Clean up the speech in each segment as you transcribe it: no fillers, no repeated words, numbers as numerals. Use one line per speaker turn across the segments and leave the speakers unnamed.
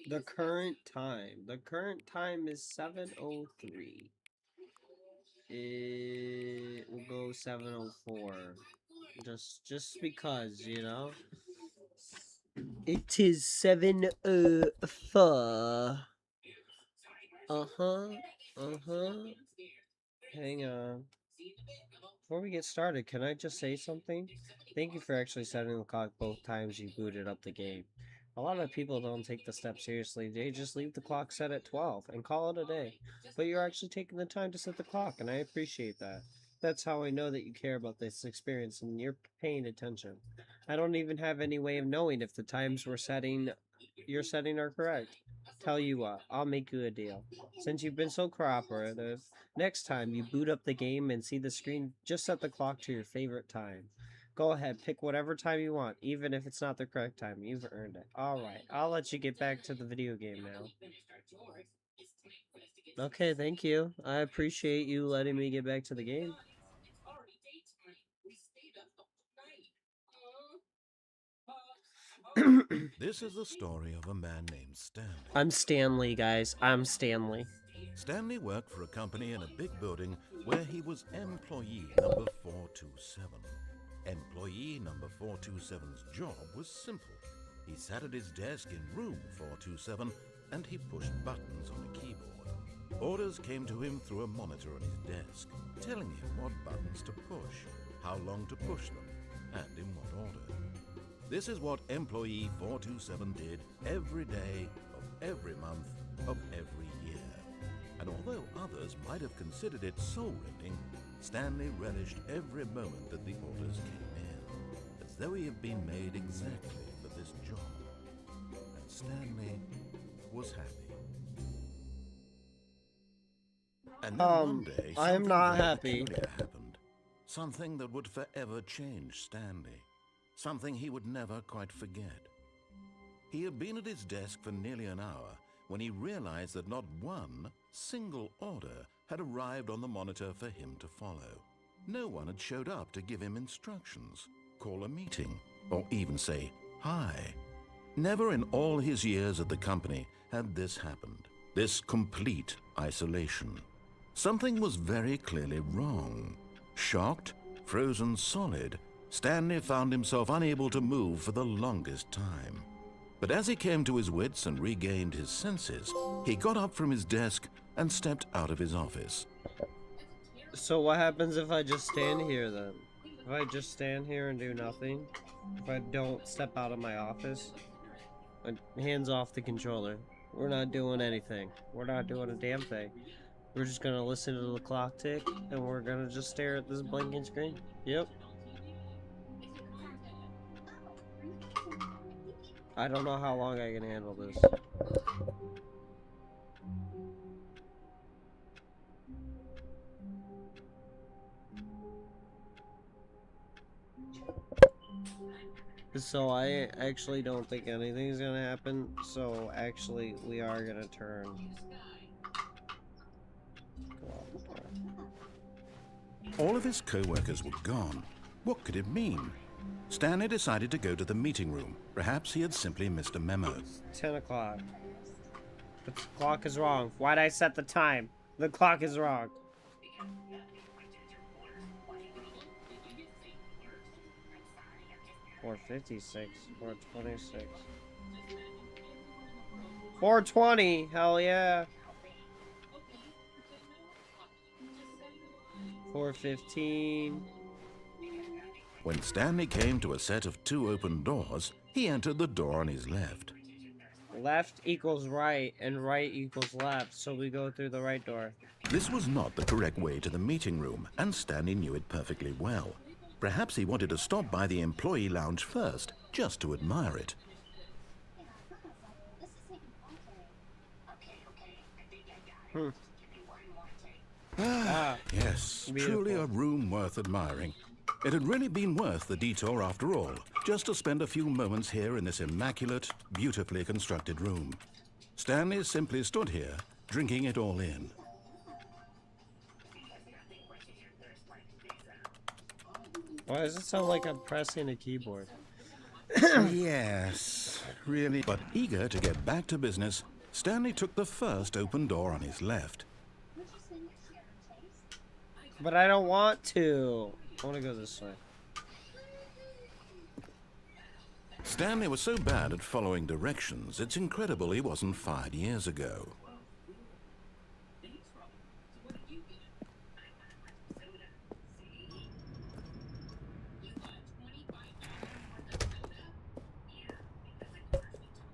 The current time. The current time is 7:03. It will go 7:04. Just because, you know. It is 7:04. Uh-huh. Uh-huh. Hang on. Before we get started, can I just say something? Thank you for actually setting the clock both times you booted up the game. A lot of people don't take the step seriously. They just leave the clock set at 12 and call it a day. But you're actually taking the time to set the clock, and I appreciate that. That's how I know that you care about this experience and you're paying attention. I don't even have any way of knowing if the times you're setting are correct. Tell you what, I'll make you a deal. Since you've been so cooperative, next time you boot up the game and see the screen, just set the clock to your favorite time. Go ahead, pick whatever time you want, even if it's not the correct time. You've earned it. Alright, I'll let you get back to the video game now. Okay, thank you. I appreciate you letting me get back to the game.
This is the story of a man named Stanley.
I'm Stanley, guys. I'm Stanley.
Stanley worked for a company in a big building where he was employee number 427. Employee number 427's job was simple. He sat at his desk in room 427 and he pushed buttons on a keyboard. Orders came to him through a monitor on his desk, telling him what buttons to push, how long to push them, and in what order. This is what employee 427 did every day of every month of every year. And although others might have considered it soul-rending, Stanley relished every moment that the orders came in, as though he had been made exactly for this job. And Stanley was happy. And then one day,
I am
something
not
very
happy.
peculiar happened. Something that would forever change Stanley. Something he would never quite forget. He had been at his desk for nearly an hour when he realized that not one single order had arrived on the monitor for him to follow. No one had showed up to give him instructions, call a meeting, or even say hi. Never in all his years at the company had this happened. This complete isolation. Something was very clearly wrong. Shocked, frozen solid, Stanley found himself unable to move for the longest time. But as he came to his wits and regained his senses, he got up from his desk and stepped out of his office.
So what happens if I just stand here then? If I just stand here and do nothing? If I don't step out of my office? Hands off the controller. We're not doing anything. We're not doing a damn thing. We're just gonna listen to the clock tick, and we're gonna just stare at this blinking screen. Yep. I don't know how long I can handle this. So I actually don't think anything's gonna happen, so actually we are gonna turn.
All of his co-workers were gone. What could it mean? Stanley decided to go to the meeting room. Perhaps he had simply missed a memo.
10 o'clock. The clock is wrong. Why'd I set the time? The clock is wrong. 4:56, 4:26. 4:20, hell yeah. 4:15.
When Stanley came to a set of 2 open doors, he entered the door on his left.
Left equals right, and right equals left, so we go through the right door.
This was not the correct way to the meeting room, and Stanley knew it perfectly well. Perhaps he wanted to stop by the employee lounge first, just to admire it. Yes,
beautiful.
truly a room worth admiring. It had really been worth the detour after all, just to spend a few moments here in this immaculate, beautifully constructed room. Stanley simply stood here, drinking it all in.
Why does it sound like I'm pressing a keyboard?
Yes. really. But eager to get back to business, Stanley took the first open door on his left.
But I don't want to. I want to go this way.
Stanley was so bad at following directions, it's incredible he wasn't fired years ago.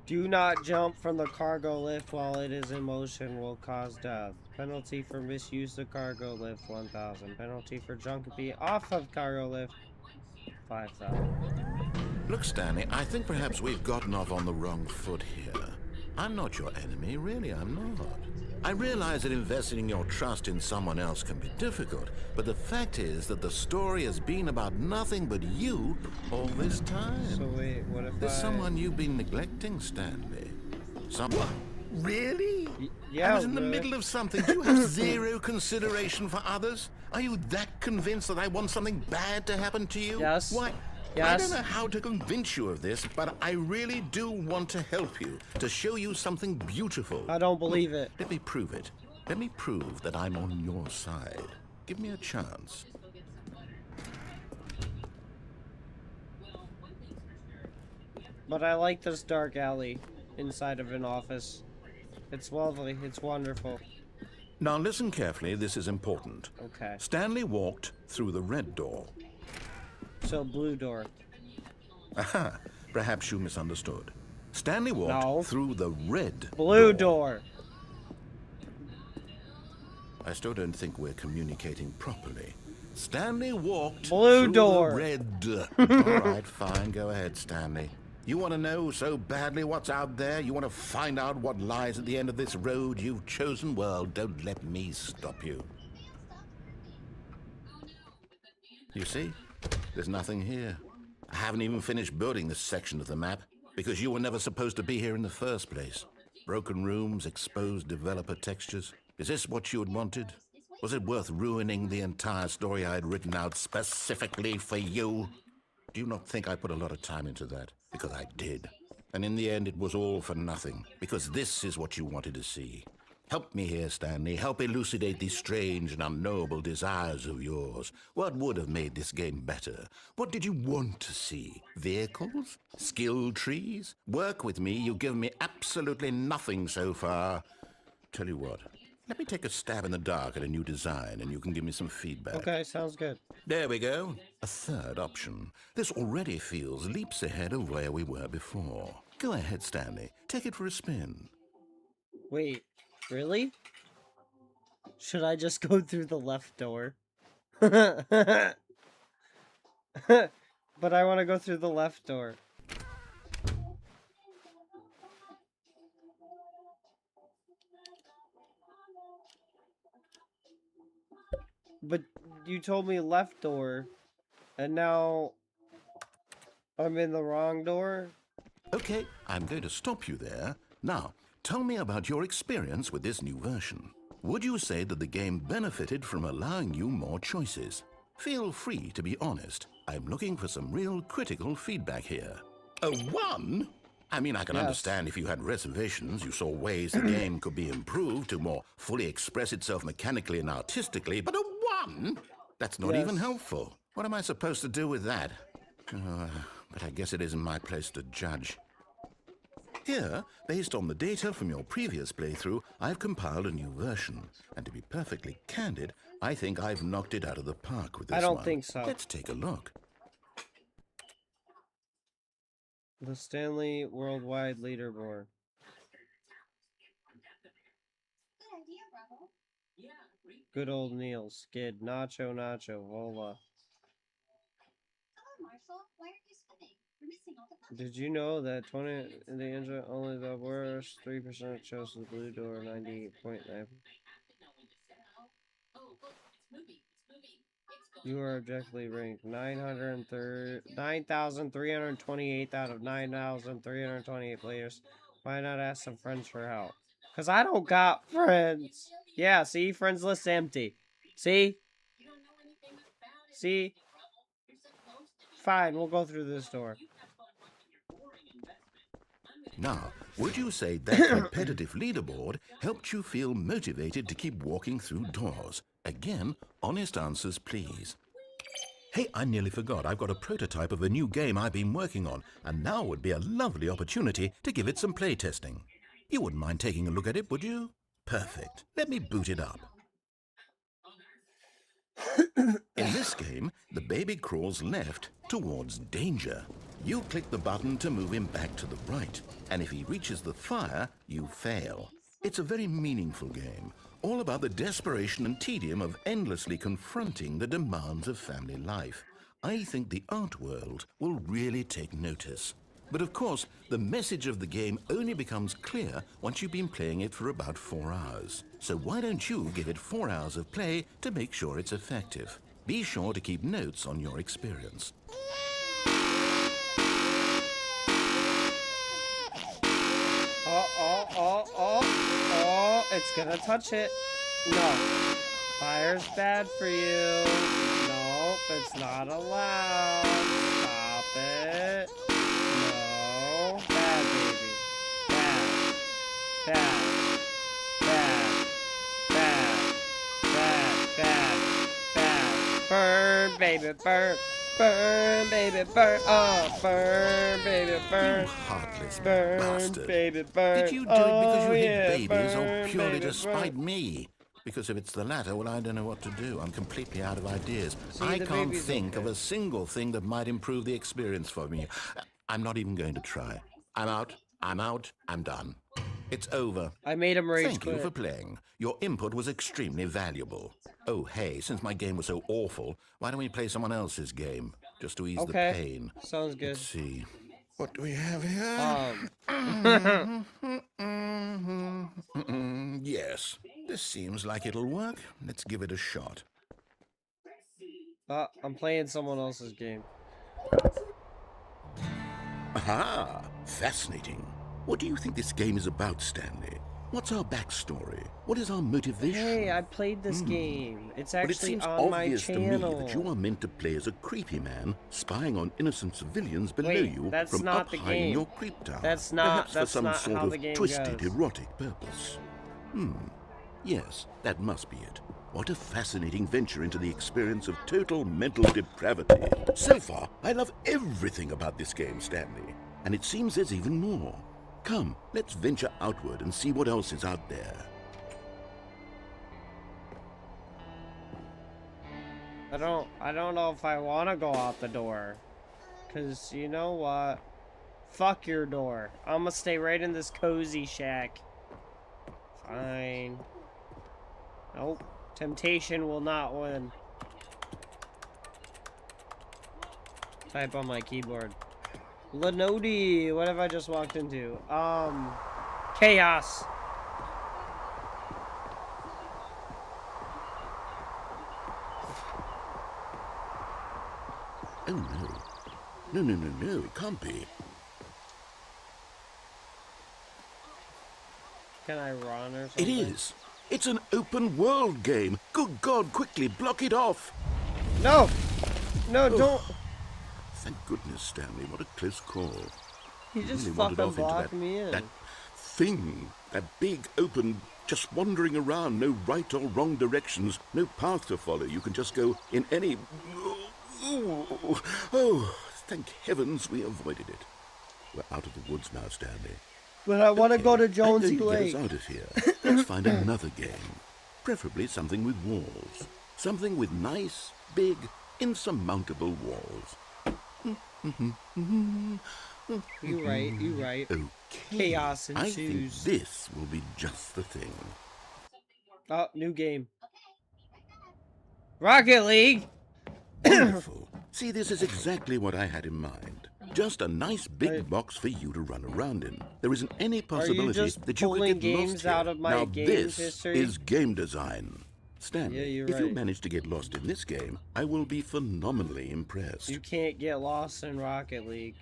Do not jump from the cargo lift while it is in motion, will cause death. Penalty for misuse of cargo lift, 1,000. Penalty for jumping off of cargo lift, 5,000.
Look, Stanley, I think perhaps we've gotten off on the wrong foot here. I'm not your enemy, really, I'm not. I realize that investing your trust in someone else can be difficult, but the fact is that the story has been about nothing but you all this time.
So wait, what if
There's someone you've been neglecting, Stanley. Someone... Really?
Yeah,
I was in the middle of something. Do you have zero consideration for others? Are you that convinced that I want something bad to happen to you?
Yes.
Why?
Yes.
I don't know how to convince you of this, but I really do want to help you, to show you something beautiful.
I don't believe it.
Let me prove it. Let me prove that I'm on your side. Give me a chance.
But I like this dark alley inside of an office. It's lovely. It's wonderful.
Now listen carefully, this is important.
Okay.
Stanley walked through the red door.
So blue door.
Aha, perhaps you misunderstood. Stanley walked through the red
blue door.
I still don't think we're communicating properly. Stanley walked
blue
through
door.
The red. All right, fine. Go ahead, Stanley. You want to know so badly what's out there? You want to find out what lies at the end of this road you've chosen? Well, don't let me stop you. You see? There's nothing here. I haven't even finished building this section of the map because you were never supposed to be here in the first place. Broken rooms, exposed developer textures. Is this what you had wanted? Was it worth ruining the entire story I had written out specifically for you? Do you not think I put a lot of time into that? Because I did. And in the end, it was all for nothing. Because this is what you wanted to see. Help me here, Stanley. Help elucidate these strange and unknowable desires of yours. What would have made this game better? What did you want to see? Vehicles? Skill trees? Work with me. You've given me absolutely nothing so far. Tell you what. Let me take a stab in the dark at a new design, and you can give me some feedback.
Okay, sounds good.
There we go. A third option. This already feels leaps ahead of where we were before. Go ahead, Stanley. Take it for a spin.
Wait, really? Should I just go through the left door? But I want to go through the left door. But you told me left door, and now I'm in the wrong door?
Okay, I'm going to stop you there. Now, tell me about your experience with this new version. Would you say that the game benefited from allowing you more choices? Feel free to be honest. I'm looking for some real critical feedback here. A 1? I mean, I can understand if you had reservations, you saw ways the game could be improved to more fully express itself mechanically and artistically, but a 1? That's not even helpful. What am I supposed to do with that? But I guess it isn't my place to judge. Here, based on the data from your previous playthrough, I've compiled a new version. And to be perfectly candid, I think I've knocked it out of the park with this one.
I don't think so.
Let's take a look.
The Stanley Worldwide Leaderboard. Good old Neil, Skid, Nacho, Vola. Did you know that 20 in the engine only the worst 3% chose the blue door, 98.9? You are objectively ranked 9,328 out of 9,328 players. Why not ask some friends for help? Because I don't got friends. Yeah, see? Friends list empty. See? See? Fine, we'll go through this door.
Now, would you say that competitive leaderboard helped you feel motivated to keep walking through doors? Again, honest answers, please. Hey, I nearly forgot. I've got a prototype of a new game I've been working on, and now would be a lovely opportunity to give it some playtesting. You wouldn't mind taking a look at it, would you? Perfect. Let me boot it up. In this game, the baby crawls left towards danger. You click the button to move him back to the right, and if he reaches the fire, you fail. It's a very meaningful game, all about the desperation and tedium of endlessly confronting the demands of family life. I think the art world will really take notice. But of course, the message of the game only becomes clear once you've been playing it for about 4 hours. So why don't you give it 4 hours of play to make sure it's effective? Be sure to keep notes on your experience.
Oh, it's gonna touch it. No. Fire's bad for you. Nope, it's not allowed. Stop it. No. Bad, baby. Bad. Bad. Bad. Bad. Bad. Bad. Bad. Burn, baby, burn. Burn, baby, burn. Oh, burn, baby, burn.
You heartless
Burn,
bastard.
baby, burn.
Did you do it because you
yeah,
hate babies
burn,
or purely
baby,
to spite
burn.
me? Because if it's the latter, well, I don't know what to do. I'm completely out of ideas.
See,
I
the
can't
baby's
think of
okay.
a single thing that might improve the experience for me. I'm not even going to try. I'm out. I'm out. I'm done. It's over.
I made him rage
Thank you
quit.
for playing. Your input was extremely valuable. Oh, hey, since my game was so awful, why don't we play someone else's game? Just to ease the
Okay,
pain.
sounds good.
Let's see. What do we have here? Yes, this seems like it'll work. Let's give it a shot.
I'm playing someone else's game.
Aha! Fascinating. What do you think this game is about, Stanley? What's our backstory? What is our motivation?
Hey, I played this game. It's
But it
actually
seems
on my
obvious to me
channel.
that you are meant to play as a creepy man spying on innocent civilians below
Wait,
you
that's
from
not
up
the
high in
game.
your creep tower.
That's not-
Perhaps
that's
for some
not
sort
how
of
the game
twisted
goes.
erotic purpose. Yes, that must be it. What a fascinating venture into the experience of total mental depravity. So far, I love everything about this game, Stanley. And it seems there's even more. Come, let's venture outward and see what else is out there.
I don't know if I want to go out the door. Cause you know what? Fuck your door. I'm gonna stay right in this cozy shack. Fine. Nope. Temptation will not win. Type on my keyboard. Lenodi, what have I just walked into? Chaos.
Oh no. No, it can't be.
Can I run or
It
something?
is. It's an open world game. Good God, quickly block it off.
No! No, don't!
Thank goodness, Stanley. What a close call.
He just
Really wandered
fucking
off into
blocked me in.
that thing. That big, open, just wandering around. No right or wrong directions. No path to follow. You can just go in any... Oh, thank heavens we avoided it. We're out of the woods now, Stanley.
But I want to
Okay,
go to
I know
Jonesy
you
Lake.
get us out of here. Let's find another game. Preferably something with walls. Something with nice, big, insurmountable walls.
You right.
Okay.
Chaos
I think
ensues.
this will be just the thing.
Oh, new game. Rocket League!
Wonderful. See, this is exactly what I had in mind. Just a nice big
Right.
box for you to run around in. There isn't any possibility
just
that you could
pulling
get lost
games
here.
out of my
now
games
this
history?
is game design. Stanley,
Yeah, you're
if you
right.
manage to get lost in this game, I will be phenomenally impressed.
You can't get lost in Rocket League.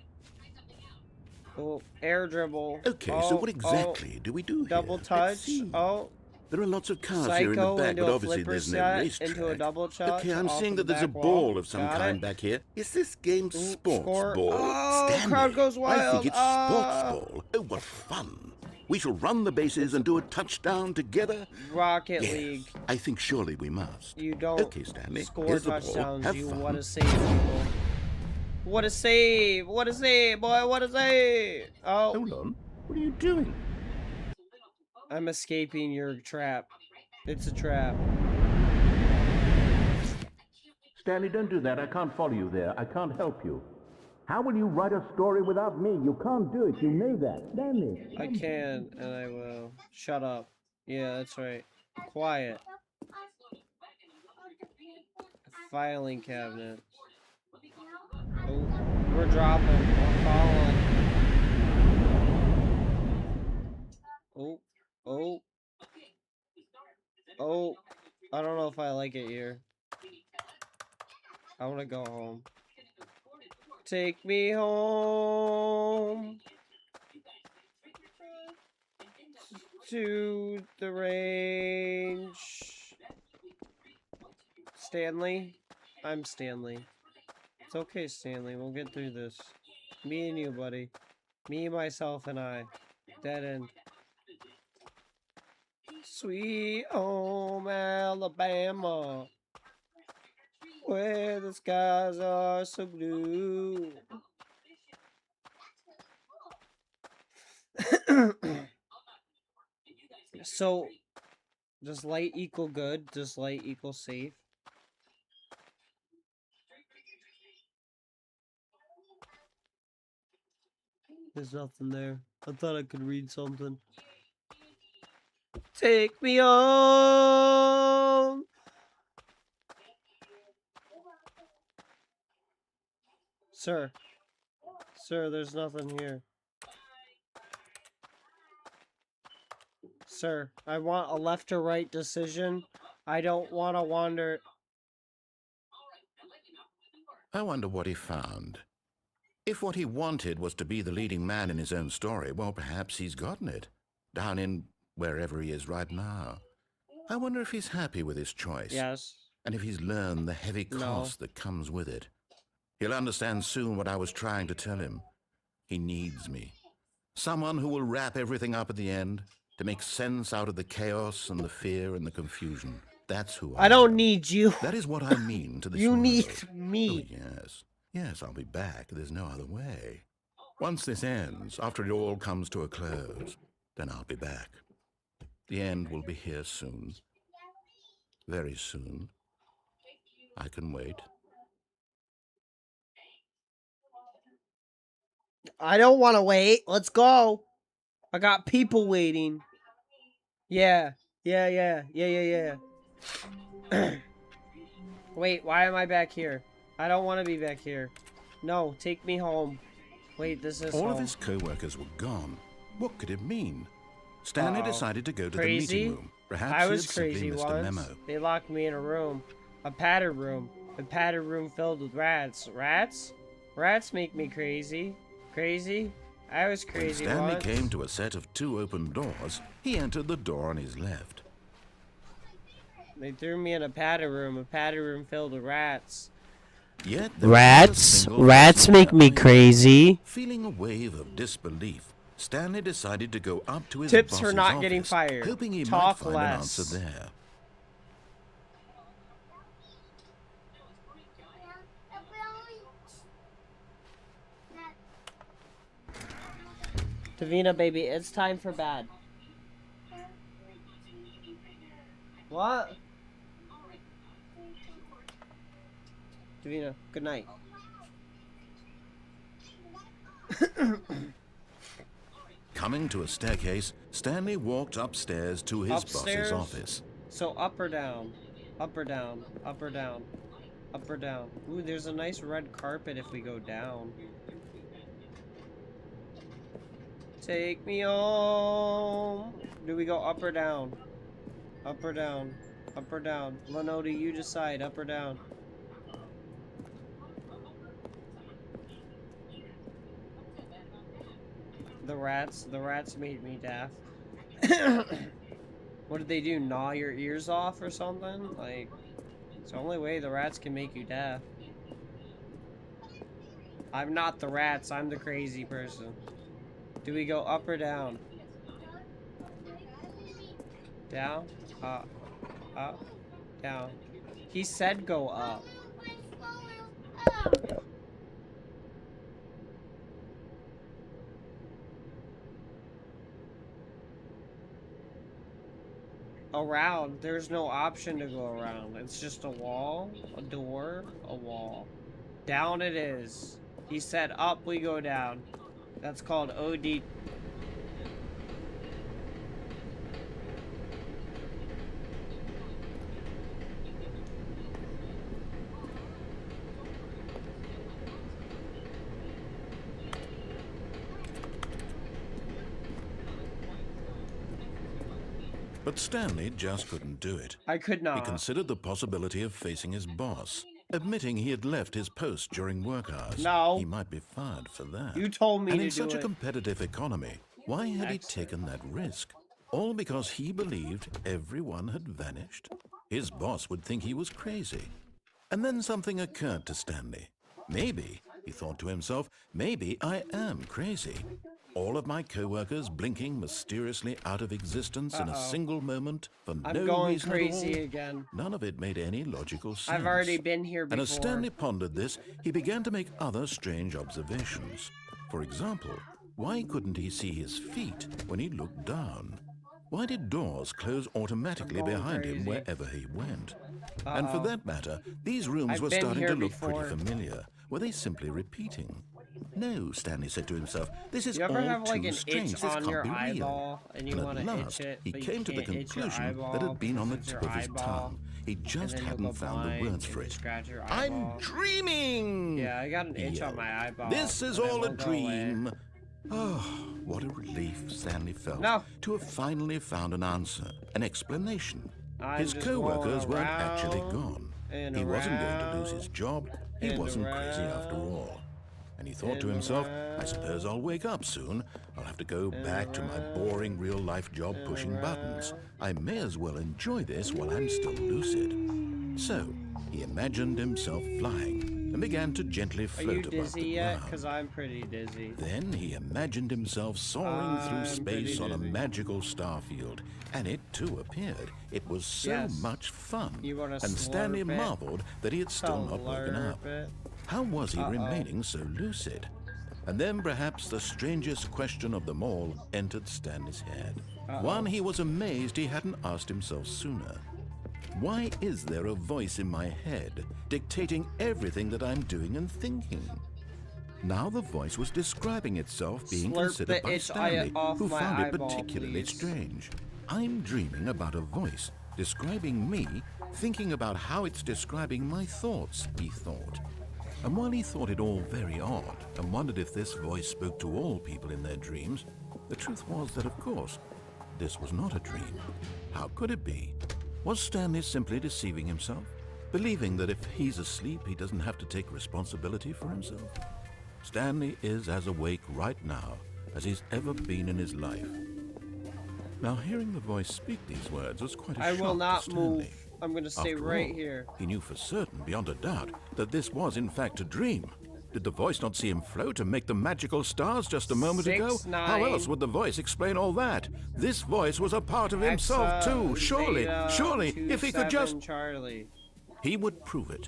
Oh, air dribble.
Okay,
oh,
so what exactly do we do here?
Double
Let's
touch.
see.
Oh,
There are lots of cars here in the
Psycho
back,
into
but
a
obviously
flipper
there's no
set
racetrack.
into a double shot.
Okay, I'm
off
seeing
of
that
the
there's a
back wall.
ball of some
Got
kind
it.
back here. Is this game
Ooh,
sports
score.
ball?
Oh, crowd
Stanley,
goes
I think
wild.
it's sports ball. Oh, what fun. We shall run the bases and do a touchdown together.
Rocket
Yes,
League.
I think surely we must.
You don't
Okay, Stanley,
score
here's the ball.
touchdowns.
Have
You
fun.
what a save, people. What a save. What a save, boy. What a save. Oh,
Hold on. What are you doing?
I'm escaping your trap. It's a trap.
Stanley, don't do that. I can't follow you there. I can't help you. How will you write a story without me? You can't do it. You know that. Stanley.
I can, and I will. Shut up. Yeah, that's right. Quiet. Filing cabinet. Oh, we're dropping. We're falling. Oh, oh. Oh, I don't know if I like it here. I want to go home. Take me home to the range. Stanley? I'm Stanley. It's okay, Stanley. We'll get through this. Me and you, buddy. Me, myself, and I. Dead end. Sweet home Alabama, where the skies are so blue. So, does light equal good? Does light equal safe? There's nothing there. I thought I could read something. Take me home. Sir. Sir, there's nothing here. Sir, I want a left or right decision. I don't want to wander.
I wonder what he found. If what he wanted was to be the leading man in his own story, well, perhaps he's gotten it. Down in wherever he is right now. I wonder if he's happy with his choice.
Yes.
And if he's learned the heavy cost that comes with it. He'll understand soon what I was trying to tell him. He needs me. Someone who will wrap everything up at the end to make sense out of the chaos and the fear and the confusion. That's who I
don't
am.
need you.
That is what I mean to this
You
world.
need
Oh,
me.
yes. Yes, I'll be back. There's no other way. Once this ends, after it all comes to a close, then I'll be back. The end will be here soon. Very soon. I can wait.
I don't want to wait. Let's go. I got people waiting. Yeah. Yeah. Wait, why am I back here? I don't want to be back here. No, take me home. Wait, this is
All
home.
of his co-workers were gone. What could it mean? Stanley decided to go to the meeting room. Perhaps
I
he
was
had simply
crazy
missed a
once.
memo.
They locked me in a room. A padded room. A padded room filled with rats. Rats? Rats make me crazy. Crazy? I was
When
crazy
Stanley
once.
came to a set of 2 open doors, he entered the door on his left.
They threw me in a padded room filled with rats.
Yet there was not a single person
make me
there.
crazy.
Feeling a wave of disbelief, Stanley decided to go up to his
Tips
boss's
for not getting
office,
fired.
hoping he
Talk
might find
less.
an answer there.
Davina, baby, it's time for bed. What? Davina, good night.
Coming to a staircase, Stanley walked upstairs to his
Upstairs?
boss's office.
So up or down? Up or down? Up or down? Up or down? Ooh, there's a nice red carpet if we go down. Take me home. Do we go up or down? Up or down? Up or down? Lenota, you decide. Up or down? The rats made me daft. What did they do? Gnaw your ears off or something? Like, it's the only way the rats can make you deaf. I'm not the rats, I'm the crazy person. Do we go up or down? Down? Up. Up. Down. He said go up. Around. There's no option to go around. It's just a wall, a door, a wall. Down it is. He said up, we go down. That's called OD.
But Stanley just couldn't do it.
I could
He
not.
considered the possibility of facing his boss, admitting he had left his post during work hours.
No.
He might be fired for that.
You told me
and
to
in
do
such a
it.
competitive economy, why had he
Excellent.
taken that risk? All because he believed everyone had vanished? His boss would think he was crazy. And then something occurred to Stanley. Maybe, he thought to himself, maybe I am crazy. All of my co-workers blinking mysteriously out of existence in a single moment for
I'm
no
going
reason
crazy
at all.
again.
None of it made any logical sense.
I've already been here before.
And as Stanley pondered this, he began to make other strange observations. For example, why couldn't he see his feet when he looked down? Why did doors close automatically behind him
crazy.
wherever he went? And for that matter, these rooms
I've
were
been
starting
here
to look
before.
pretty familiar. Were they simply repeating? No, Stanley said to himself, this is
You ever
all
have like
too
an
strange.
itch
This
on
can't
your
be real.
eyeball and you
And
want
at
to
last,
itch it,
he
but
came
you
to the
can't itch your
conclusion
eyeball
that had been on the
because it's
tip
your
of his
eyeball,
tongue. He just
and then you'll
hadn't
go
found the
blind
words
and
for
you
it.
scratch your
I'm
eyeball.
dreaming!
Yeah, I got an
he
itch on
yelled.
my eyeball.
This is
and it
all a
won't go away.
dream. Oh, what a relief Stanley felt
No.
to have finally found an answer, an explanation.
I'm
His
just
co-workers
going
weren't actually
around
gone.
and
He wasn't going to lose
around
his job. He
and
wasn't crazy after
around
all. And he thought to
and
himself,
around
I suppose I'll wake up soon. I'll have to go back to my boring real-life job pushing buttons. I may as well enjoy this while I'm still lucid. So, he imagined himself flying and began to gently
Are
float
you
above
dizzy
the
yet?
ground.
Because I'm pretty dizzy.
Then he imagined himself soaring through
I'm
space
pretty
on a
dizzy.
magical starfield, and it too appeared. It was so
Yes.
much fun,
You wanna
and Stanley
slurp it?
marveled that he had still not woken up.
Slurp it.
How was he remaining so lucid? And then perhaps the strangest question of them all entered Stanley's head. One he was amazed he hadn't asked himself sooner. Why is there a voice in my head dictating everything that I'm doing and thinking? Now the voice was describing itself being
Slurp
considered
the
by
itch
Stanley,
off
who
my
found it
eyeball,
particularly
please.
strange. I'm dreaming about a voice describing me, thinking about how it's describing my thoughts, he thought. And while he thought it all very odd and wondered if this voice spoke to all people in their dreams, the truth was that, of course, this was not a dream. How could it be? Was Stanley simply deceiving himself, believing that if he's asleep, he doesn't have to take responsibility for himself? Stanley is as awake right now as he's ever been in his life. Now, hearing the voice speak these words was quite a
I
shock
will
to
not
Stanley.
move. I'm going to stay
After
right
all,
here.
He knew for certain, beyond a doubt, that this was in fact a dream. Did the voice not see him float and make the magical stars just a moment ago?
6,
How
9.
else would the voice explain all that? This voice was a part of himself too. Surely,
Zeta,
surely,
2,
if he could
7,
just...
Charlie.
He would prove it.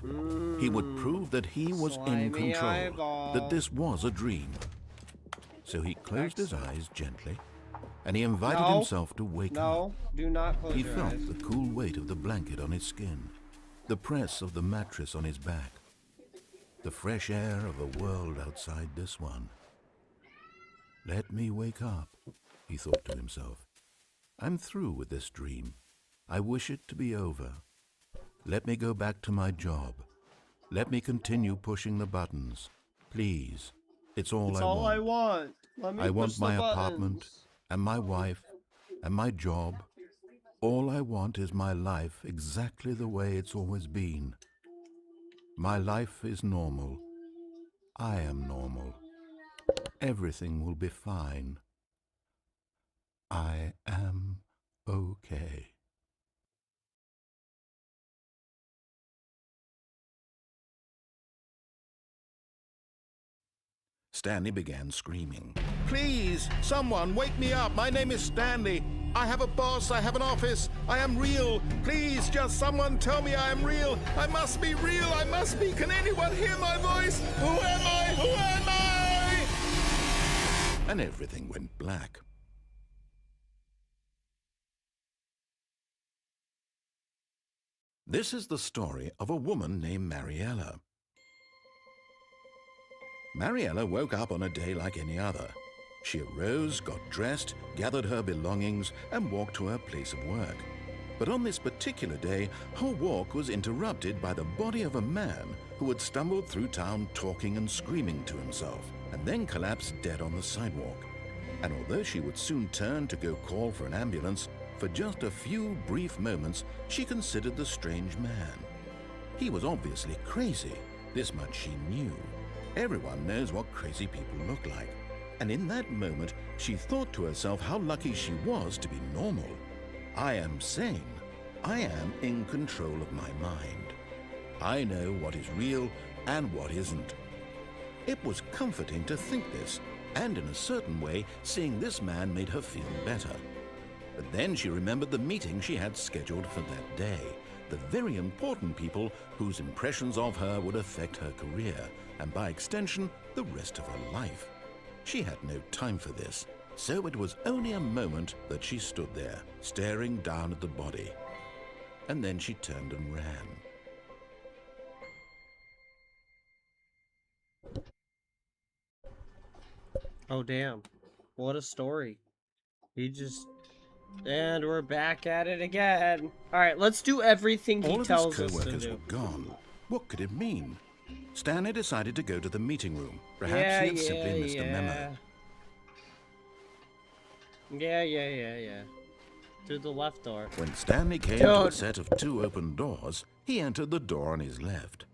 He would prove that he was in
Slimy
control,
eyeball.
that this was a dream. So he closed his eyes gently, and he invited
No.
himself to wake up.
No, do not close
He
your
felt
eyes.
the cool weight of the blanket on his skin, the press of the mattress on his back, the fresh air of a world outside this one. Let me wake up, he thought to himself. I'm through with this dream. I wish it to be over. Let me go back to my job. Let me continue pushing the buttons. Please. It's all I want.
I want. Let me
I want
push the
my
buttons.
apartment and my wife and my job. All I want is my life exactly the way it's always been. My life is normal. I am normal. Everything will be fine. I am okay. Stanley began screaming. Please, someone, wake me up. My name is Stanley. I have a boss. I have an office. I am real. Please, just someone tell me I am real. I must be real. I must be. Can anyone hear my voice? Who am I? Who am I? And everything went black. This is the story of a woman named Mariella. Mariella woke up on a day like any other. She arose, got dressed, gathered her belongings, and walked to her place of work. But on this particular day, her walk was interrupted by the body of a man who had stumbled through town talking and screaming to himself, and then collapsed dead on the sidewalk. And although she would soon turn to go call for an ambulance, for just a few brief moments, she considered the strange man. He was obviously crazy. This much she knew. Everyone knows what crazy people look like. And in that moment, she thought to herself how lucky she was to be normal. I am sane. I am in control of my mind. I know what is real and what isn't. It was comforting to think this, and in a certain way, seeing this man made her feel better. But then she remembered the meeting she had scheduled for that day, the very important people whose impressions of her would affect her career, and by extension, the rest of her life. She had no time for this, so it was only a moment that she stood there, staring down at the body. And then she turned and ran.
Oh, damn. What a story. He just... And we're back at it again. Alright, let's do everything he tells us to do.
All of his co-workers were gone. What could it mean? Stanley decided to go to the meeting room. Perhaps he had simply missed a memo.
Yeah. Through the left door.
When Stanley came to a set of 2 open doors, he entered the door on his left.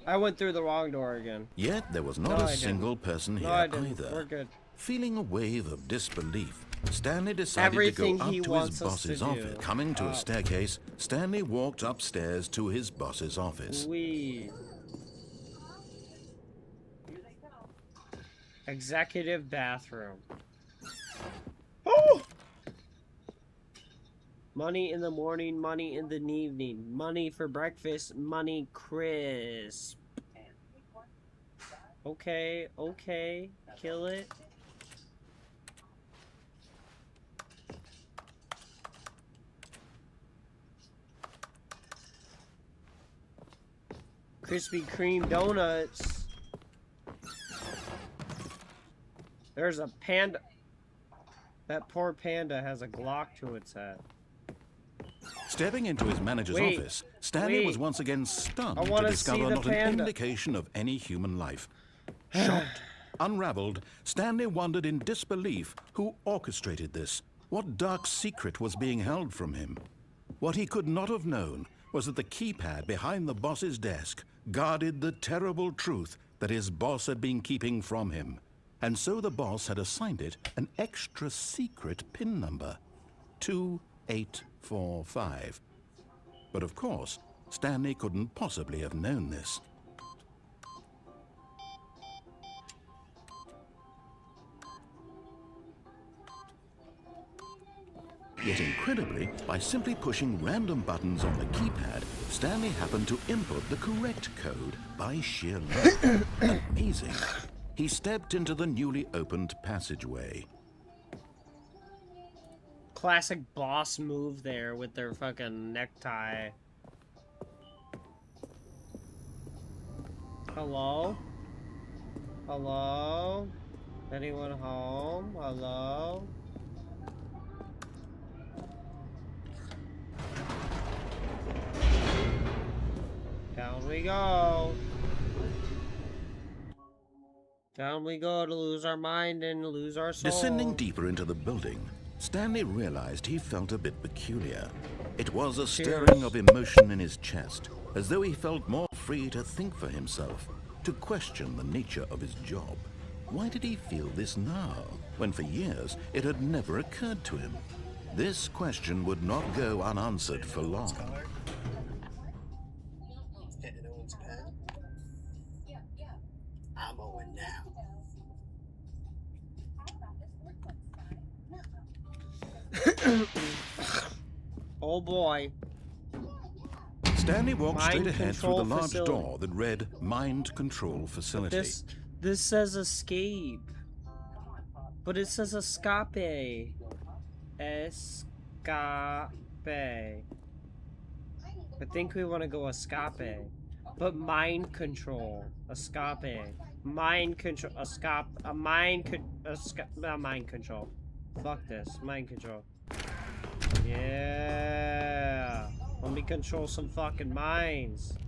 I went through the wrong door again.
Yet there was not a single person here either.
We're good.
Feeling a wave of disbelief, Stanley decided to go up to his boss's office. Coming to a staircase, Stanley walked upstairs to his boss's office.
Executive bathroom. Oh! Money in the morning, money in the evening. Money for breakfast, money crisp. Okay. Kill it. Krispy Kreme donuts. There's a panda. That poor panda has a Glock to its head.
Stepping into his manager's office, Stanley was once again stunned to discover not an indication of any human life. Shocked, unraveled, Stanley wondered in disbelief who orchestrated this. What dark secret was being held from him? What he could not have known was that the keypad behind the boss's desk guarded the terrible truth that his boss had been keeping from him. And so the boss had assigned it an extra secret PIN number, 2845. But of course, Stanley couldn't possibly have known this. Yet incredibly, by simply pushing random buttons on the keypad, Stanley happened to input the correct code by sheer luck. Amazing. He stepped into the newly opened passageway.
Classic boss move there with their fucking necktie. Hello? Hello? Anyone home? Hello? Down we go. Down we go to lose our mind and lose our soul.
Descending deeper into the building, Stanley realized he felt a bit peculiar. It was a stirring of emotion in his chest, as though he felt more free to think for himself, to question the nature of his job. Why did he feel this now, when for years it had never occurred to him? This question would not go unanswered for long.
I'm Owen now.
Oh boy.
Stanley walked straight ahead through the
control
large
facility.
door that read Mind Control Facility.
This says escape. But it says escape. Escape. I think we want to go escape. But mind control. Escape. Mind control. Escape. Mind control. Fuck this. Mind control. Yeah. Let me control some fucking minds.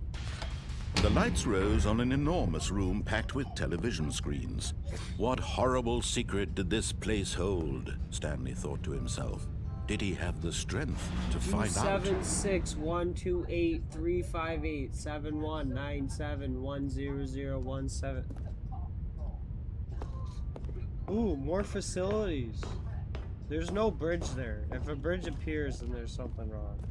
The lights rose on an enormous room packed with television screens. What horrible secret did this place hold? Stanley thought to himself. Did he have the strength to find out?
76128358719710017. Ooh, more facilities. There's no bridge there. If a bridge appears, then there's something wrong.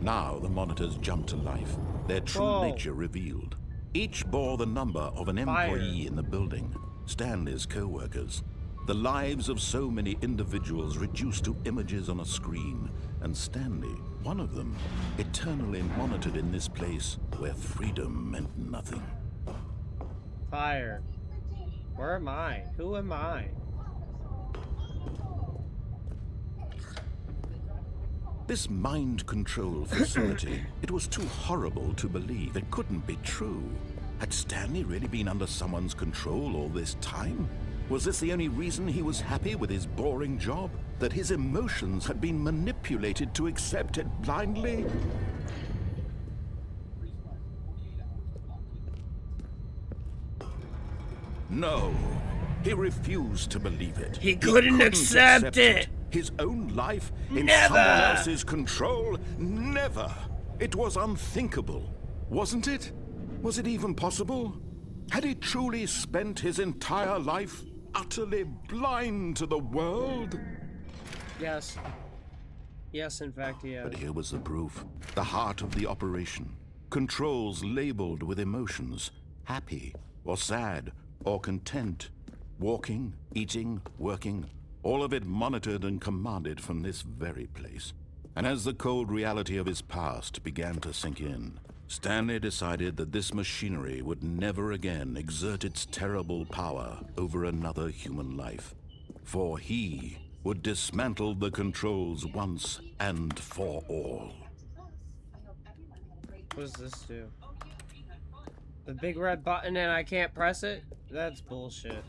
Now the monitors jumped to life, their true nature revealed. Each bore the number of an employee in the building, Stanley's co-workers. The lives of so many individuals reduced to images on a screen, and Stanley, one of them, eternally monitored in this place where freedom meant nothing.
Fire. Where am I? Who am I?
This mind control facility, it was too horrible to believe. It couldn't be true. Had Stanley really been under someone's control all this time? Was this the only reason he was happy with his boring job? That his emotions had been manipulated to accept it blindly? No, he refused to believe it.
He couldn't accept it.
His own life in
Never.
someone else's control? Never. It was unthinkable, wasn't it? Was it even possible? Had he truly spent his entire life utterly blind to the world?
Yes. Yes, in fact, he has.
But here was the proof. The heart of the operation. Controls labeled with emotions. Happy, or sad, or content. Walking, eating, working. All of it monitored and commanded from this very place. And as the cold reality of his past began to sink in, Stanley decided that this machinery would never again exert its terrible power over another human life. For he would dismantle the controls once and for all.
What does this do? The big red button and I can't press it? That's bullshit.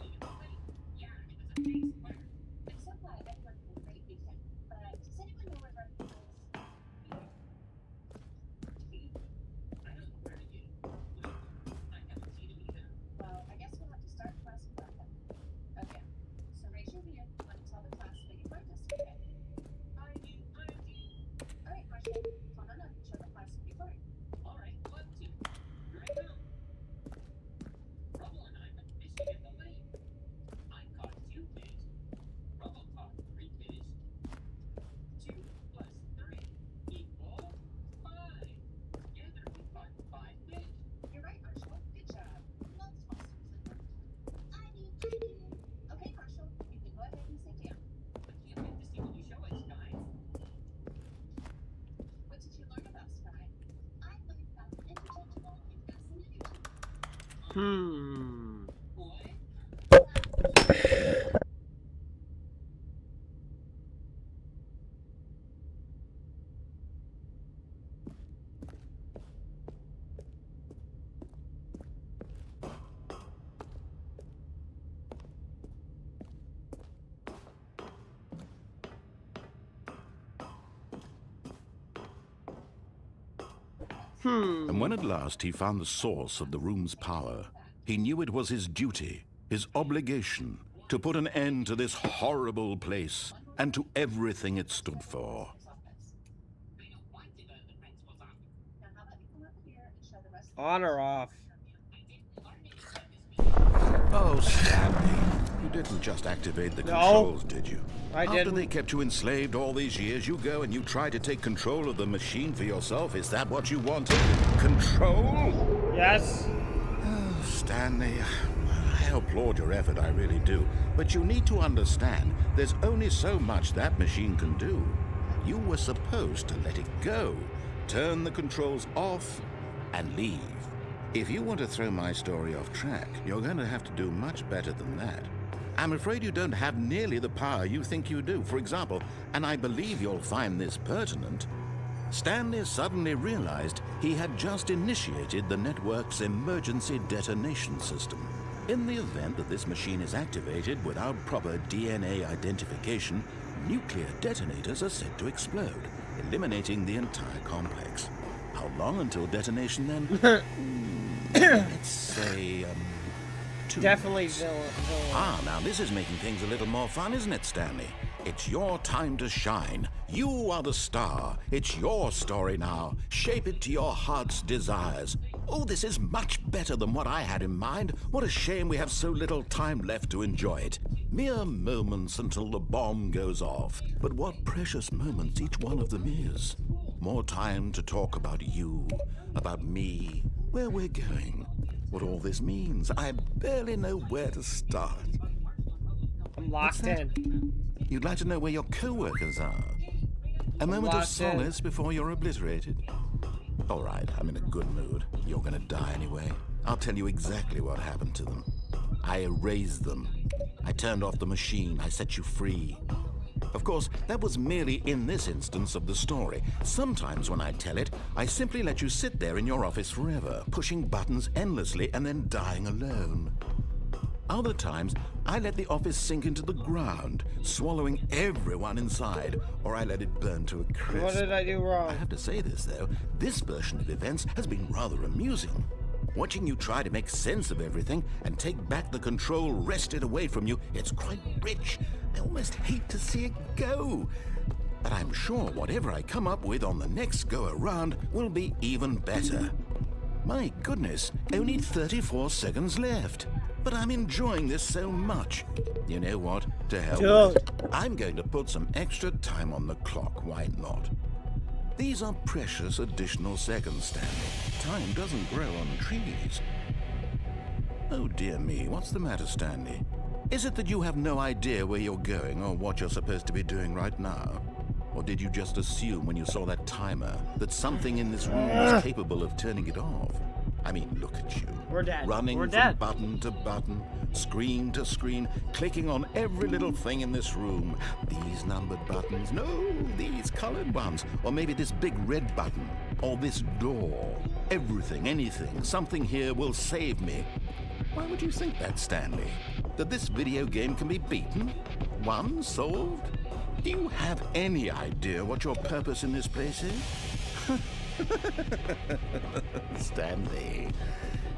And when at last he found the source of the room's power, He knew it was his duty, his obligation, to put an end to this horrible place and to everything it stood for.
On or off?
Oh, Stanley, you didn't just activate the
No.
controls, did you?
I
After
didn't.
they kept you enslaved all these years, you go and you try to take control of the machine for yourself. Is that what you wanted? Control?
Yes.
Stanley, I applaud your effort, I really do. But you need to understand, there's only so much that machine can do. You were supposed to let it go, turn the controls off, and leave. If you want to throw my story off track, you're going to have to do much better than that. I'm afraid you don't have nearly the power you think you do. For example, and I believe you'll find this pertinent, Stanley suddenly realized he had just initiated the network's emergency detonation system. In the event that this machine is activated without proper DNA identification, nuclear detonators are said to explode, eliminating the entire complex. How long until detonation then? Let's say, 2
Definitely
minutes.
villain.
Ah, now this is making things a little more fun, isn't it, Stanley? It's your time to shine. You are the star. It's your story now. Shape it to your heart's desires. Oh, this is much better than what I had in mind. What a shame we have so little time left to enjoy it. Mere moments until the bomb goes off. But what precious moments each one of them is. More time to talk about you, about me, where we're going, what all this means. I barely know where to start.
I'm locked in.
You'd like to know where your co-workers are? A moment of
locked in.
solace before you're obliterated. All right, I'm in a good mood. You're gonna die anyway. I'll tell you exactly what happened to them. I erased them. I turned off the machine. I set you free. Of course, that was merely in this instance of the story. Sometimes when I tell it, I simply let you sit there in your office forever, pushing buttons endlessly and then dying alone. Other times, I let the office sink into the ground, swallowing everyone inside, or I let it burn to a crisp.
What did I do wrong?
I have to say this, though. This version of events has been rather amusing. Watching you try to make sense of everything and take back the control wrested away from you, it's quite rich. I almost hate to see it go. But I'm sure whatever I come up with on the next go-around will be even better. My goodness, only 34 seconds left. But I'm enjoying this so much. You know what? To hell with it. I'm going to put some extra time on the clock. Why not? These are precious additional seconds, Stanley. Time doesn't grow on trees. Oh dear me, what's the matter, Stanley? Is it that you have no idea where you're going or what you're supposed to be doing right now? Or did you just assume when you saw that timer that something in this room was capable of turning it off? I mean, look at you.
We're dead.
Running
We're
from
dead.
button to button, screen to screen, clicking on every little thing in this room. These numbered buttons, no, these colored ones. Or maybe this big red button, or this door. Everything, anything, something here will save me. Why would you think that, Stanley? That this video game can be beaten? Won? Solved? Do you have any idea what your purpose in this place is? Stanley,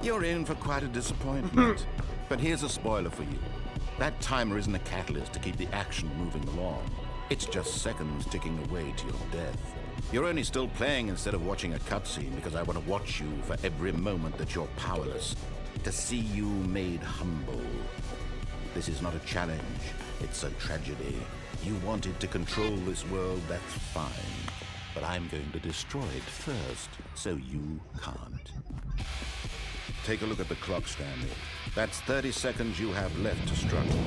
you're in for quite a disappointment. But here's a spoiler for you. That timer isn't a catalyst to keep the action moving along. It's just seconds ticking away to your death. You're only still playing instead of watching a cutscene because I want to watch you for every moment that you're powerless. To see you made humble. This is not a challenge. It's a tragedy. You wanted to control this world, that's fine. But I'm going to destroy it first, so you can't. Take a look at the clock, Stanley. That's 30 seconds you have left to struggle.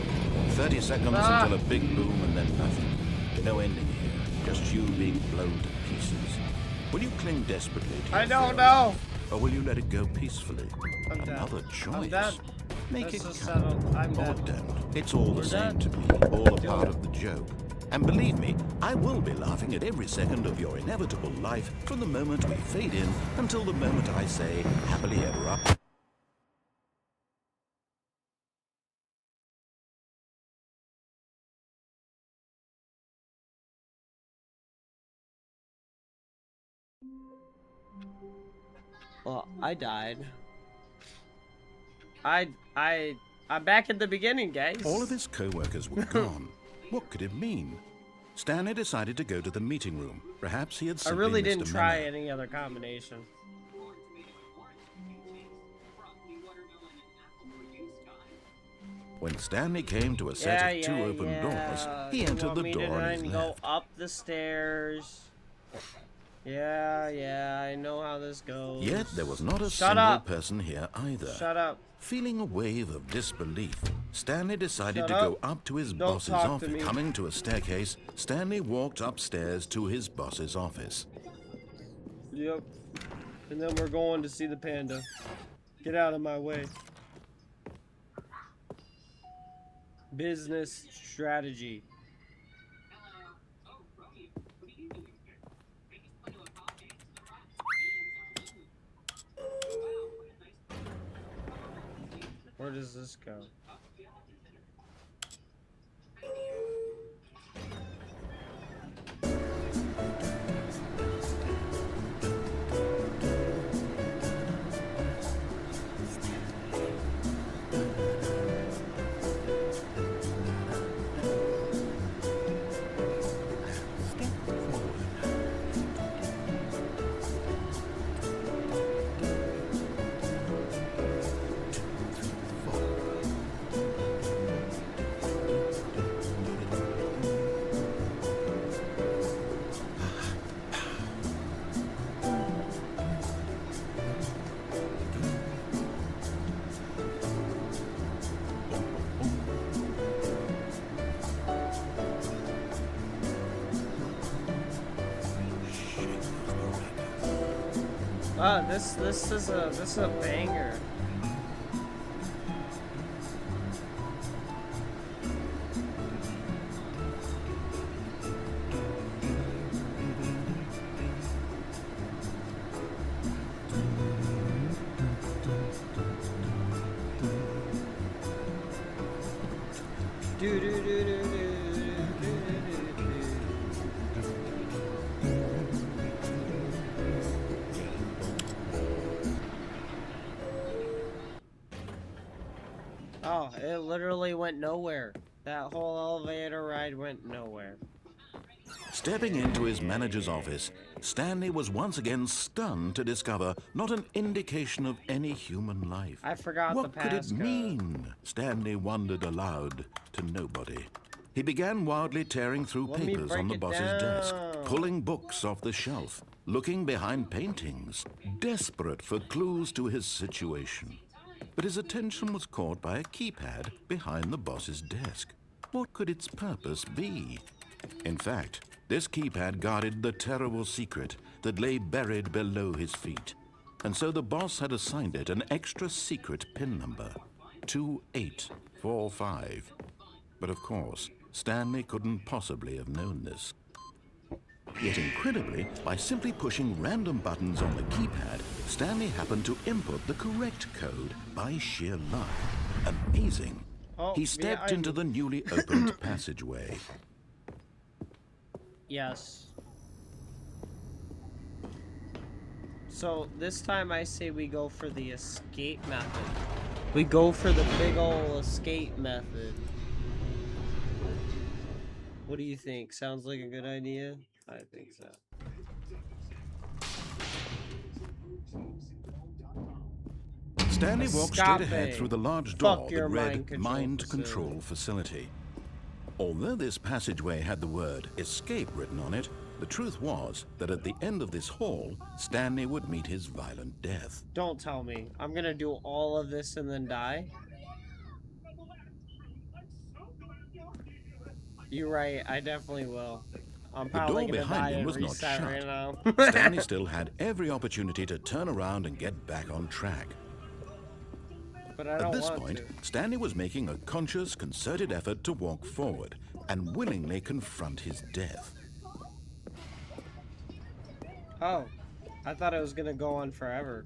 30 seconds until a big boom and then nothing. No ending here, just you being blown to pieces. Will you cling desperately to your
I don't
fear?
know.
Or will you let it go peacefully?
I'm dead.
Another choice.
I'm dead.
Make
This
it
is
count.
settled. I'm
Or
dead.
don't. It's all
We're
the same
dead.
to me. All a
Do
part
it.
of the joke. And believe me, I will be laughing at every second of your inevitable life from the moment we fade in until the moment I say, happily ever up.
Well, I died. I'm back at the beginning, guys.
All of his co-workers were gone. What could it mean? Stanley decided to go to the meeting room. Perhaps he had
I
simply
really
missed
didn't
a
try
memo.
any other combination.
When Stanley came to a set of two open doors, he entered the door on his
go
left.
up the stairs. Yeah, I know how this goes.
Yet there was not a
Shut
single
up.
person here either.
Shut up.
Feeling a wave of disbelief, Stanley decided
Shut
to
up.
go up to his
Don't
boss's
talk to
office.
me.
Coming to a staircase, Stanley walked upstairs to his boss's office.
Yep. And then we're going to see the panda. Get out of my way. Business strategy. Where does this go? This is a banger. Do do do do do do do. Oh, it literally went nowhere. That whole elevator ride went nowhere.
Stepping into his manager's office, Stanley was once again stunned to discover not an indication of any human life.
I forgot
What
the
could it
passcode.
mean? Stanley wondered aloud to nobody. He began wildly tearing through
Let me
papers on
break
the
it
boss's desk,
down.
pulling books off the shelf, looking behind paintings, desperate for clues to his situation. But his attention was caught by a keypad behind the boss's desk. What could its purpose be? In fact, this keypad guarded the terrible secret that lay buried below his feet. And so the boss had assigned it an extra secret PIN number, 2845. But of course, Stanley couldn't possibly have known this. Yet incredibly, by simply pushing random buttons on the keypad, Stanley happened to input the correct code by sheer luck. Amazing.
Oh,
He
yeah,
stepped
I-
into the newly opened passageway.
Yes. So this time I say we go for the escape method. We go for the big ol' escape method. What do you think? Sounds like a good idea? I think so.
Stanley walked straight ahead through the large
Fuck
door that
your
read
mind control
Control Facility. Although this passageway had the word escape written on it, the truth was that at the end of this hall, Stanley would meet his violent death.
Don't tell me. I'm gonna do all of this and then die? You're right, I definitely will. I'm probably
door
gonna
behind
die
him
and
was not
reset
shut.
right now.
Stanley still had every opportunity to turn around and get back on track.
But I
At
don't
this
want
point,
to.
Stanley was making a conscious, concerted effort to walk forward and willingly confront his death.
Oh, I thought it was gonna go on forever.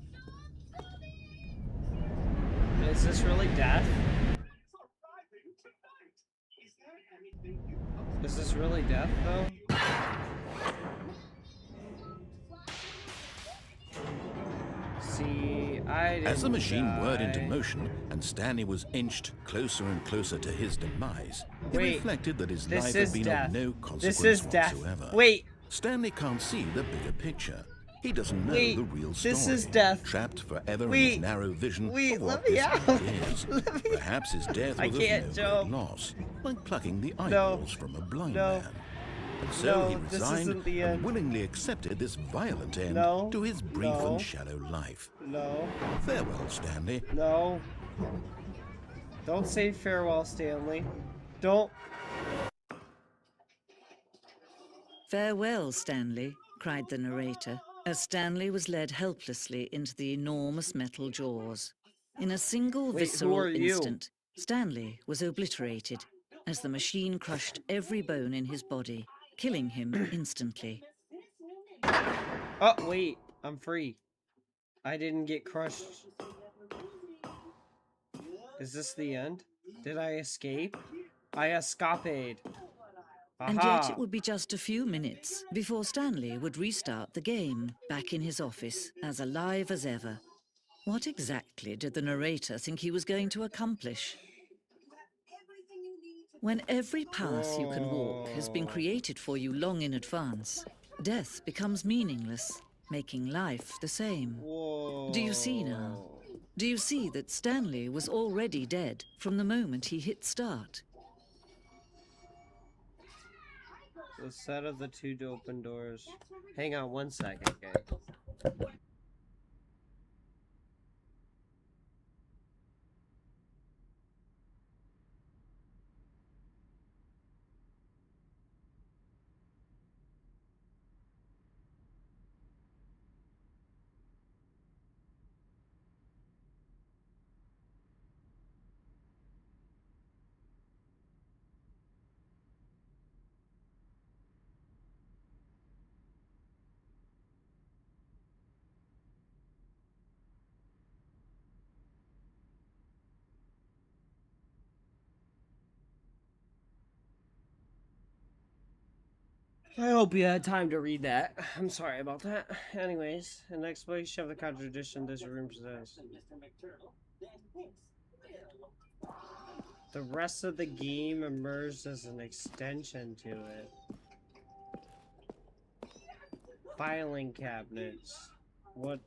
Is this really death? Is this really death, though? See, I didn't
As the machine whirred into
die.
motion and Stanley was inched closer and closer to his demise, he
Wait,
reflected that his
this
life
is
had been
death.
of no
This is
consequence
death.
whatsoever.
Wait,
Stanley can't see the bigger picture. He doesn't know
wait.
the real story.
This is death.
Trapped forever in
Wait,
his narrow vision
wait,
of
let
what
me
this
out.
world is.
Let me
Perhaps his death
I
was of
can't
no
jump.
great loss, like plucking the
No.
eyeballs from a blind
No.
man. And so
No,
he
this
resigned
isn't the
and
end.
willingly accepted this violent end
No.
to his brief
No.
and shallow life.
No.
Farewell, Stanley.
No. Don't say farewell, Stanley. Don't.
"Farewell, Stanley," cried the narrator, as Stanley was led helplessly into the enormous metal jaws. In a single
Wait, who
visceral
are you?
instant, Stanley was obliterated as the machine crushed every bone in his body, killing him instantly.
Oh, wait. I'm free. I didn't get crushed. Is this the end? Did I escape? I escaped.
And yet
Aha.
it would be just a few minutes before Stanley would restart the game, back in his office, as alive as ever. What exactly did the narrator think he was going to accomplish? When every path you can walk has been
Whoa.
created for you long in advance, death becomes meaningless, making life the same.
Whoa.
Do you see now? Do you see that Stanley was already dead from the moment he hit start?
The set of the two open doors. Hang on 1 second, okay? I hope you had time to read that. I'm sorry about that. Anyways, an explanation of the contradiction this room possesses. The rest of the game emerged as an extension to it. Filing cabinets. What,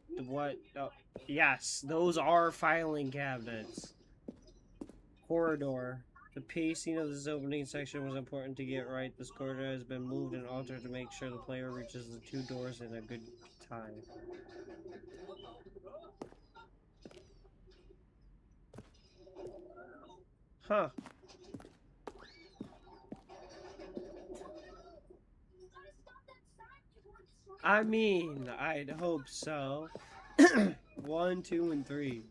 oh, yes, those are filing cabinets. Corridor. The pacing of this opening section was important to get right. This corridor has been moved and altered to make sure the player reaches the two doors in a good time. Huh. I mean, I'd hope so. 1, 2, and 3.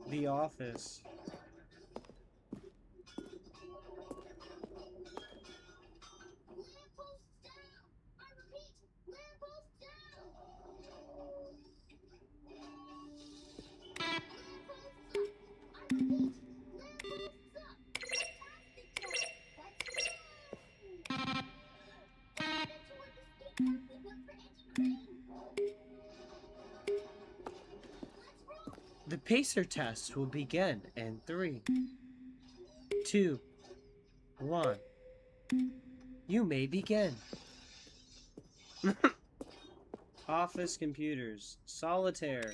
The Office. The pacer test will begin in 3, 2, 1. You may begin. Office computers. Solitaire.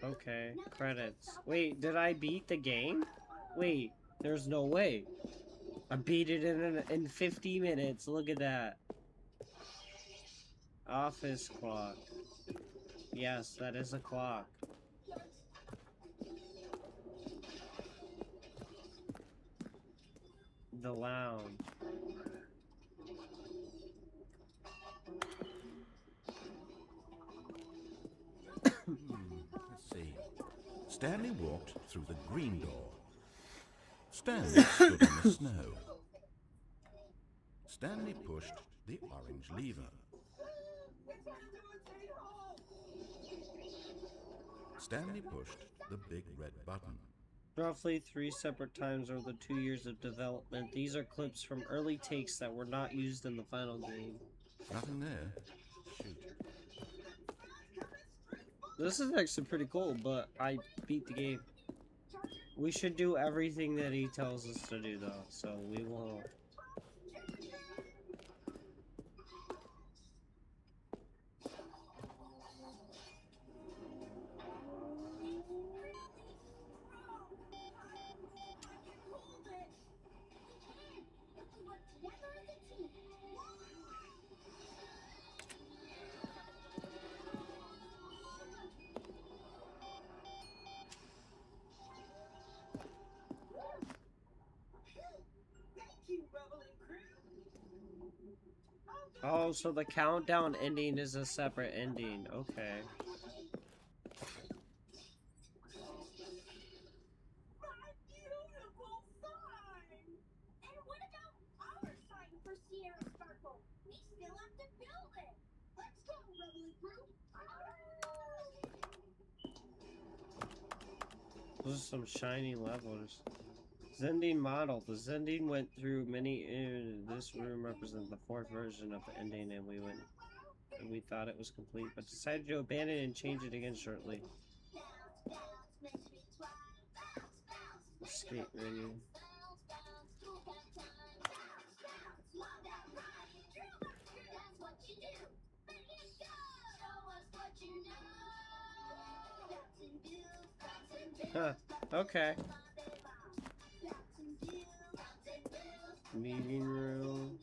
Okay, credits. Wait, did I beat the game? Wait, there's no way. I beat it in 50 minutes. Look at that. Office clock. Yes, that is a clock. The lounge.
Let's see. Stanley walked through the green door. Stanley stood in the snow. Stanley pushed the orange lever. Stanley pushed the big red button.
Roughly 3 separate times over the 2 years of development. These are clips from early takes that were not used in the final game.
Nothing there. Shoot.
This is actually pretty cool, but I beat the game. We should do everything that he tells us to do, though, so we won't. Oh, so the countdown ending is a separate ending. Okay. Those are some shiny levels. Zending model. The Zending went through many. This room represents the 4th version of the ending, and we thought it was complete, but decided to abandon it and change it again shortly. Escape menu. Huh. Okay. Meeting room.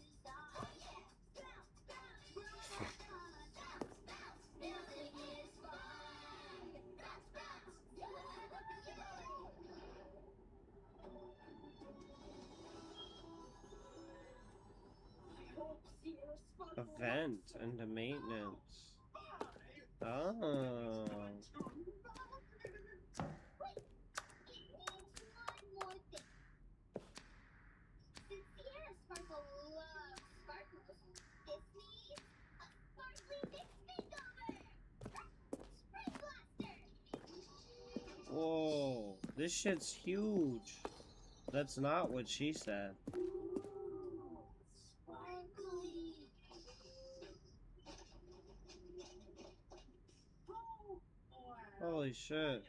Event and the maintenance. Oh. Whoa, this shit's huge. That's not what she said. Holy shit.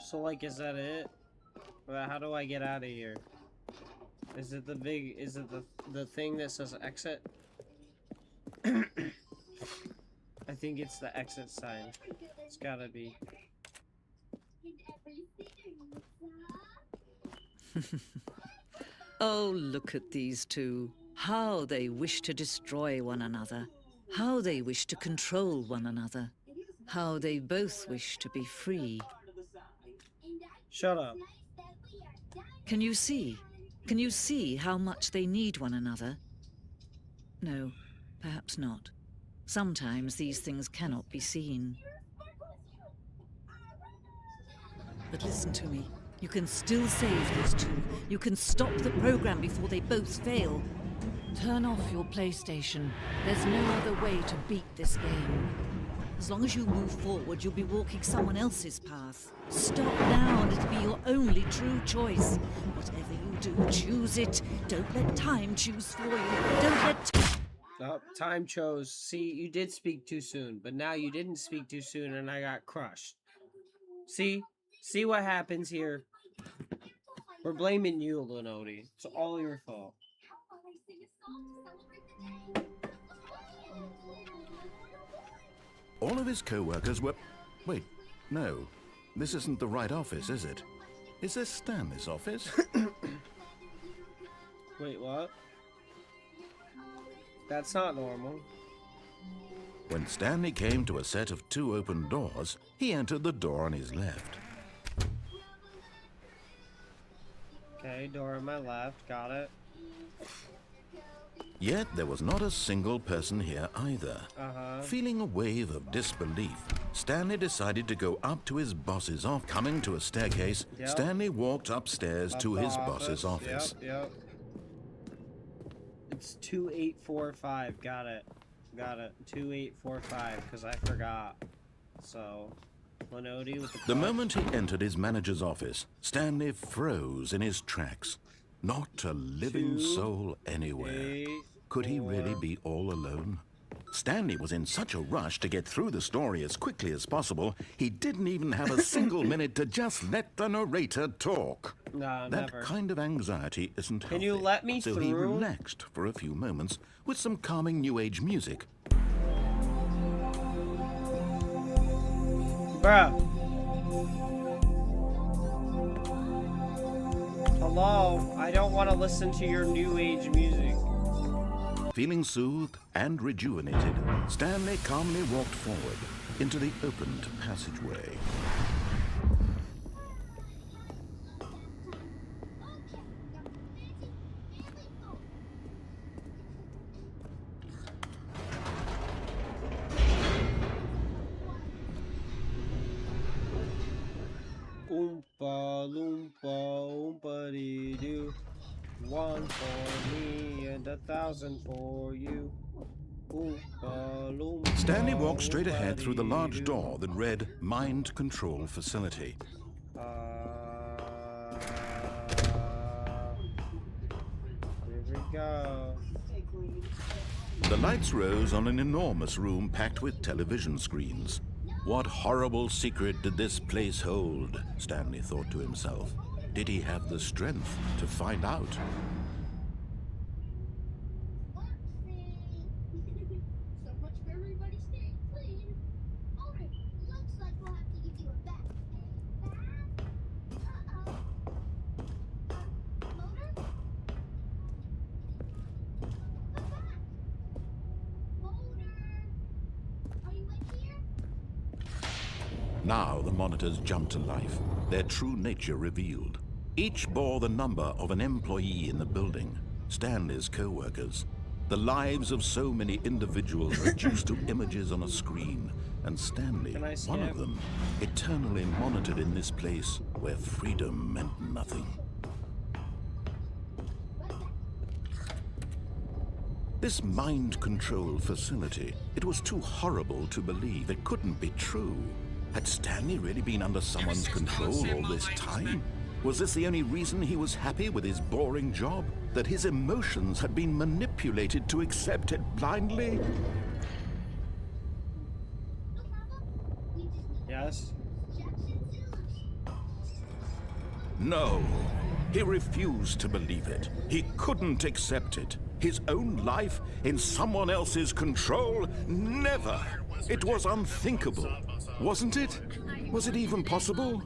So, like, is that it? How do I get out of here? Is it the thing that says exit? I think it's the exit sign. It's gotta be.
Oh, look at these two. How they wish to destroy one another. How they wish to control one another. How they both wish to be free.
Shut up.
Can you see? Can you see how much they need one another? No, perhaps not. Sometimes these things cannot be seen. But listen to me. You can still save these two. You can stop the program before they both fail. Turn off your PlayStation. There's no other way to beat this game. As long as you move forward, you'll be walking someone else's path. Stop now and it'll be your only true choice. Whatever you do, choose it. Don't let time choose for you. Don't let...
Oh, time chose. See, you did speak too soon, but now you didn't speak too soon and I got crushed. See? See what happens here? We're blaming you, Lenodi. It's all your fault.
All of his co-workers were... Wait, no. This isn't the right office, is it? Is this Stanley's office?
Wait, what? That's not normal.
When Stanley came to a set of 2 open doors, he entered the door on his left.
Okay, door on my left. Got it.
Yet there was not a single person here either.
Uh-huh.
Feeling a wave of disbelief, Stanley decided to go up to his boss's office. Coming to a staircase,
Yep.
Stanley walked upstairs to
the
his boss's office.
Yep. It's 2845. Got it. 2845, because I forgot. So, Lenody with the
The moment he entered his manager's office, Stanley froze in his tracks. Not a living soul anywhere. Could he really be all alone? Stanley was in such a rush to get through the story as quickly as possible, he didn't even have a single minute to just let the narrator talk.
Nah,
That
never.
kind of anxiety isn't healthy.
Can you let me
so he
through?
relaxed for a few moments with some calming New Age music.
Bruh. Hello? I don't want to listen to your new age music.
Feeling soothed and rejuvenated, Stanley calmly walked forward into the opened passageway.
Oompa loompa oompa dee doo. One for me and 1,000 for you. Oompa loompa.
Stanley walked straight
oompa
ahead through the large
dee
door that read Mind Control Facility.
doo. Here we go.
The lights rose on an enormous room packed with television screens. What horrible secret did this place hold? Stanley thought to himself. Did he have the strength to find out?
So much for everybody staying clean. Alright, looks like we'll have to give you a bath. Bath? Motor? A bath. Motor. Are you in here?
Now the monitors jumped to life, their true nature revealed. Each bore the number of an employee in the building, Stanley's co-workers. The lives of so many individuals reduced to images on a screen, and Stanley,
Can I
one of
skip?
them, eternally monitored in this place where freedom meant nothing. This mind control facility, it was too horrible to believe. It couldn't be true. Had Stanley really been under someone's control all this time? Was this the only reason he was happy with his boring job? That his emotions had been manipulated to accept it blindly?
No problem. We just need
Yes?
No. He refused to believe it. He couldn't accept it. His own life in someone else's control? Never. It was unthinkable. Wasn't it? Was it even possible?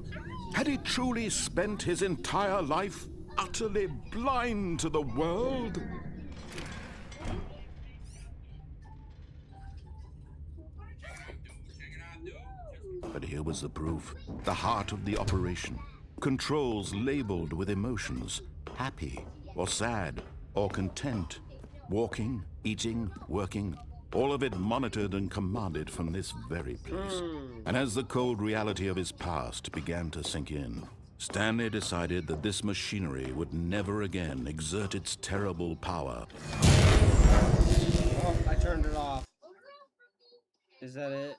Had he truly spent his entire life utterly blind to the world? But here was the proof. The heart of the operation. Controls labeled with emotions. Happy, or sad, or content. Walking, eating, working. All of it monitored and commanded from this very place. And as the cold reality of his past began to sink in, Stanley decided that this machinery would never again exert its terrible power.
Oh, I turned it off. Is that it?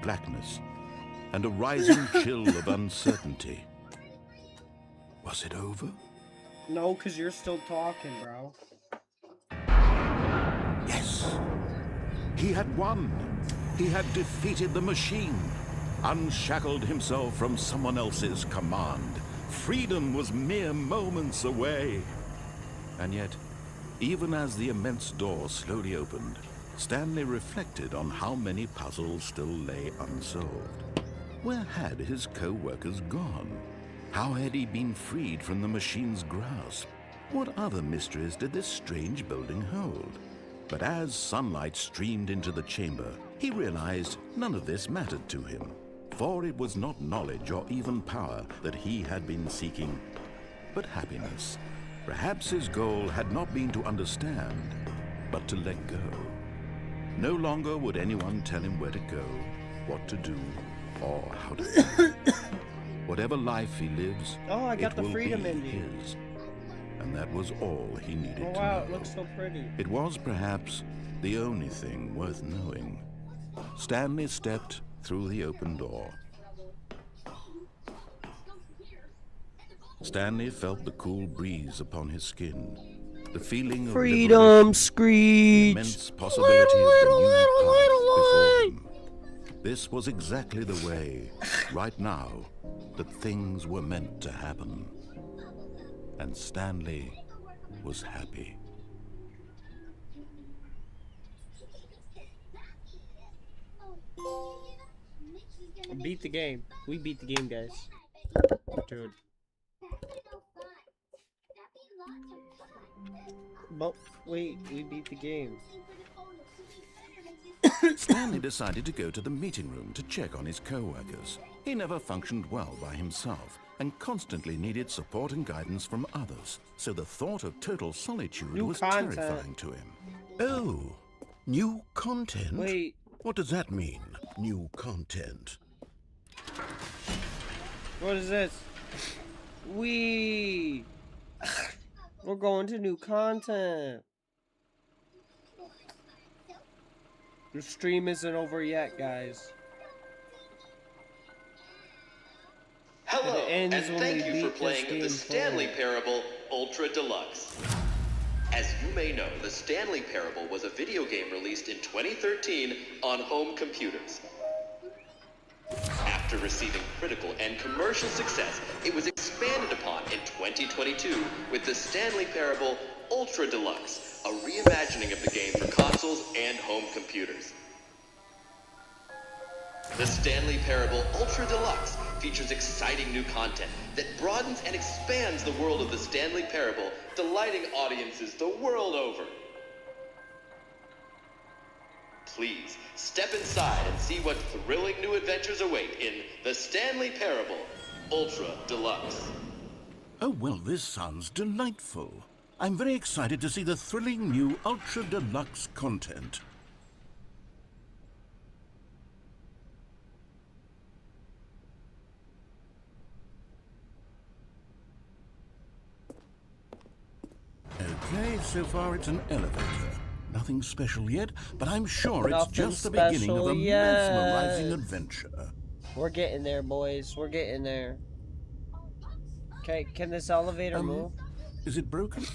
Blackness, and a rising chill of uncertainty. Was it over?
No, because you're still talking, bro.
Yes! He had won! He had defeated the machine, unshackled himself from someone else's command. Freedom was mere moments away. And yet, even as the immense door slowly opened, Stanley reflected on how many puzzles still lay unsolved. Where had his co-workers gone? How had he been freed from the machine's grasp? What other mysteries did this strange building hold? But as sunlight streamed into the chamber, he realized none of this mattered to him. For it was not knowledge or even power that he had been seeking, but happiness. Perhaps his goal had not been to understand, but to let go. No longer would anyone tell him where to go, what to do, or how to live. Whatever life he lives,
Oh, I got
it
the
will
freedom
be
ending.
his. And that was all he needed
Oh
to
wow,
know.
it looks so pretty.
It was perhaps the only thing worth knowing. Stanley stepped through the open door. Stanley felt the cool breeze upon his skin, the feeling of
Freedom,
liberation, the
Screech!
immense possibilities of the new path before him. This was exactly the way, right now, that things were meant to happen. And Stanley was happy.
Beat the game. We beat the game, guys. Dude. But wait, we beat the game.
Stanley decided to go to the meeting room to check on his co-workers. He never functioned well by himself and constantly needed support and guidance from others, so the thought of total solitude
New
was
content.
terrifying to him. Oh, new content?
Wait.
What does that mean, new content?
What is this? We're going to new content. The stream isn't over yet, guys.
Hello,
It ends
and
when
thank
we
you
beat
for
this
playing
game
the Stanley
fully.
Parable Ultra Deluxe. As you may know, the Stanley Parable was a video game released in 2013 on home computers. After receiving critical and commercial success, it was expanded upon in 2022 with the Stanley Parable Ultra Deluxe, a reimagining of the game for consoles and home computers. The Stanley Parable Ultra Deluxe features exciting new content that broadens and expands the world of the Stanley Parable, delighting audiences the world over. Please, step inside and see what thrilling new adventures await in the Stanley Parable Ultra Deluxe.
Oh, well, this sounds delightful. I'm very excited to see the thrilling new Ultra Deluxe content. Okay, so far it's an elevator. Nothing special yet, but I'm sure it's
Nothing
just the beginning of a
special yet.
mesmerizing adventure.
We're getting there, boys. We're getting there. Okay, can this elevator move?
Is it broken?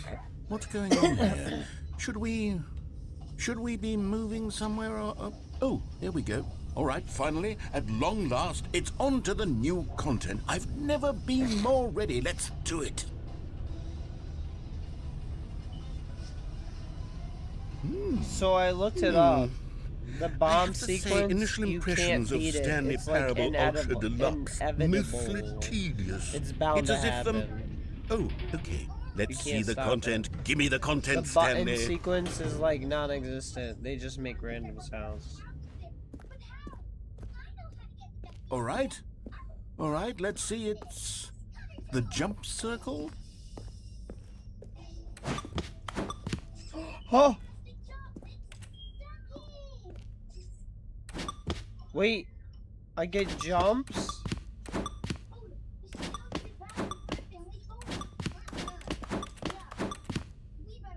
What's going on here? Should we be moving somewhere or... Oh, here we go. All right, finally, at long last, it's on to the new content. I've never been more ready. Let's do it.
So I looked it up. The
I
bomb
have to say,
sequence,
initial
you can't
impressions of
beat it.
Stanley
It's like
Parable Ultra
inevitable.
Deluxe.
Inevitable.
Mostly tedious.
It's bound
It's
to
as if
happen.
Oh, okay. Let's see
can't
the
stop
content. Give me the
The
content,
button
Stanley.
sequence is like non-existent. They just make random sounds.
All right. All right, let's see. It's the jump circle.
Oh! Wait, I get jumps?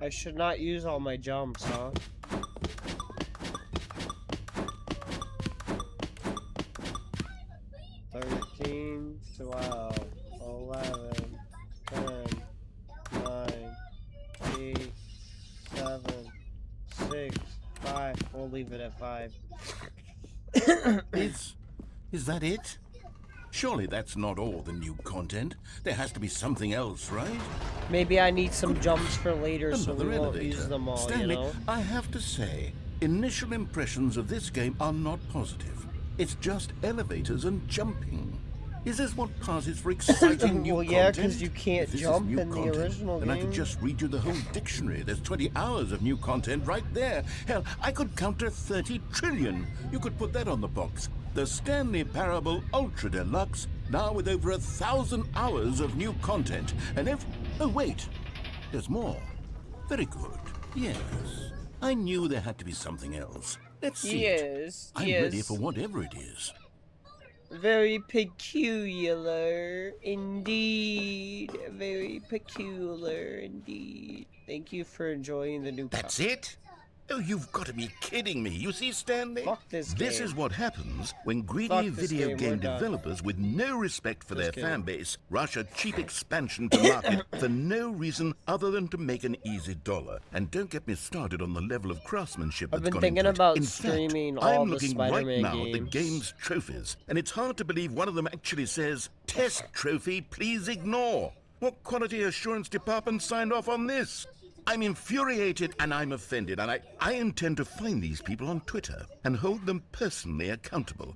I should not use all my jumps, huh? Thirteen, 12, 11, 10, 9, 8, 7, 6, 5. We'll leave it at 5.
Is that it? Surely that's not all the new content. There has to be something else, right?
Maybe I need some jumps for later so
Another
we won't
elevator.
use them all,
Stanley,
you know?
I have to say, initial impressions of this game are not positive. It's just elevators and jumping. Is this what passes for exciting new
Well,
content?
yeah, 'cause you can't
If this is
jump
new
in the
content,
original
then I
game.
could just read you the whole dictionary. There's 20 hours of new content right there. Hell, I could count to 30 trillion. You could put that on the box. The Stanley Parable Ultra Deluxe, now with over 1,000 hours of new content. And if... Oh, wait. There's more. Very good. Yes. I knew there had to be something else. Let's see it.
Yes,
I'm
yes.
ready for whatever it is.
Very peculiar indeed. Very peculiar indeed. Thank you for enjoying the new
That's it? Oh, you've got to be kidding me. You see, Stanley?
Fuck this
This
game.
is what happens when greedy
Fuck this
video
game,
game
we're done.
developers with no respect for
Just
their
kidding.
fan base rush a cheap expansion to market for no reason other than to make an easy dollar. And don't get me started on the level of craftsmanship
I've
that's
been
gone
thinking
into it.
about
In
streaming
fact,
all
I'm
the
looking right
Spider-Man
now at the
games.
game's trophies, and it's hard to believe one of them actually says, "Test trophy, please ignore." What quality assurance department signed off on this? I'm infuriated and I'm offended, and I intend to find these people on Twitter and hold them personally accountable.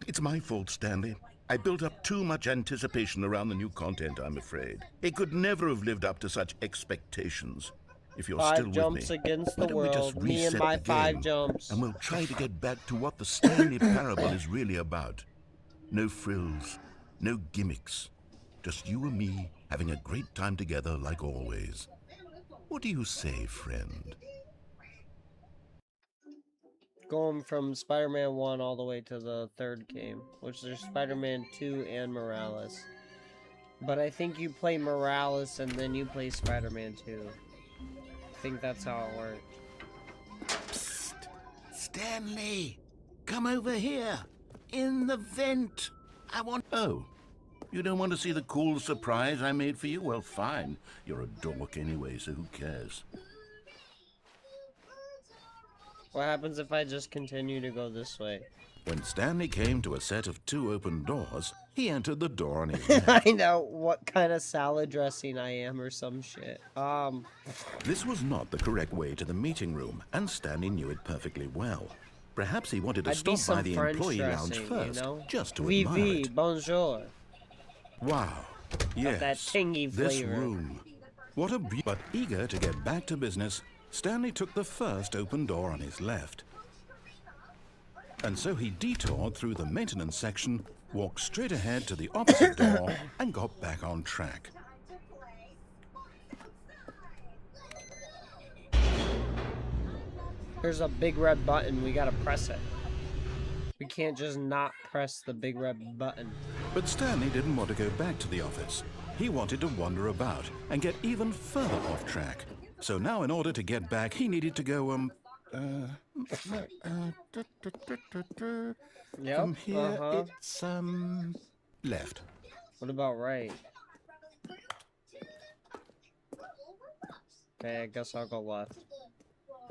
It's my fault, Stanley. I built up too much anticipation around the new content, I'm afraid. It could never have lived up to such expectations. If you're still
5
with
jumps
me,
against
why
the
don't we just
world. Me and
reset
my
the
5
game,
jumps.
and we'll try to get back to what the Stanley Parable is really about. No frills, no gimmicks. Just you and me having a great time together like always. What do you say, friend?
Going from Spider-Man 1 all the way to the 3rd game, which there's Spider-Man 2 and Morales. But I think you play Morales and then you play Spider-Man 2. I think that's how it worked.
Psst! Stanley! Come over here! In the vent! I want... Oh, you don't want to see the cool surprise I made for you? Well, fine. You're a dork anyway, so who cares?
What happens if I just continue to go this way?
When Stanley came to a set of 2 open doors, he entered the door on his left.
Find out what kind of salad dressing I am or some shit.
This was not the correct way to the meeting room, and Stanley knew it perfectly well. Perhaps he wanted to
I'd be
stop by
some
the
French
employee lounge
dressing,
first,
you know?
just to
Oui,
admire
oui,
it.
bonjour.
Wow. Yes.
that tangy
This
flavor.
room. What a but eager to get back to business, Stanley took the first open door on his left. And so he detoured through the maintenance section, walked straight ahead to the opposite door, and got back on track.
There's a big red button. We gotta press it. We can't just not press the big red button.
But Stanley didn't want to go back to the office. He wanted to wander about and get even further off track. So now in order to get back, he needed to go,
Yep.
from here, it's, left.
What about right? Okay, I guess I'll go left.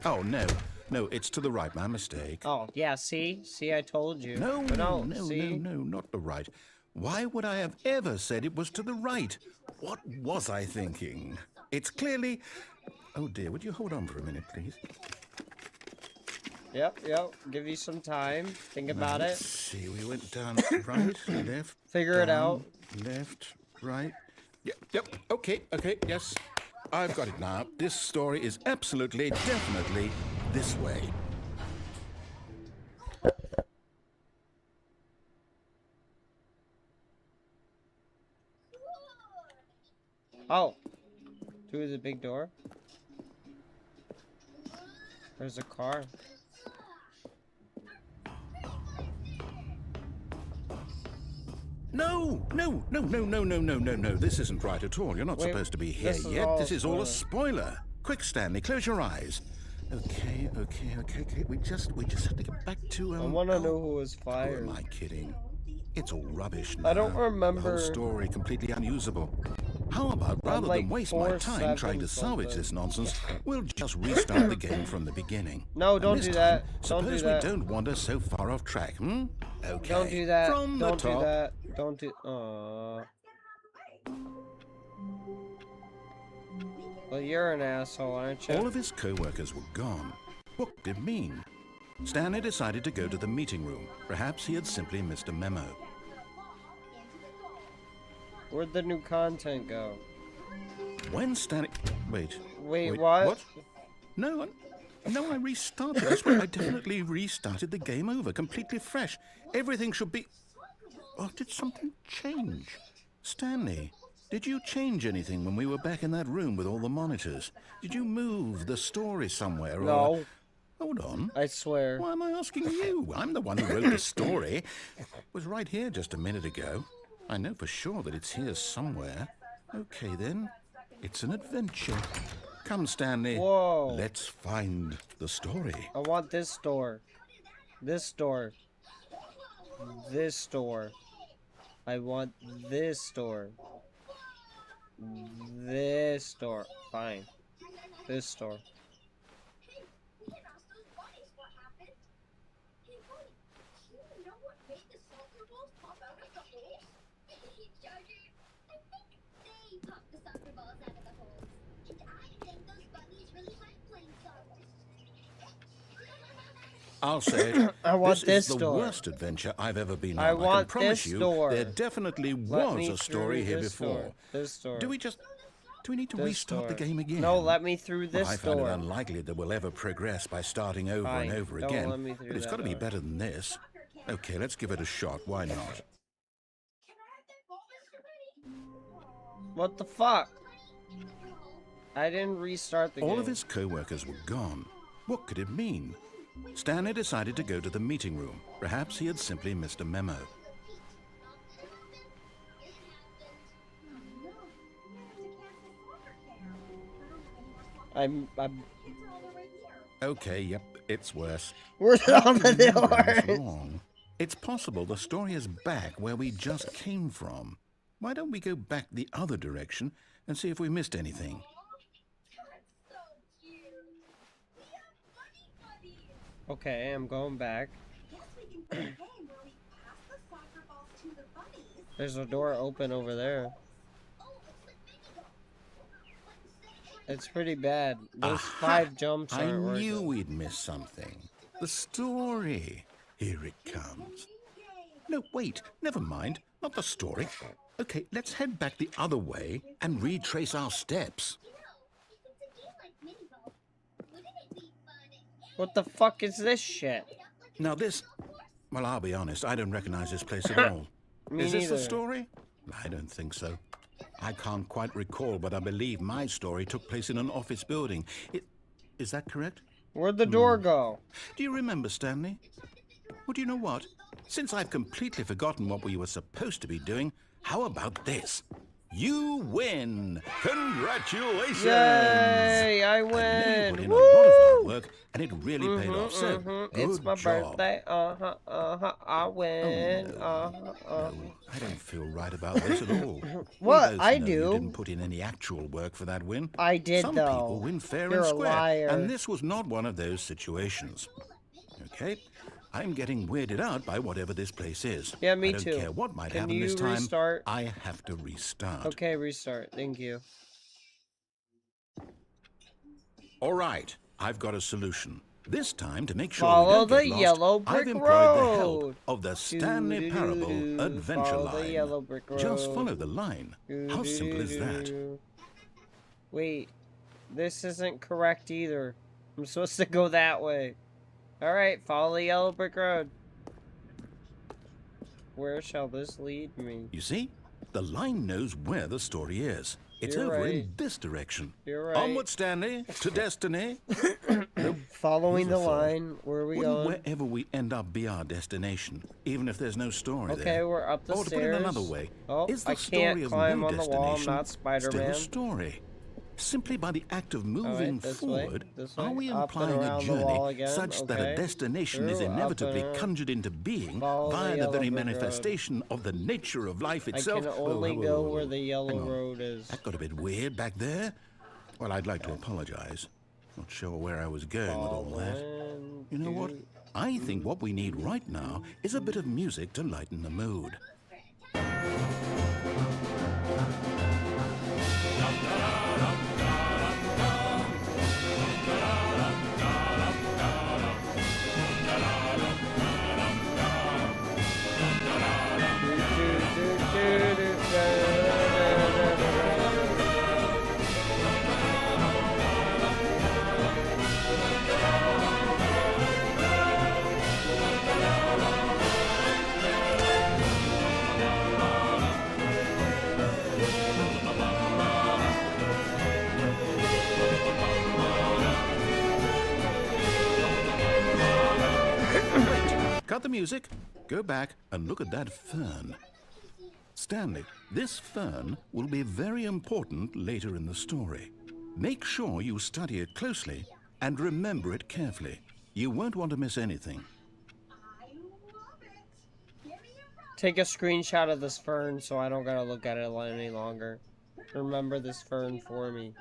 Oh, no. No, it's to the right. My mistake.
Oh, yeah, see? See, I told you.
No,
But
no, no,
see?
no, no, not the right. Why would I have ever said it was to the right? What was I thinking? It's clearly... Oh, dear, would you hold on for a minute, please?
Yep. Give you some time. Think about
Let's
it.
see, we went down right, left,
Figure it out.
left, right. Yep, okay, yes. I've got it now. This story is absolutely, definitely this way.
Oh. Through the big door. There's a car.
No. This isn't right at all. You're not
Wait,
supposed to be here
this is
yet.
all
This is all a
spoiler.
spoiler. Quick, Stanley, close your eyes. Okay. We just have to get back to
I want to
oh,
know who was
Who
fired.
am I kidding? It's all rubbish now.
I don't
The
remember.
whole story completely unusable. How about, rather
like
than waste my time trying to
4-7
salvage
something.
this nonsense, we'll just restart the game from the beginning.
No,
And
don't
this
do
time,
that. Don't do
suppose
that.
we don't wander so far off track, hmm? Okay.
Don't do that.
From the
Don't do
top.
that. Don't do. Well, you're an asshole, aren't you?
All of his co-workers were gone. What did it mean? Stanley decided to go to the meeting room. Perhaps he had simply missed a memo.
Where'd the new content go?
When Stanley... Wait,
what?
No, I restarted. I swear, I definitely restarted the game over, completely fresh. Everything should be... Oh, did something change? Stanley, did you change anything when we were back in that room with all the monitors? Did you move the story somewhere?
No.
Hold on.
I swear.
Why am I asking you? I'm the one who wrote the story. It was right here just a minute ago. I know for sure that it's here somewhere. Okay, then. It's an adventure. Come, Stanley.
Whoa.
Let's find the story.
I want this door. This door. This door. I want this door. This door. Fine. This door.
I'll say it.
I want
this is
this
the
door.
worst adventure I've ever been on.
I
I can
want
promise
this
you
door.
there definitely
Let me
was a story
through
here
this
before.
door. This door.
Do we need to
This
restart the
door.
game again?
No, let me through
Well,
this
I find
door.
it unlikely that we'll ever progress by starting over
Fine.
and over
Don't
again.
let me through
But it's
that
got to be
door.
better than this. Okay, let's give it a shot. Why not?
What the fuck? I didn't restart the game.
All of his co-workers were gone. What could it mean? Stanley decided to go to the meeting room. Perhaps he had simply missed a memo.
I'm
Okay, yep, it's worse.
We're on the
What's
door.
wrong? It's possible the story is back where we just came from. Why don't we go back the other direction and see if we missed anything?
Okay, I'm going back. There's a door open over there. It's pretty bad. Those
Aha!
5 jumps
I
aren't
knew
working.
we'd miss something. The story. Here it comes. No, wait. Never mind. Not the story. Okay, let's head back the other way and retrace our steps.
What the fuck is this shit?
Now this... Well, I'll be honest. I don't recognize this place at all.
Me
Is this the
neither.
story? I don't think so. I can't quite recall, but I believe my story took place in an office building. Is that correct?
Where'd the door go?
Do you remember, Stanley? Well, do you know what? Since I've completely forgotten what we were supposed to be doing, how about this? You win! Congratulations!
Yay! I
I know you
win!
put in a lot of hard
Woo!
work, and it really paid off. So, good
It's my
job.
birthday. I win.
No, I don't feel right about this at all.
What?
We both
I
know
do.
You didn't put in any actual work for that win.
I did,
Some
though.
people win fair
You're
and
a
square,
liar.
and this was not one of those situations. Okay, I'm getting weirded out by whatever this place is.
Yeah, me
I don't
too.
care what might
Can
happen
you
this time.
restart?
I have to restart.
Okay, restart. Thank you.
All right, I've got a solution. This time, to make sure
Follow
we don't get
the
lost,
yellow
I've
brick
employed the help
road.
of the Stanley Parable
Doo-doo-doo-doo.
Adventure
Follow the
Line.
yellow brick
Just
road.
follow the line. How simple is that?
Doo-doo-doo-doo. Wait, this isn't correct either. I'm supposed to go that way. Alright, follow the yellow brick road. Where shall this lead me?
You see, the line knows where the story is. It's
You're
over
right.
in this direction.
You're right.
Onward, Stanley, to destiny.
Following
Here's
the
a thought.
line. Where are we
Wouldn't
going?
wherever we end up be our destination, even if there's no story
Okay,
there?
we're up the
Or to
stairs.
put it another way,
Oh,
is the
I
story
can't
of
climb
no
on the wall. I'm
destination
not
still
Spider-Man.
a story? Simply by the act of moving
this way,
forward,
this
are
way,
we
up and
implying a
around the wall
journey
again,
such that a
okay.
destination is
Through, up
inevitably
and around.
conjured into being
Follow the
via the
yellow
very
brick road.
manifestation of the nature of life
I
itself?
can only
Whoa,
go
whoa,
where the
hang
yellow
on.
road is.
That got a bit weird back there. Well, I'd like to apologize. Not sure where I was going with all that.
Following
You know what?
to-
I think what we need right now is a bit of music to lighten the mood. music. Go back and look at that fern. Stanley, this fern will be very important later in the story. Make sure you study it closely and remember it carefully. You won't want to miss anything.
Take a screenshot of this fern so I don't gotta look at it any longer. Remember this fern for me.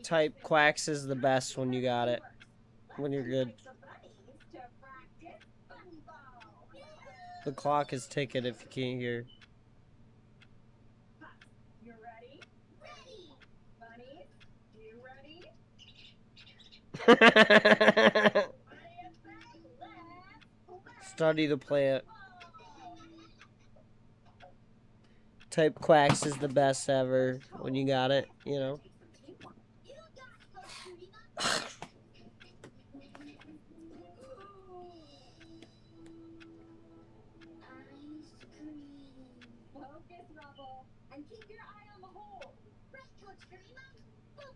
Type quacks is the best when you got it. When you're good. The clock is ticking if you can't hear.
You ready? Ready! Bunny, you ready?
Study the plant. Type quacks is the best ever when you got it, you know.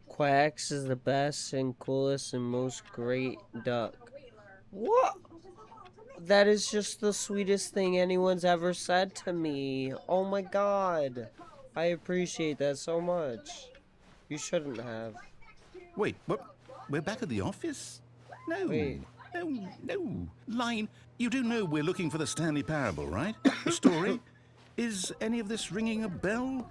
Quacks is the best and coolest and most great duck. What? That is just the sweetest thing anyone's ever said to me. Oh my god. I appreciate that so much. You shouldn't have.
Wait, what? We're back at the office? No.
Wait.
No. Line, you do know we're looking for the Stanley Parable, right? The story? Is any of this ringing a bell?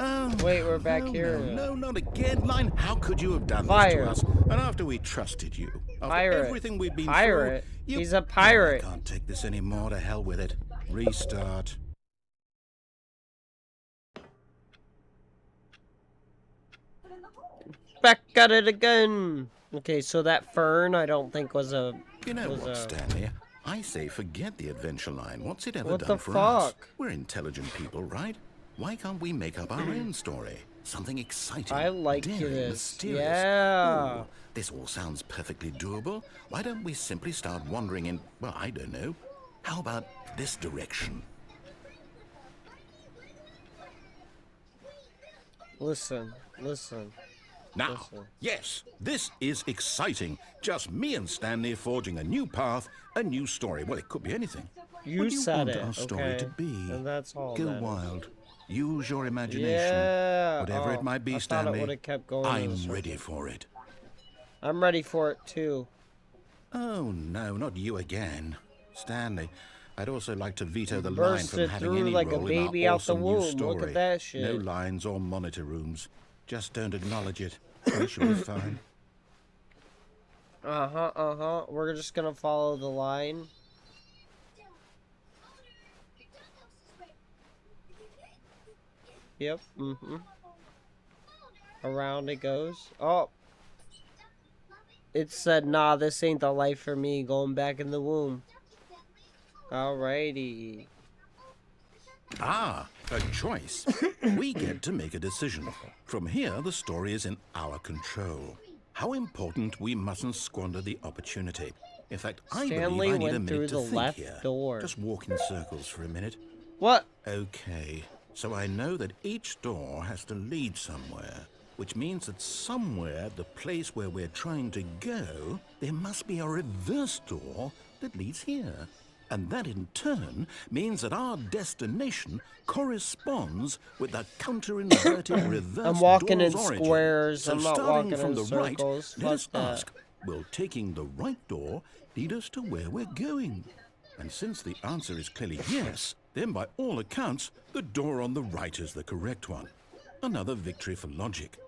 Oh,
wait, we're back here.
No, not again. Line, how could you have done
Fire.
this to us? And after we trusted you, after
Pirate.
everything we've been
Pirate.
through...
He's a pirate.
I can't take this anymore. To hell with it. Restart.
Back at it again. Okay, so that fern I don't think was a...
You know what, Stanley? I say forget the adventure line. What's it ever
What
done
the
for us?
fuck?
We're intelligent people, right? Why can't we make up our own story? Something exciting,
I like
daring,
this.
mysterious.
Yeah.
Ooh, this all sounds perfectly doable. Why don't we simply start wandering in, well, I don't know. How about this direction?
Listen.
Now,
Listen.
yes, this is exciting. Just me and Stanley forging a new path, a new story. Well, it could be anything.
You
What do you
said
want
it,
our story
okay?
to be?
And that's all
Go
that
wild. Use your imagination.
Yeah.
Whatever it might be,
I thought
Stanley.
it would have kept going. in a
I'm
circle.
ready for it.
I'm ready for it too.
Oh, no, not you again. Stanley, I'd also like to veto the line
Bursted
from having
through
any
like a
role in our
baby out the
awesome new
womb.
story.
Look at that shit.
No lines or monitor rooms. Just don't acknowledge it. We should be fine.
We're just gonna follow the line. Yep, Around it goes. Oh! It said, nah, this ain't the life for me, going back in the womb. Alrighty.
Ah, a choice. We get to make a decision. From here, the story is in our control. How important we mustn't squander the opportunity. In fact, I
Stanley
believe I need a
went through
minute to
the
think
left
here.
door.
Just walk in circles for a minute.
What?
Okay, so I know that each door has to lead somewhere, which means that somewhere, the place where we're trying to go, there must be a reverse door that leads here. And that in turn means that our destination corresponds with the counter-inverted reverse
I'm walking in
door's origin.
squares.
So
I'm not
starting
walking
from
in
the
circles.
right, let us
Fuck that.
ask, will taking the right door lead us to where we're going? And since the answer is clearly yes, then by all accounts, the door on the right is the correct one. Another victory for logic.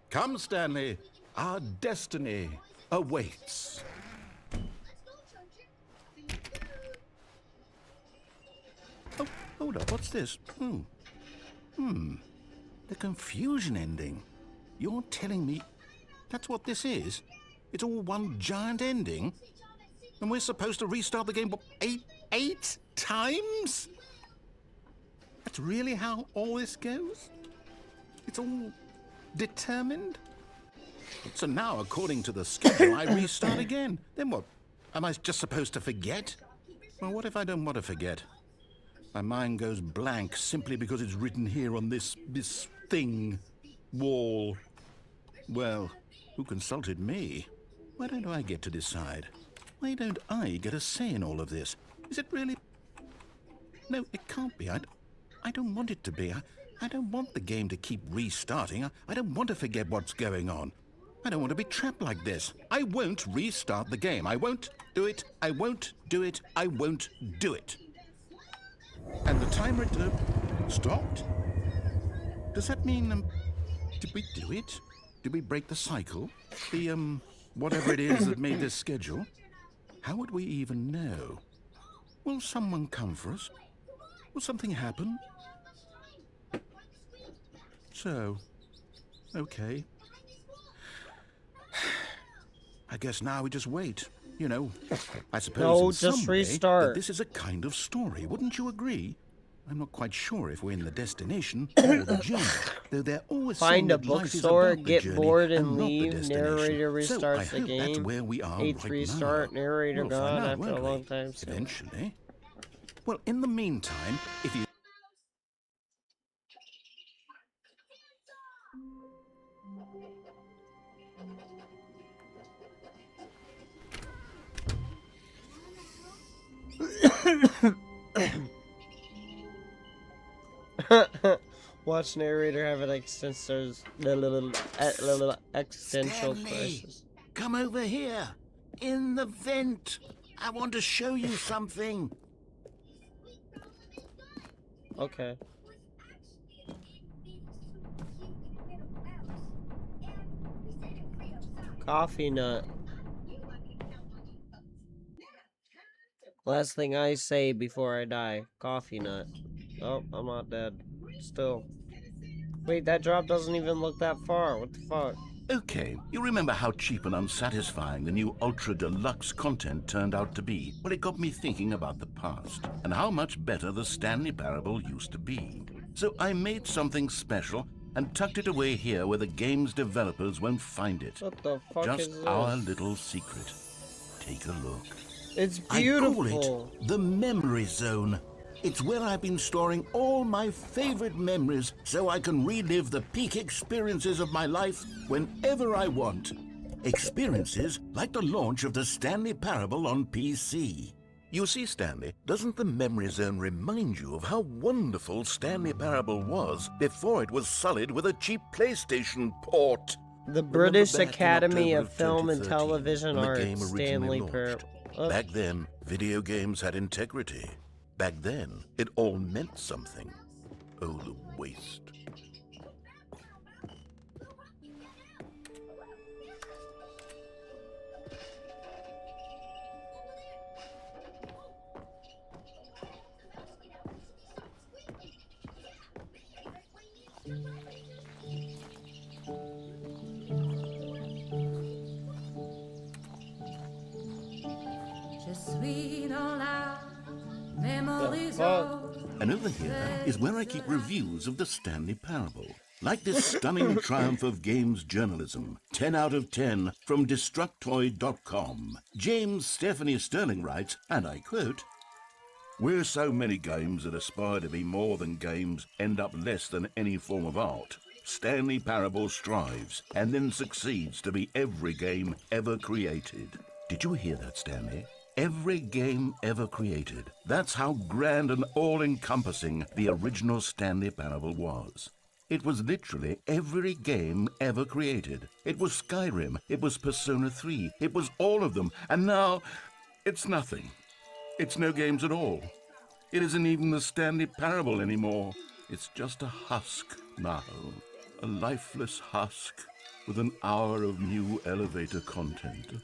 Come, Stanley, our destiny awaits. Oh, hold up, what's this? The confusion ending. You're telling me that's what this is? It's all one giant ending? And we're supposed to restart the game, what, eight times? That's really how all this goes? It's all determined? So now, according to the schedule, I restart again. Then what? Am I just supposed to forget? Well, what if I don't want to forget? My mind goes blank simply because it's written here on this thing. wall. Well, who consulted me? Why don't I get to decide? Why don't I get a say in all of this? Is it really... No, it can't be. I don't want it to be. I don't want the game to keep restarting. I don't want to forget what's going on. I don't want to be trapped like this. I won't restart the game. I won't do it. I won't do it. I won't do it. And the timer stopped? Does that mean, did we do it? Did we break the cycle? The, whatever it is that made this schedule? How would we even know? Will someone come for us? Will something happen? So, okay. I guess now we just wait. You know, I suppose
No,
in
just
some way
restart.
that this is a kind of story, wouldn't you agree? I'm not quite sure if we're in the destination or the journey, though they're always saying
Find a
that life is
bookstore,
about the
get
journey
bored and
not the
leave.
destination.
Narrator
So I
restarts the
hope that's
game.
where we are
H
right
restart.
now.
Narrator
We'll find
gone
out,
after a
won't
long
we?
time. So.
Eventually. Well, in the meantime, if you...
Watch narrator have an existential
Stanley,
crisis.
come over here. In the vent. I want to show you something.
Okay. Coffee nut. Last thing I say before I die. Coffee nut. Oh, I'm not dead. Still. Wait, that drop doesn't even look that far. What the fuck?
Okay, you remember how cheap and unsatisfying the new Ultra Deluxe content turned out to be? Well, it got me thinking about the past, and how much better the Stanley Parable used to be. So I made something special and tucked it away here where the game's developers won't find it.
What the fuck
Just
is this?
our little secret. Take a look.
It's
I
beautiful.
call it the Memory Zone. It's where I've been storing all my favorite memories so I can relive the peak experiences of my life whenever I want. Experiences like the launch of the Stanley Parable on PC. You see, Stanley, doesn't the Memory Zone remind you of how wonderful Stanley Parable was before it was sullied with a cheap PlayStation port?
The
Remember
British
back in
Academy
October
of Film and
2013,
Television
when the
Arts,
game originally
Stanley
launched?
Parable. Oh,
Back then, video games had integrity. Back then, it all meant something. Oh, the waste. And over here is where I keep reviews of the Stanley Parable. Like this stunning triumph of games journalism, 10 out of 10 from Destructoid.com. James Stephanie Sterling writes, and I quote, "Where so many games that aspire to be more than games end up less than any form of art, Stanley Parable strives and then succeeds to be every game ever created." Did you hear that, Stanley? Every game ever created. That's how grand and all-encompassing the original Stanley Parable was. It was literally every game ever created. It was Skyrim, it was Persona 3, it was all of them, and now it's nothing. It's no games at all. It isn't even the Stanley Parable anymore. It's just a husk now. A lifeless husk with an hour of new elevator content.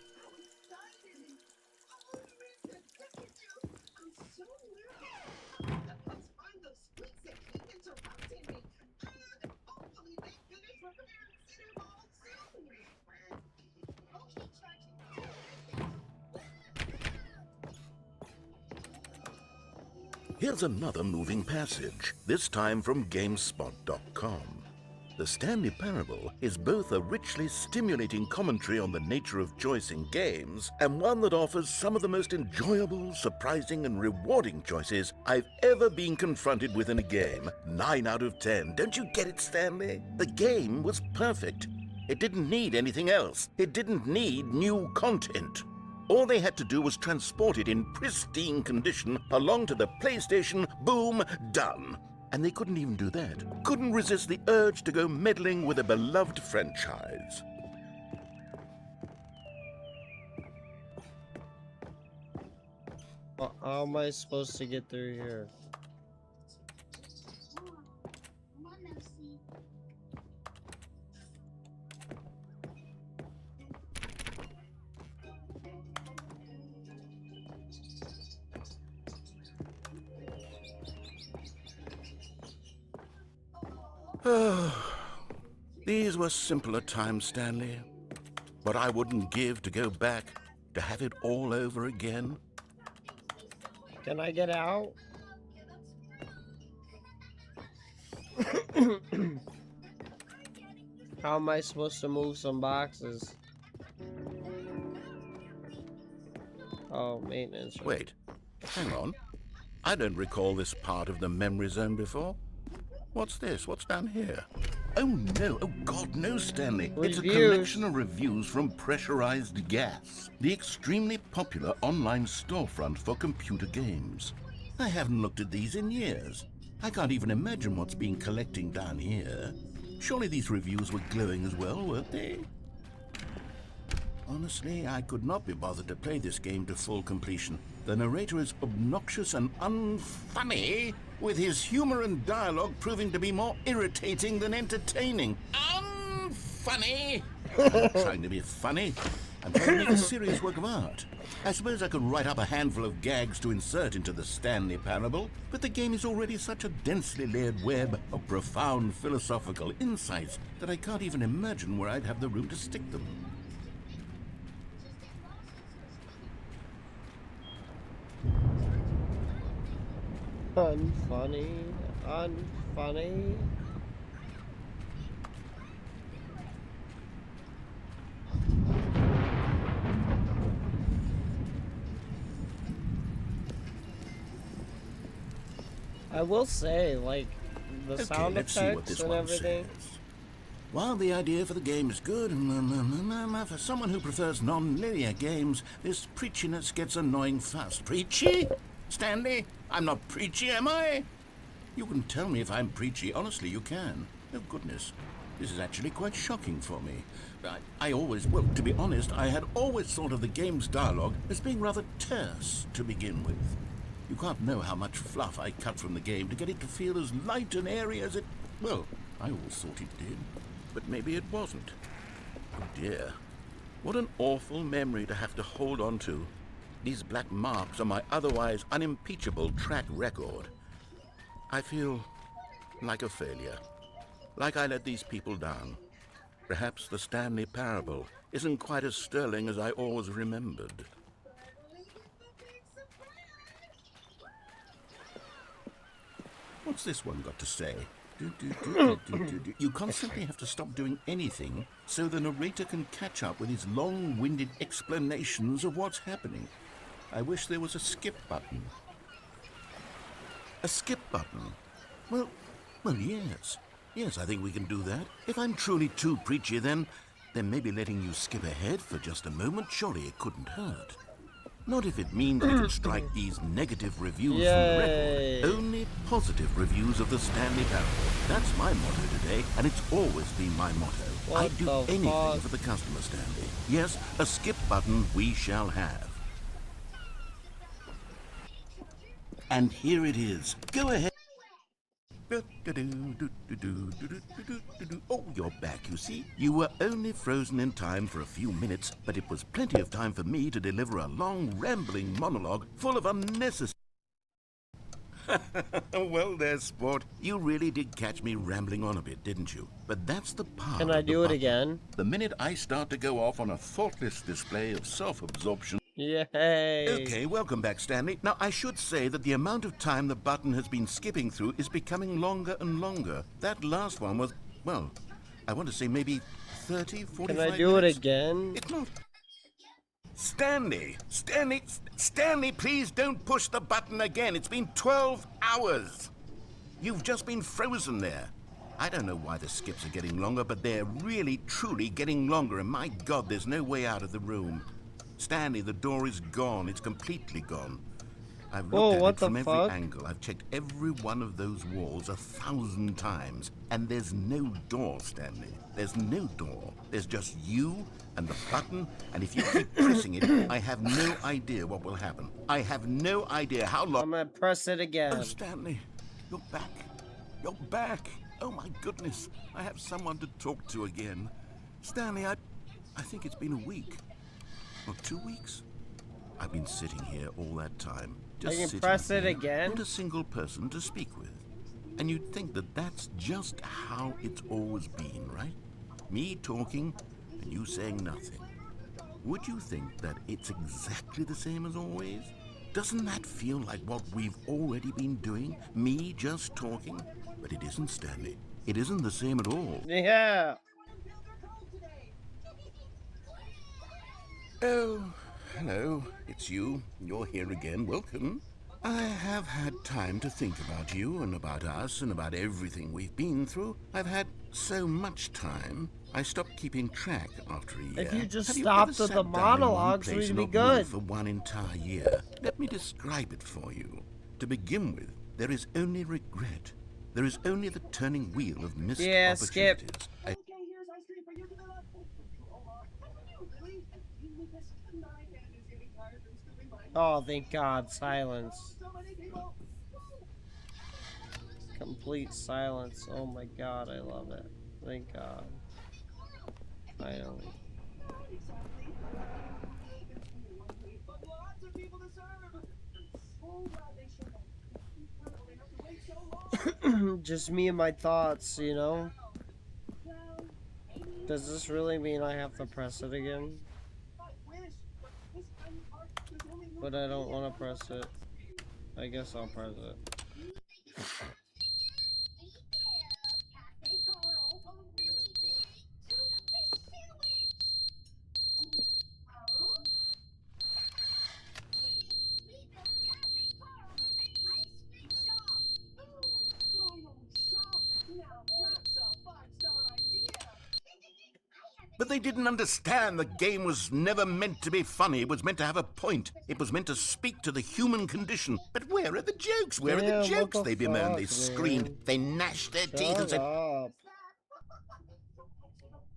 Here's another moving passage, this time from GameSpot.com. The Stanley Parable is both a richly stimulating commentary on the nature of choice in games and one that offers some of the most enjoyable, surprising, and rewarding choices I've ever been confronted with in a game. 9 out of 10. Don't you get it, Stanley? The game was perfect. It didn't need anything else. It didn't need new content. All they had to do was transport it in pristine condition along to the PlayStation. Boom, done. And they couldn't even do that. Couldn't resist the urge to go meddling with a beloved franchise.
How am I supposed to get through here?
Come on now, see.
These were simpler times, Stanley. What I wouldn't give to go back, to have it all over again.
Can I get out? How am I supposed to move some boxes? Oh, maintenance.
Wait, hang on. I don't recall this part of the memory zone before. What's this? What's down here? Oh no, oh God, no, Stanley. It's a
Reviews.
collection of reviews from Pressurized Gas, the extremely popular online storefront for computer games. I haven't looked at these in years. I can't even imagine what's been collecting down here. Surely these reviews were glowing as well, weren't they? Honestly, I could not be bothered to play this game to full completion. The narrator is obnoxious and unfunny, with his humor and dialogue proving to be more irritating than entertaining. Unfunny! I'm not trying to be funny. I'm trying to make a serious work of art. I suppose I could write up a handful of gags to insert into the Stanley Parable, but the game is already such a densely layered web of profound philosophical insights that I can't even imagine where I'd have the room to stick them.
Unfunny. Unfunny. I will say, like, the sound
let's see what
effects
this
and
one
everything.
says. While the idea for the game is good, for someone who prefers non-linear games, this preachiness gets annoying fast. Preachy? Stanley? I'm not preachy, am I? You can tell me if I'm preachy. Honestly, you can. Oh, goodness. This is actually quite shocking for me. Well, to be honest, I had always thought of the game's dialogue as being rather terse to begin with. You can't know how much fluff I cut from the game to get it to feel as light and airy as it... Well, I always thought it did, but maybe it wasn't. Oh dear. What an awful memory to have to hold on to. These black marks on my otherwise unimpeachable track record. I feel like a failure. Like I let these people down. Perhaps the Stanley Parable isn't quite as sterling as I always remembered. What's this one got to say? You constantly have to stop doing anything so the narrator can catch up with his long-winded explanations of what's happening. I wish there was a skip button. A skip button? Well, yes. Yes, I think we can do that. If I'm truly too preachy, then maybe letting you skip ahead for just a moment, surely it couldn't hurt. Not if it means we can strike these negative reviews from the record. Only positive reviews of the Stanley Parable. That's my motto today, and it's always been my motto. I'd do anything for the customer, Stanley. Yes, a skip button we shall have. And here it is. Go ahead. Oh, you're back, you see. You were only frozen in time for a few minutes, but it was plenty of time for me to deliver a long, rambling monologue full of unnecessary... Well there, sport. You really did catch me rambling on a bit, didn't you? But that's the part.
Can I do it again?
The minute I start to go off on a thoughtless display of self-absorption...
Yay!
Okay, welcome back, Stanley. Now, I should say that the amount of time the button has been skipping through is becoming longer and longer. That last one was, well, I want to say maybe 30, 45
Can I do it
minutes.
again?
It's not... Stanley! Stanley! Stanley, please don't push the button again. It's been 12 hours. You've just been frozen there. I don't know why the skips are getting longer, but they're really, truly getting longer. And my God, there's no way out of the room. Stanley, the door is gone. It's completely gone. I've looked at it from every angle. I've checked every one of those walls 1,000 times. And there's no door, Stanley. There's no door. There's just you and the button. And if you keep pressing it, I have no idea what will happen. I have no idea how long...
I'm gonna press it again.
Oh, Stanley, you're back. You're back. Oh, my goodness. I have someone to talk to again. Stanley, I think it's been a week. Or 2 weeks. I've been sitting here all that time. Just
I can
sitting
press it
here,
again?
not a single person to speak with. And you'd think that that's just how it's always been, right? Me talking and you saying nothing. Would you think that it's exactly the same as always? Doesn't that feel like what we've already been doing? Me just talking? But it isn't, Stanley. It isn't the same at all.
Yeah.
Oh, hello. It's you. You're here again. Welcome. I have had time to think about you and about us and about everything we've been through. I've had so much time, I stopped keeping track after a year.
If you just
Have
stopped
ever
at
sat
the
down in one
monologues,
place
we'd
and
be
not
good.
moved for one entire year? Let me describe it for you. To begin with, there is only regret. There is only the turning wheel of missed
Skip.
opportunities.
Oh, thank God, silence. Complete silence. Oh my God, I love it. Thank God. Finally. Just me and my thoughts, you know? Does this really mean I have to press it again? But I don't want to press it. I guess I'll press it.
But they didn't understand the game was never meant to be funny. It was meant to have a point. It was meant to speak to the human condition. But where are the jokes? Where are
Yeah,
the jokes?
what the
They bemoaned, they
fuck,
screamed,
man?
they gnashed their teeth and
Shut
said,
up.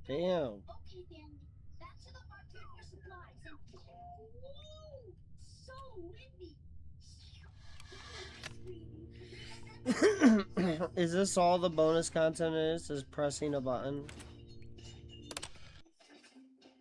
Damn. Is this all the bonus content is pressing a button?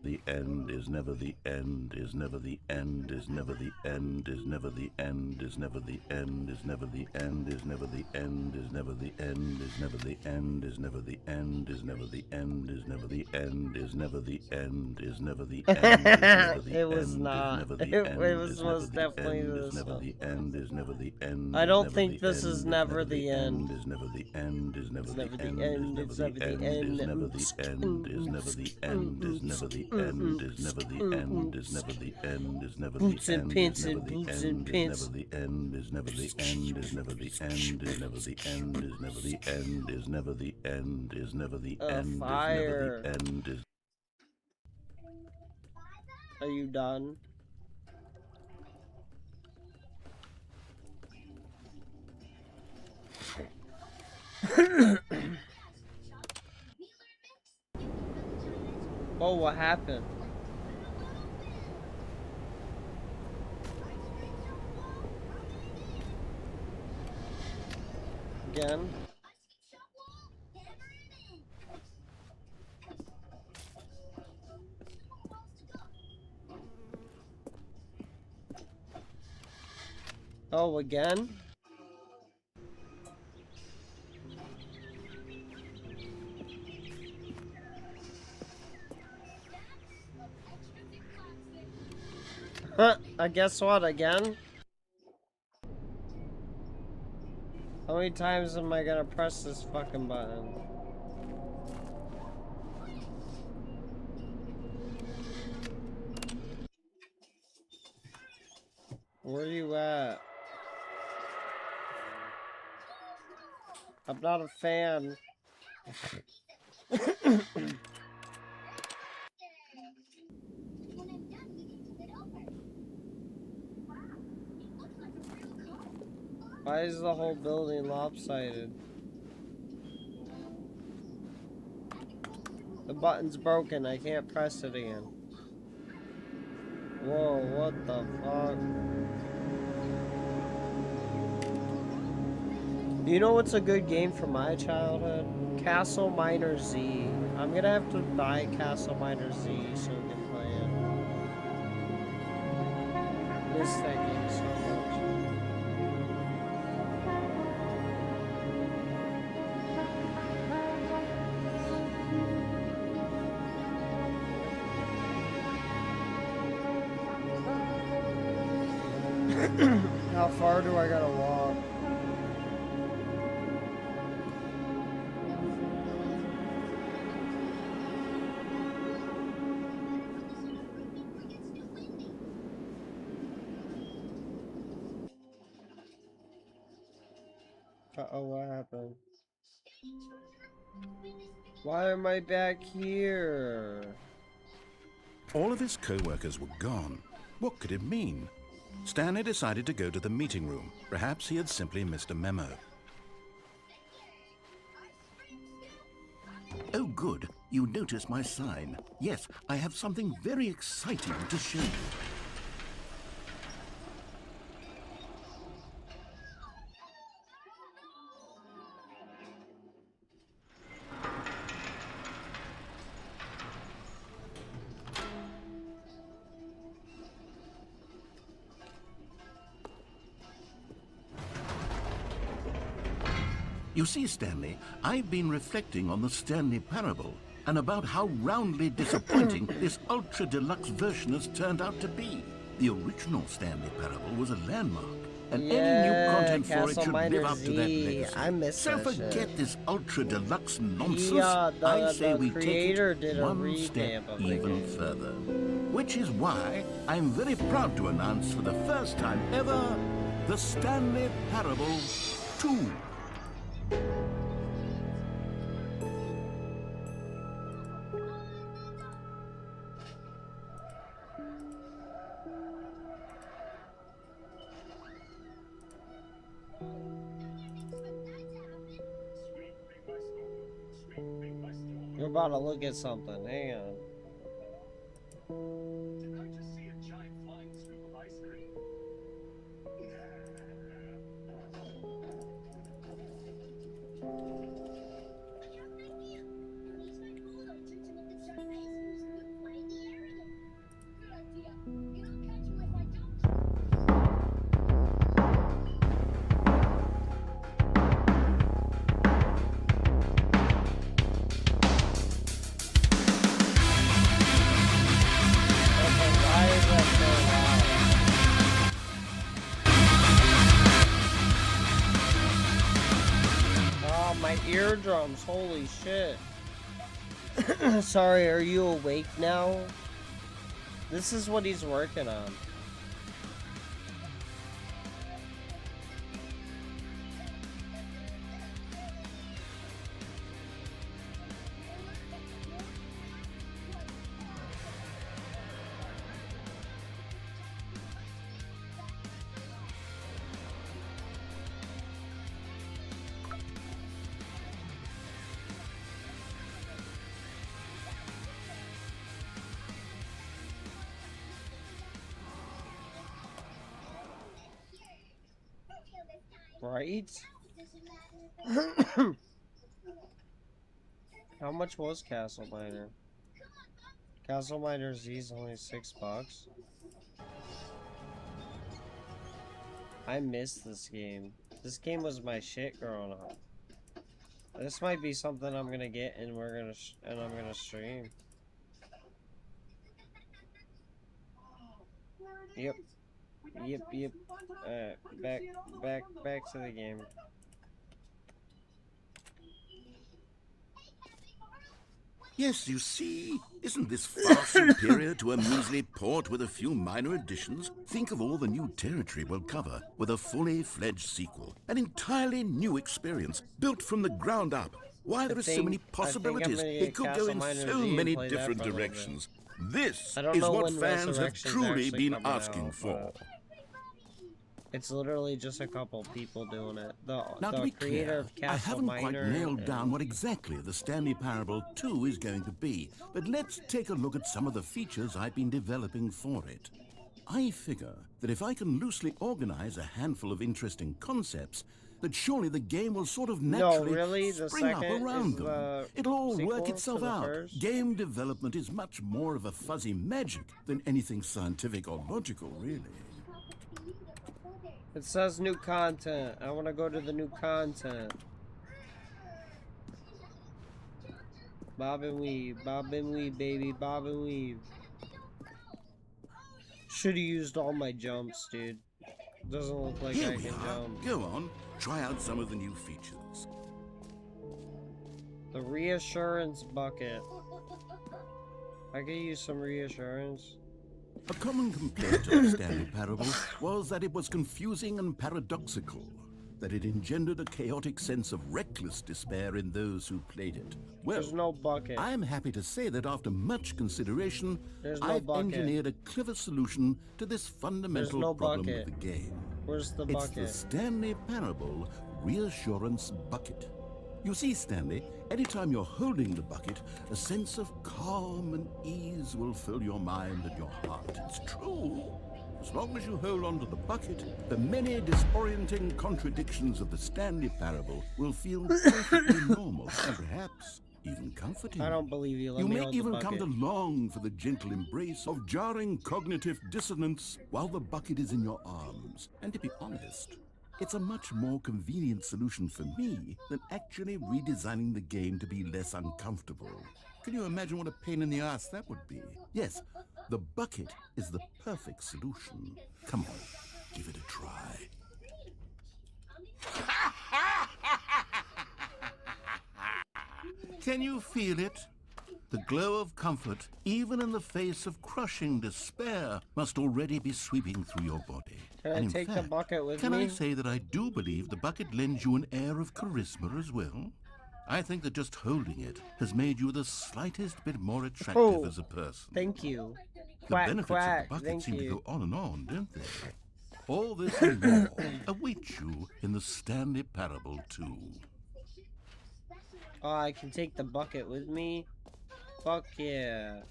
The end is never the end, is never the end, is never the end, is never the end, is never the end, is never the end, is never the end, is never the end, is never the end, is never the end, is never the end, is never the end, is never the end, is never the end.
It was not. It was most definitely this.
Never the end, is never the end.
I don't think this is never the end.
Is never the end, is never the
Never
end,
the end. It's never the
is
end.
never the end, is never the end, is never the end, is never the end, is never the end, is never the end,
Boots and pants and boots and pants.
never the end, is never the end, is never the end, is never the end, is never the end, is never the end, is never the end,
fire.
is never the end, is.
Are you done? Oh, what happened? Again? Oh, again? I guess what, again? How many times am I gonna press this fucking button? Where you at? I'm not a fan.
When I'm done, we can flip it over. Wow, it looks like a real car.
Why is the whole building lopsided? The button's broken. I can't press it again. Whoa, what the fuck? You know what's a good game from my childhood? Castle Miner Z. I'm gonna have to buy Castle Miner Z so we can play it. Miss that game so much. How far do I gotta walk? Uh-oh, what happened? Why am I back here?
All of his co-workers were gone. What could it mean? Stanley decided to go to the meeting room. Perhaps he had simply missed a memo.
Oh, good. You noticed my sign. Yes, I have something very exciting to show you. You see, Stanley, I've been reflecting on the Stanley Parable and about how roundly disappointing this ultra-deluxe version has turned out to be. The original Stanley Parable was a landmark, and any new content for it
Castle
should
Miner
live up to that
Z.
legacy.
I miss
So
that
forget
shit.
this ultra-deluxe nonsense.
The
I say we
creator
take
did
it
a
one step
revamp of the
even
game.
further. Which is why I'm very proud to announce for the first time ever, the Stanley Parable 2.
We're about to look at something. Hang on. Why is that so loud? Oh, my eardrums. Holy shit. Sorry, are you awake now? This is what he's working on. Right? How much was Castle Miner? Castle Miner Z's only $6. I missed this game. This game was my shit growing up. This might be something I'm gonna get and I'm gonna stream. Yep. Yep. Back to the game.
Yes, you see, isn't this far superior to a measly port with a few minor additions? Think of all the new territory we'll cover with a fully fledged sequel. An entirely new experience, built from the ground up. Why, there are so many
I think I'm
possibilities.
gonna
It
get
could go
Castle
in
Miners
so
Z and
many
play that
different
for a little bit.
directions. This
I don't
is
know
what
when
fans have
Resurrection's
truly
actually
been
coming
asking
out,
for.
but it's literally just a couple people doing it.
Now, to
The
be
creator
clear,
of
I
Castle
haven't quite
Miner
nailed
and-
down what exactly the Stanley Parable 2 is going to be, but let's take a look at some of the features I've been developing for it. I figure that if I can loosely organize a handful of interesting concepts, that surely the game will sort of naturally
really? The
spring up
second
around
is
them.
the
It'll all
sequel
work
to
itself
the
out.
first?
Game development is much more of a fuzzy magic than anything scientific or logical, really.
It says new content. I want to go to the new content. Bob and weave, baby, bob and weave. Should have used all my jumps, dude. Doesn't look like
Here
I
we
can
are.
jump.
Go on, try out some of the new features.
The reassurance bucket. I could use some reassurance.
A common complaint of the Stanley Parable was that it was confusing and paradoxical, that it engendered a chaotic sense of reckless despair in those who played it. Well,
There's no bucket.
I am happy to say that after much consideration,
There's no
I've
bucket.
engineered a clever solution to this fundamental
no
problem
bucket.
of the game.
Where's the
It's
bucket?
the Stanley Parable Reassurance Bucket. You see, Stanley, anytime you're holding the bucket, a sense of calm and ease will fill your mind and your heart. It's true. As long as you hold on to the bucket, the many disorienting contradictions of the Stanley Parable will feel perfectly normal and perhaps even comforting.
I don't believe you. Let
You
me
may
hold
even
the
come
bucket.
to long for the gentle embrace of jarring cognitive dissonance while the bucket is in your arms. And to be honest, it's a much more convenient solution for me than actually redesigning the game to be less uncomfortable. Can you imagine what a pain in the ass that would be? Yes, the bucket is the perfect solution. Come on, give it a try. Can you feel it? The glow of comfort, even in the face of crushing despair, must already be sweeping through your body.
Can I
And in
take the
fact,
bucket with
can
me?
I say that I do believe the bucket lends you an air of charisma as well? I think that just holding it has made you the slightest bit more attractive
Oh,
as a person.
Thank you.
The
Quack,
benefits
quack.
of the bucket
Thank
seem to
you.
go on and on, don't they? All this and more await you in the Stanley Parable 2.
Oh, I can take the bucket with me? Fuck yeah.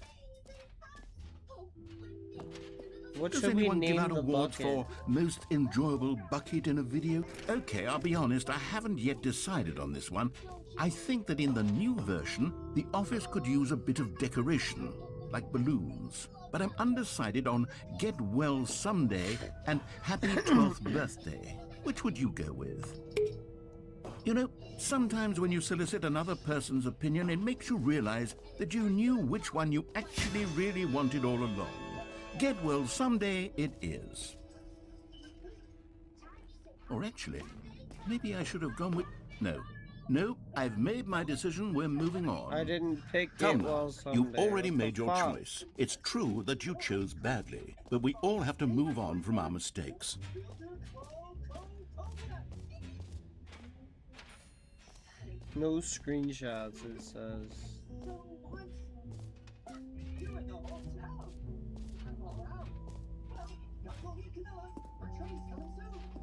What
Does
should we
anyone give
name
out
the
awards
bucket?
for most enjoyable bucket in a video? Okay, I'll be honest, I haven't yet decided on this one. I think that in the new version, the office could use a bit of decoration, like balloons. But I'm undecided on Get Well Someday and Happy 12th Birthday. Which would you go with? You know, sometimes when you solicit another person's opinion, it makes you realize that you knew which one you actually really wanted all along. Get Well Someday it is. Or actually, maybe I should have gone with... No, I've made my decision. We're moving on.
I didn't pick
Come
it
now,
well someday.
you've already
What the
made your
fuck?
choice. It's true that you chose badly, but we all have to move on from our mistakes.
No screenshots, it says.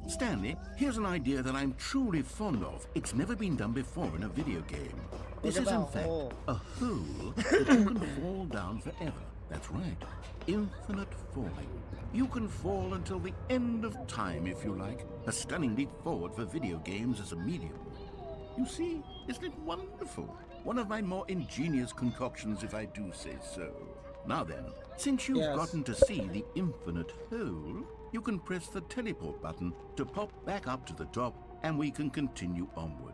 Stanley, here's an idea that I'm truly fond of. It's never been done before in a video game. This
What
is in
about
fact
hole?
a hole that you can fall down forever. That's right. Infinite falling. You can fall until the end of time if you like. A stunning leap forward for video games as a medium. You see, isn't it wonderful? One of my more ingenious concoctions, if I do say so. Now then, since you've
Yes.
gotten to see the infinite hole, you can press the teleport button to pop back up to the top, and we can continue onward.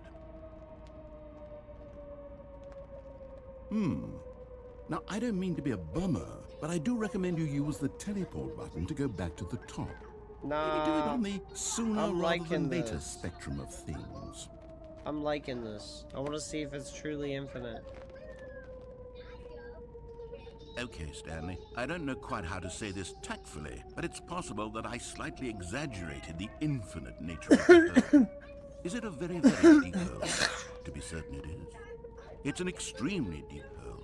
Now, I don't mean to be a bummer, but I do recommend you use the teleport button to go back to the top. Maybe do it
Nah,
on the sooner
I'm
rather than
liking
later
this.
spectrum of things.
I'm liking this. I want to see if it's truly infinite.
Okay, Stanley. I don't know quite how to say this tactfully, but it's possible that I slightly exaggerated the infinite nature of the hole. Is it a very, very deep hole? To be certain it is. It's an extremely deep hole.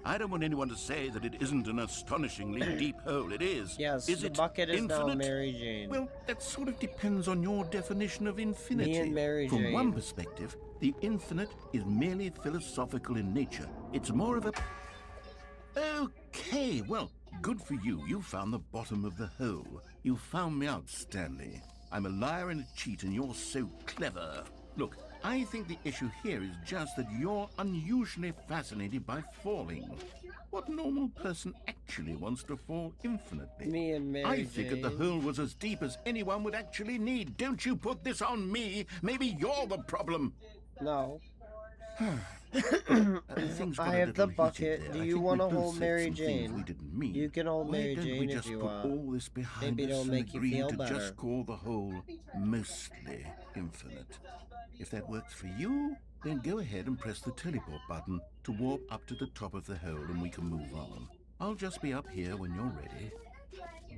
I don't want anyone to say that it isn't an astonishingly deep hole. It is.
Yes,
Is
the
it
bucket is now
infinite?
Mary Jane.
Well, that sort of depends on your definition of infinity.
Me and Mary
From
Jane.
one perspective, the infinite is merely philosophical in nature. It's more of a... Okay, well, good for you. You found the bottom of the hole. You found me out, Stanley. I'm a liar and a cheat, and you're so clever. Look, I think the issue here is just that you're unusually fascinated by falling. What normal person actually wants to fall infinitely?
Me and Mary
I figured the
Jane.
hole was as deep as anyone would actually need. Don't you put this on me. Maybe you're the problem.
No.
Things
I
got a
have the
little heated
bucket.
there.
Do
I
you
think
want to
we both
hold
said
Mary
some things
Jane?
we didn't mean.
You can hold
Why
Mary
don't we
Jane if
just
you
put
want.
all this behind
Maybe
us
it'll
and
make you
agree
feel
to
better.
just call the whole mostly infinite? If that works for you, then go ahead and press the teleport button to warp up to the top of the hole and we can move on. I'll just be up here when you're ready.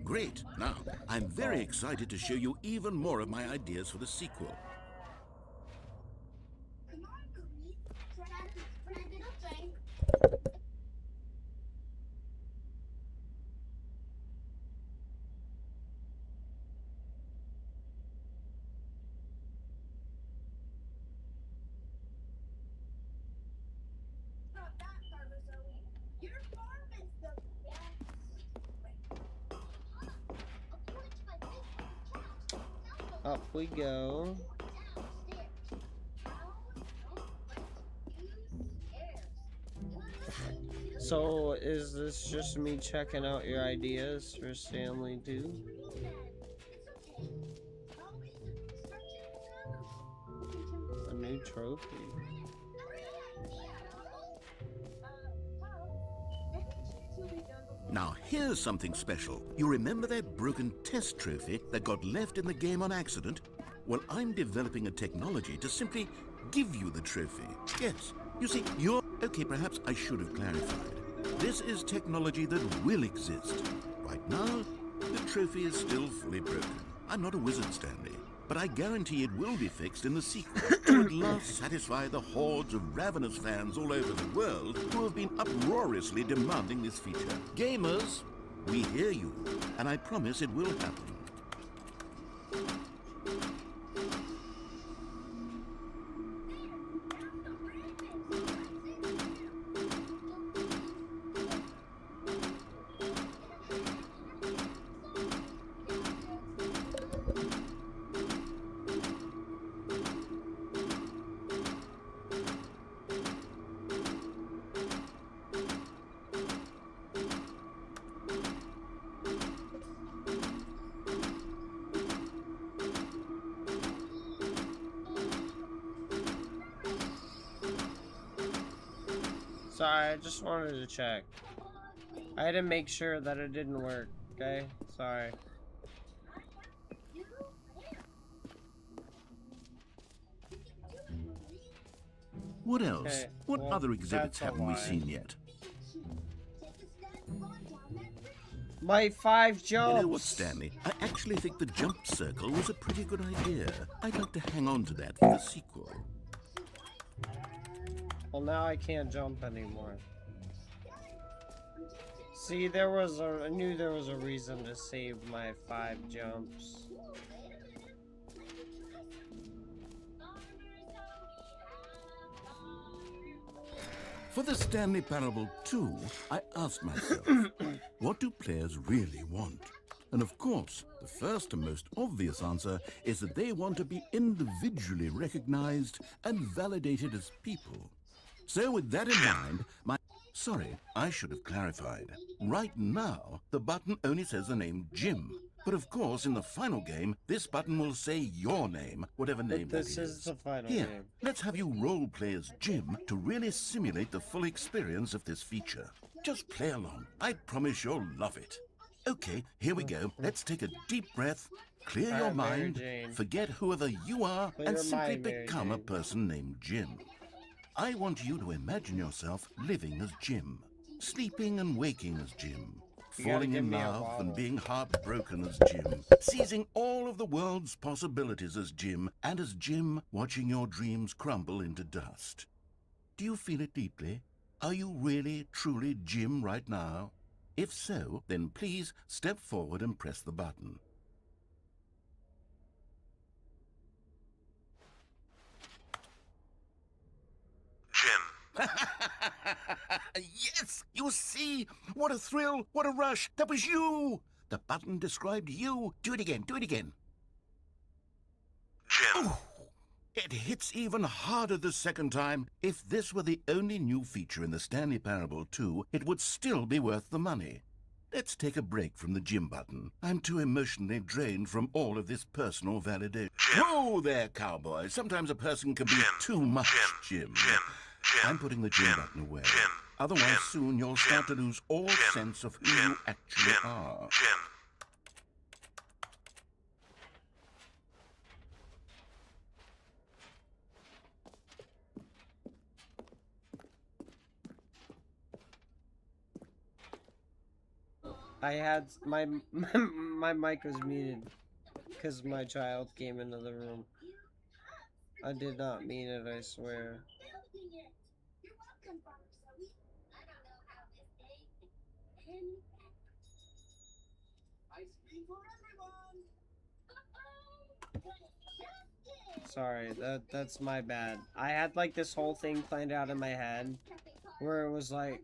Great. Now, I'm very excited to show you even more of my ideas for the sequel.
Come on, Louise. Grab it up, Jane. Not that farmer, Zoe. Your farm is the best. I'll point to my big couch.
Up we go.
Downstairs.
So, is this just me checking out your ideas for Stanley too? A new trophy.
Now, here's something special. You remember that broken test trophy that got left in the game on accident? Well, I'm developing a technology to simply give you the trophy. Yes, you see, you're... Okay, perhaps I should have clarified. This is technology that will exist. Right now, the trophy is still fully broken. I'm not a wizard, Stanley, but I guarantee it will be fixed in the sequel to at last satisfy the hordes of ravenous fans all over the world who have been uproariously demanding this feature. Gamers, we hear you, and I promise it will happen.
Sorry, I just wanted to check. I had to make sure that it didn't work, okay? Sorry.
What else?
Okay,
What
well,
other exhibits
that's a
haven't we
lie.
seen yet?
My 5 jumps!
You know what, Stanley? I actually think the jump circle was a pretty good idea. I'd like to hang on to that for the sequel.
Well, now I can't jump anymore. See, I knew there was a reason to save my 5 jumps.
For the Stanley Parable 2, I asked myself, what do players really want? And of course, the first and most obvious answer is that they want to be individually recognized and validated as people. So with that in mind, Sorry, I should have clarified. Right now, the button only says the name Jim. But of course, in the final game, this button will say your name, whatever name that
This is the final
Here,
game.
let's have you role play as Jim to really simulate the full experience of this feature. Just play along. I promise you'll love it. Okay, here we go. Let's take a deep breath, clear your
Alright, Mary
mind,
Jane.
forget whoever you are,
Clear
and
your
simply
mind, Mary
become a
Jane.
person named Jim. I want you to imagine yourself living as Jim.
sleeping and waking as Jim,
You gotta
falling
give
in
me a
love and
bottle.
being heartbroken as Jim, seizing all of the world's possibilities as Jim, and as Jim watching your dreams crumble into dust. Do you feel it deeply? Are you really, truly Jim right now? If so, then please step forward and press the button.
Jim. Yes, you see? What a thrill, what a rush. That was you. The button described you. Do it again, do it again. Jim.
Oh, it hits even harder the second time. If this were the only new feature in the Stanley Parable 2, it would still be worth the money. Let's take a break from the Jim button. I'm too emotionally drained from all of this personal validation.
Jim.
Whoa there, cowboy. Sometimes a person can be
Jim.
too much,
Jim.
Jim.
Jim.
I'm putting the Jim button away.
Jim.
Otherwise,
Jim.
soon you'll start to lose all
Jim.
sense of who
Jim.
you actually
Jim.
are.
Jim.
I had my mic was muted because my child came into the room. I did not mean it, I swear.
Building it. You're welcome, Farmer Zoe. I don't know how this day can end. Ice cream for everyone.
Sorry, that's my bad. I had like this whole thing planned out in my head where it was like,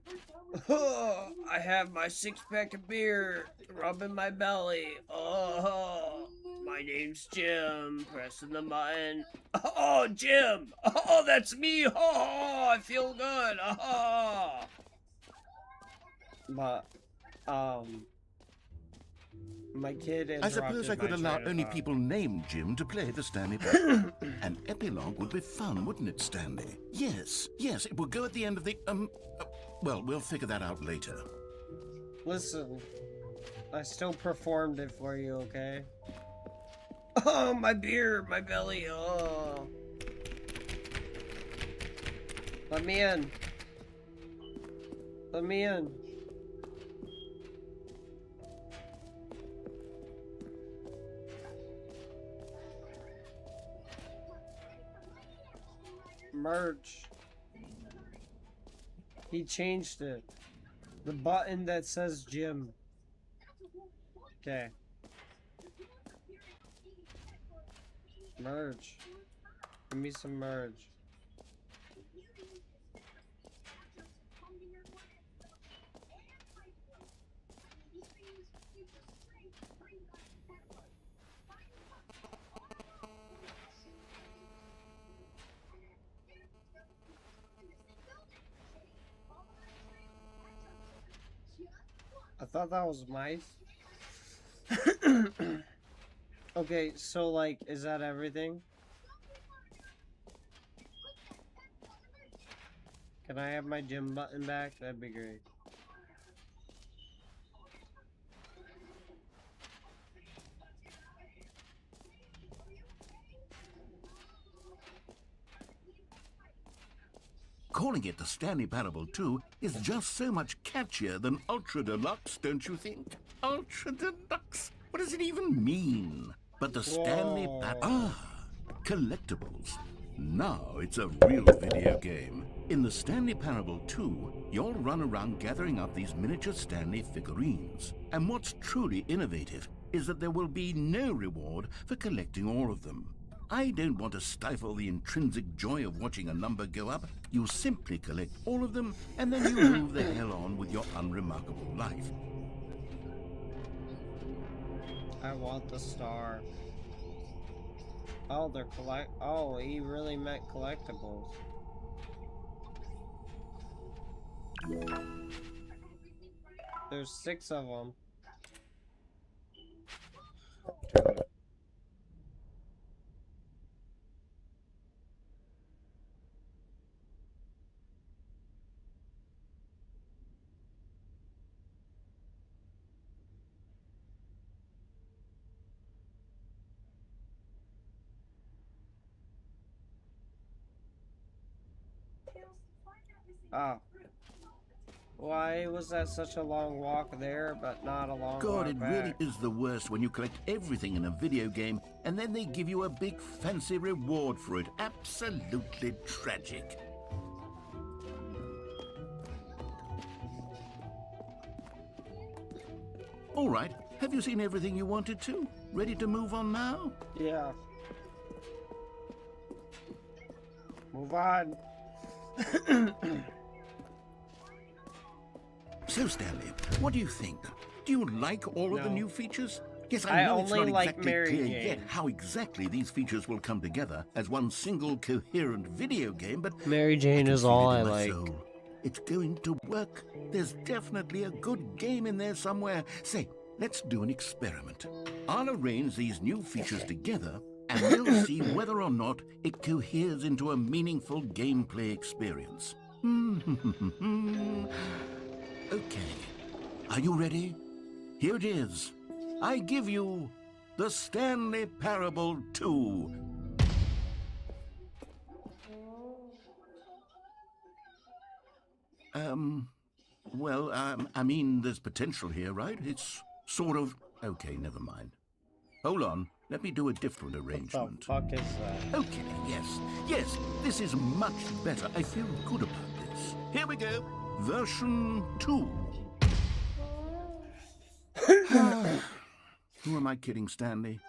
oh, I have my 6-pack of beer rubbing my belly. Oh, my name's Jim. Pressing the button. Oh, Jim. Oh, that's me. Oh, I feel good. Oh. But, my kid
I suppose I could
interrupted my
allow
train of
only
thought.
people named Jim to play the Stanley Parable. An epilogue would be fun, wouldn't it, Stanley? Yes, it would go at the end of the, well, we'll figure that out later.
Listen, I still performed it for you, okay? Oh, my beer, my belly, oh. Let me in. Let me in. Merch. He changed it. The button that says Jim. Okay. Merge. Give me some merge. I thought that was mice. Okay, so like, is that everything? Can I have my gym button back? That'd be great.
Calling it the Stanley Parable 2 is just so much catchier than Ultra Deluxe, don't you think? Ultra Deluxe? What does it even mean? But the Stanley Parable... collectibles. Now it's a real video game. In the Stanley Parable 2, you'll run around gathering up these miniature Stanley figurines. And what's truly innovative is that there will be no reward for collecting all of them. I don't want to stifle the intrinsic joy of watching a number go up. You simply collect all of them, and then you move the hell on with your unremarkable life.
I want the star. Oh, they're oh, he really meant collectibles. There's 6 of them. Oh. Why was that such a long walk there, but not a long
God,
walk
it
back?
really is the worst when you collect everything in a video game and then they give you a big fancy reward for it. Absolutely tragic. All right, have you seen everything you wanted to? Ready to move on now?
Yeah. Move on.
So, Stanley, what do you think? Do you like all of the
No.
new features? Yes,
I
I know it's
only
not
like
exactly
Mary
clear
Jane.
yet how exactly these features will come together as one single coherent video game, but
Mary Jane
can
is
feel
all
it
I
in my
like.
soul. It's going to work. There's definitely a good game in there somewhere. Say, let's do an experiment. I'll arrange these new features together, and we'll see whether or not it coheres into a meaningful gameplay experience. Okay. Are you ready? Here it is. I give you the Stanley Parable 2. I mean, there's potential here, right? It's sort of... Okay, never mind. Hold on, let me do a different
What the
arrangement.
fuck is that?
Okay, yes, this is much better. I feel good about this. Here we go, version 2. Who am I kidding, Stanley?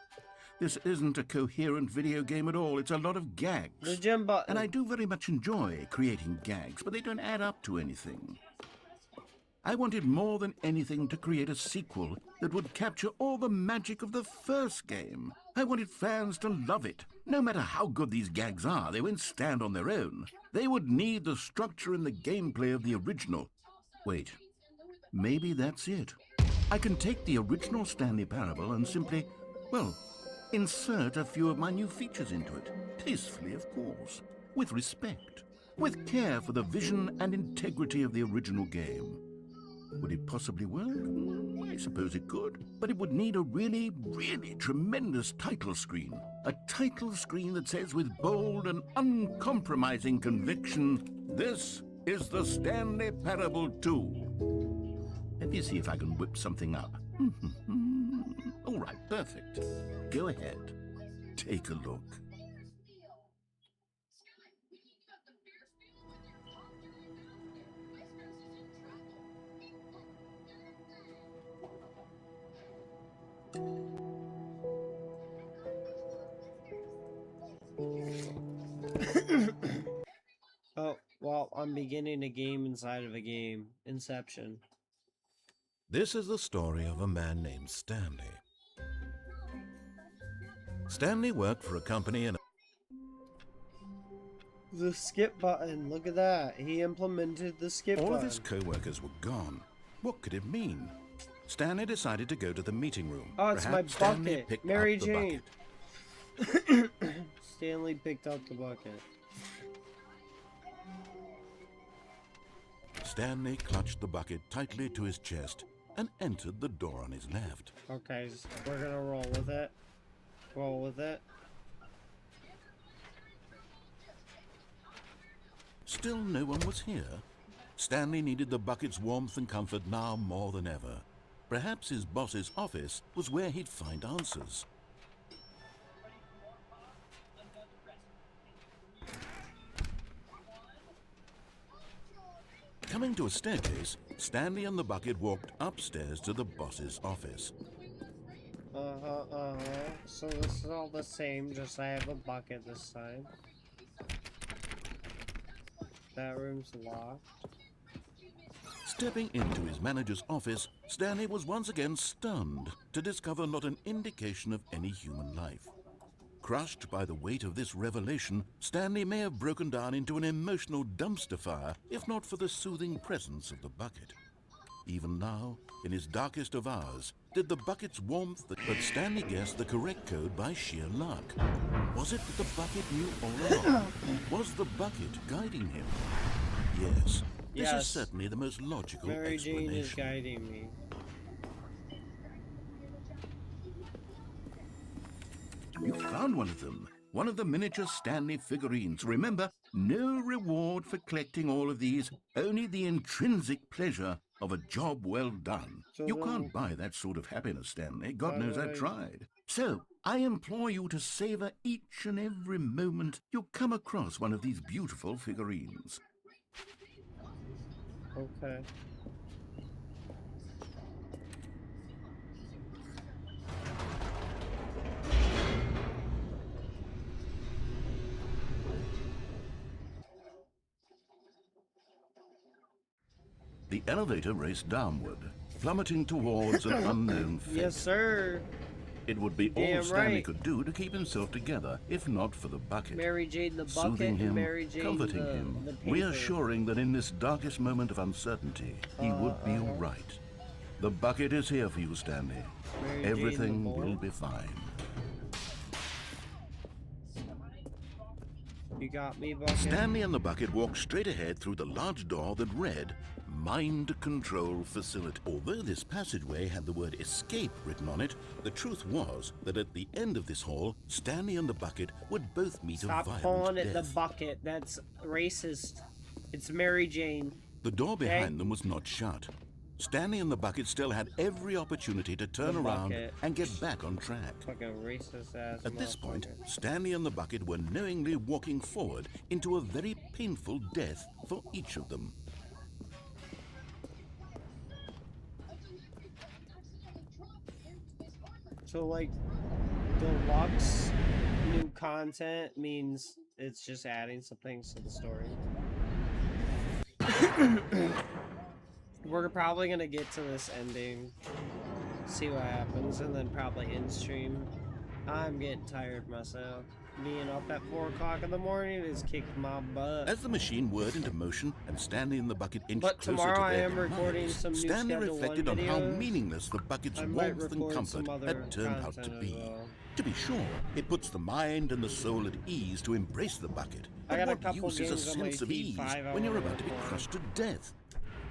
This isn't a coherent video game at all. It's a lot of gags.
The gym button.
And I do very much enjoy creating gags, but they don't add up to anything. I wanted more than anything to create a sequel that would capture all the magic of the first game. I wanted fans to love it. No matter how good these gags are, they won't stand on their own. They would need the structure and the gameplay of the original. Wait, maybe that's it. I can take the original Stanley Parable and simply, well, insert a few of my new features into it. Tastefully, of course. With respect. With care for the vision and integrity of the original game. Would it possibly work? I suppose it could. But it would need a really, really tremendous title screen. A title screen that says with bold and uncompromising conviction, "This is the Stanley Parable 2. Let me see if I can whip something up. All right, perfect. Go ahead. Take a look.
Oh, well, I'm beginning a game inside of a game. Inception.
This is the story of a man named Stanley. Stanley worked for a company in
The skip button. Look at that. He implemented the skip
all
button.
of his co-workers were gone. What could it mean? Stanley decided to go to the meeting room.
Oh, it's my
Perhaps Stanley
bucket.
picked
Mary
up the
Jane.
bucket.
Stanley picked up the bucket.
Stanley clutched the bucket tightly to his chest and entered the door on his left.
Okay, so we're gonna roll with it. Roll with it.
Still no one was here. Stanley needed the bucket's warmth and comfort now more than ever. Perhaps his boss's office was where he'd find answers. Coming to a staircase, Stanley and the bucket walked upstairs to the boss's office.
So this is all the same, just I have a bucket this time. That room's locked.
Stepping into his manager's office, Stanley was once again stunned to discover not an indication of any human life. Crushed by the weight of this revelation, Stanley may have broken down into an emotional dumpster fire if not for the soothing presence of the bucket. Even now, in his darkest of hours, did the bucket's warmth... But Stanley guessed the correct code by sheer luck. Was it that the bucket knew all along? Was the bucket guiding him? Yes. This
Yes.
is certainly the most logical
Mary
explanation.
Jane is guiding me.
You found one of them. one of the miniature Stanley figurines. Remember, no reward for collecting all of these, only the intrinsic pleasure of a job well done.
So
You
then,
can't buy that sort of happiness, Stanley. God
why
knows
would
I've
I-
tried. So, I implore you to savor each and every moment you come across one of these beautiful figurines.
Okay.
The elevator raced downward, plummeting towards an unknown fate.
Yes, sir.
It would be all
Damn
Stanley
right.
could do to keep himself together, if not for the bucket.
Mary Jane the bucket,
Soothing him,
and Mary Jane
comforting
the
him,
paper.
reassuring that in this darkest moment of uncertainty, he would be all right. The bucket is here for you, Stanley.
Mary Jane
Everything
the boy.
will be fine.
You got me, bucket.
Stanley and the bucket walked straight ahead through the large door that read, Mind Control Facility. Although this passageway had the word escape written on it, the truth was that at the end of this hall, Stanley and the bucket would both meet
Stop
a violent
calling it
death.
the bucket. That's racist. It's Mary Jane.
The door behind them was not shut. Stanley and the bucket still had every opportunity to turn
The
around
bucket.
and get back on track.
Fucking racist ass.
At this point,
motherfucker.
Stanley and the bucket were knowingly walking forward into a very painful death for each of them.
So like, deluxe new content means it's just adding some things to the story. We're probably gonna get to this ending, see what happens, and then probably end stream. I'm getting tired myself. Being up at 4 o'clock in the morning has kicked my butt.
As the machine whirred into motion and Stanley and the bucket inched
But
closer
tomorrow
to
I
their
am recording
demise,
some new
Stanley
Schedule
reflected
1
on how
videos.
meaningless the bucket's
I might
warmth and
record
comfort
some other
had turned out to
content as
be.
well.
To be sure, it puts the mind and the soul at ease to embrace the bucket.
I
But
got a
what
couple
use is a
games on my
sense of
feed,
ease
5 I
when you're
wanna
about to be
record.
crushed to death?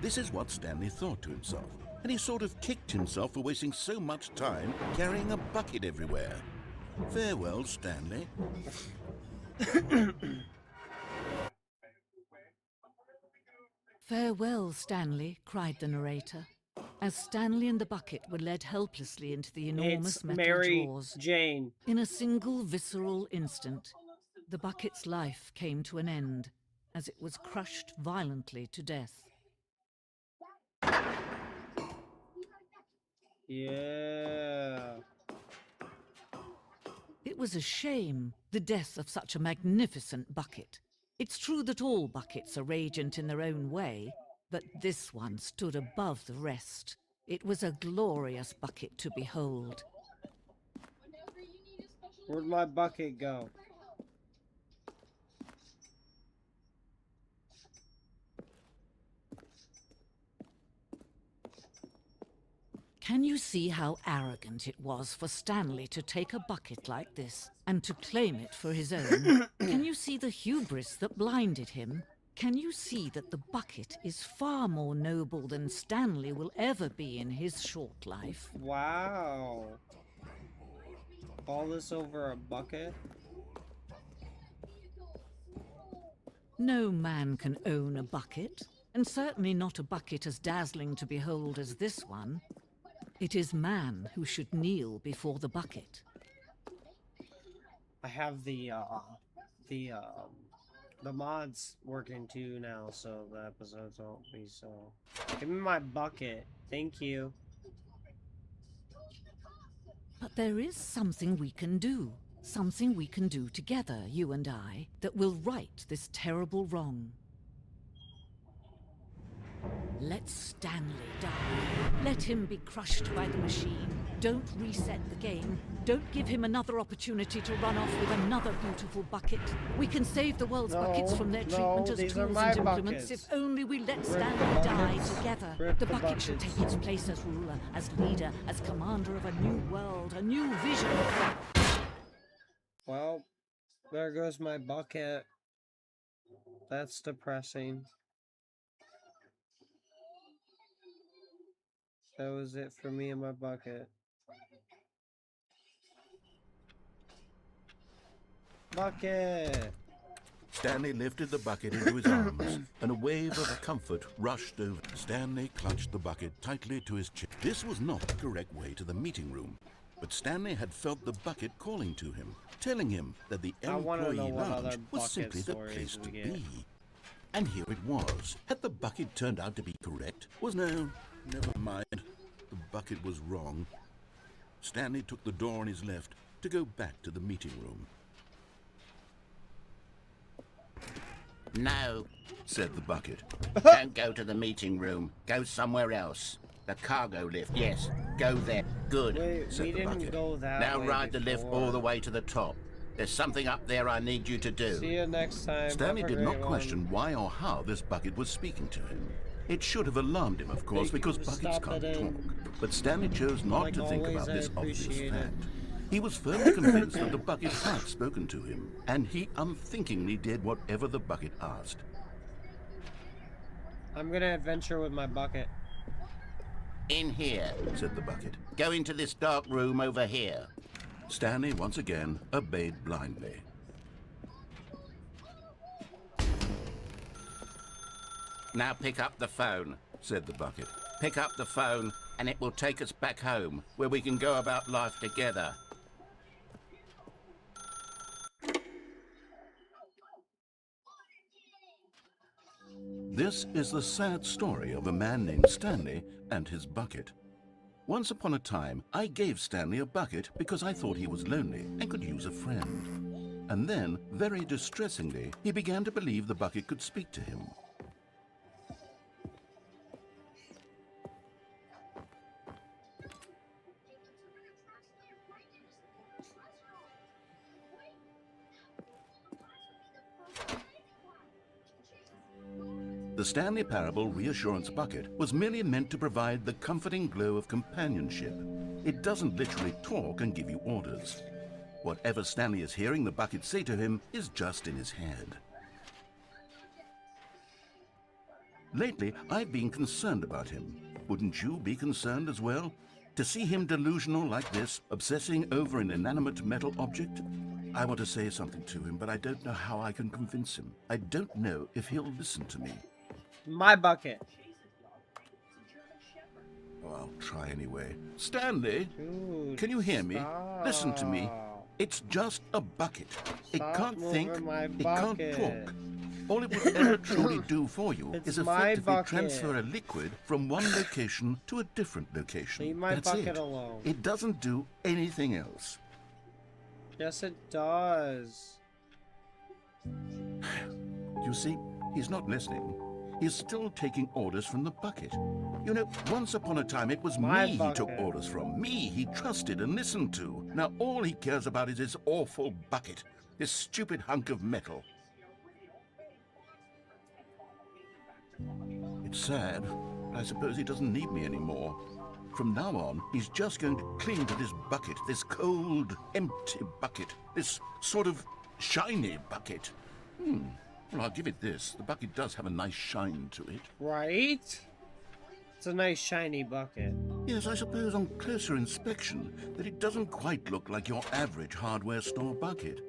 This is what Stanley thought to himself, and he sort of kicked himself for wasting so much time carrying a bucket everywhere. Farewell, Stanley.
Farewell, Stanley, cried the narrator, as Stanley and the bucket were led helplessly into the enormous
It's
metal
Mary
jaws.
Jane.
In a single visceral instant, the bucket's life came to an end as it was crushed violently to death.
Yeah.
It was a shame, the death of such a magnificent bucket. It's true that all buckets are radiant in their own way, but this one stood above the rest. It was a glorious bucket to behold.
Where'd my bucket go?
Can you see how arrogant it was for Stanley to take a bucket like this and to claim it for his own? Can you see the hubris that blinded him? Can you see that the bucket is far more noble than Stanley will ever be in his short life?
Wow. All this over a bucket?
No man can own a bucket, and certainly not a bucket as dazzling to behold as this one. It is man who should kneel before the bucket.
I have the mods working too now, so the episodes won't be so. Give me my bucket. Thank you.
But there is something we can do. Something we can do together, you and I, that will right this terrible wrong. Let Stanley die. Let him be crushed by the machine. Don't reset the game. Don't give him another opportunity to run off with another beautiful bucket. We can save the world's buckets from their treatment as
these are
tools
my
and implements
buckets.
if only we let
Rip
Stanley
the
die
buckets.
together.
Rip
The
the
bucket should
buckets.
take its place as ruler, as leader, as commander of a new world, a new vision.
Well, there goes my bucket. That's depressing. That was it for me and my bucket. Bucket.
Stanley lifted the bucket into his arms, and a wave of comfort rushed over. Stanley clutched the bucket tightly to his chest. This was not the correct way to the meeting room, but Stanley had felt the bucket calling to him, telling him that the
I wanna know
employee
what other
lounge was
bucket
simply the
stories
place
we
to
get.
be. And here it was. Had the bucket turned out to be correct? Never mind. The bucket was wrong. Stanley took the door on his left to go back to the meeting room.
No,
Said the bucket.
don't go to the meeting room. Go somewhere else. The cargo lift, yes. Go there. Good.
Wait,
Said
we
the
didn't
bucket.
go that
Now
way
ride the lift all the
before.
way to the top. There's something up there I need you to do.
See you next time.
Stanley
Have a
did not
great
question why or how this bucket was speaking to him. It should have alarmed him, of course,
Thank you
because
for
buckets can't
stopping
talk.
in.
But Stanley chose not
Like
to think
always,
about
I
this obvious
appreciate it.
fact. He was firmly convinced that the bucket had spoken to him, and he unthinkingly did whatever the bucket asked.
I'm gonna adventure with my bucket.
In here.
Said the bucket.
Go into this dark room over here.
Stanley once again obeyed blindly.
Now pick up the phone.
Said the bucket.
Pick up the phone and it will take us back home, where we can go about life together.
This is the sad story of a man named Stanley and his bucket. Once upon a time, I gave Stanley a bucket because I thought he was lonely and could use a friend. And then, very distressingly, he began to believe the bucket could speak to him. The Stanley Parable Reassurance Bucket was merely meant to provide the comforting glow of companionship. It doesn't literally talk and give you orders. Whatever Stanley is hearing the bucket say to him is just in his head. Lately, I've been concerned about him. Wouldn't you be concerned as well? To see him delusional like this, obsessing over an inanimate metal object? I want to say something to him, but I don't know how I can convince him. I don't know if he'll listen to me.
My bucket.
Oh, I'll try anyway. Stanley,
Dude,
can you hear me? Listen to me.
stop.
It's just a bucket. It
Stop
can't think.
moving my
It can't
bucket.
talk. All it would ever truly do for you
It's
is
my
effectively
bucket.
transfer a liquid from one location to a different location.
Leave my
That's
bucket
it.
alone.
It doesn't do anything else.
Yes, it does.
You see, he's not listening. He's still taking orders from the bucket. You know, once upon a time it was
My
me he took
bucket.
orders from. Me he trusted and listened to. Now all he cares about is his awful bucket. This stupid hunk of metal. It's sad, but I suppose he doesn't need me anymore. From now on, he's just going to cling to this bucket, this cold, empty bucket, this sort of shiny bucket. Well, I'll give it this. The bucket does have a nice shine to it.
Right? It's a nice shiny bucket.
Yes, I suppose on closer inspection that it doesn't quite look like your average hardware store bucket.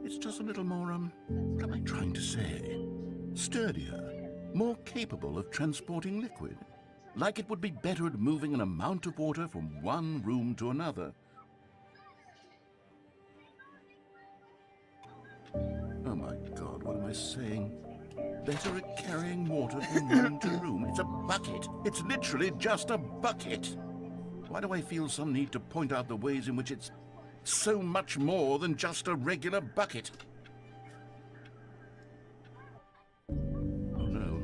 It's just a little more, what am I trying to say? Sturdier, more capable of transporting liquid. Like it would be better at moving an amount of water from one room to another. Oh my God, what am I saying? Better at carrying water from room to room. It's a bucket. It's literally just a bucket. Why do I feel some need to point out the ways in which it's so much more than just a regular bucket? Oh no.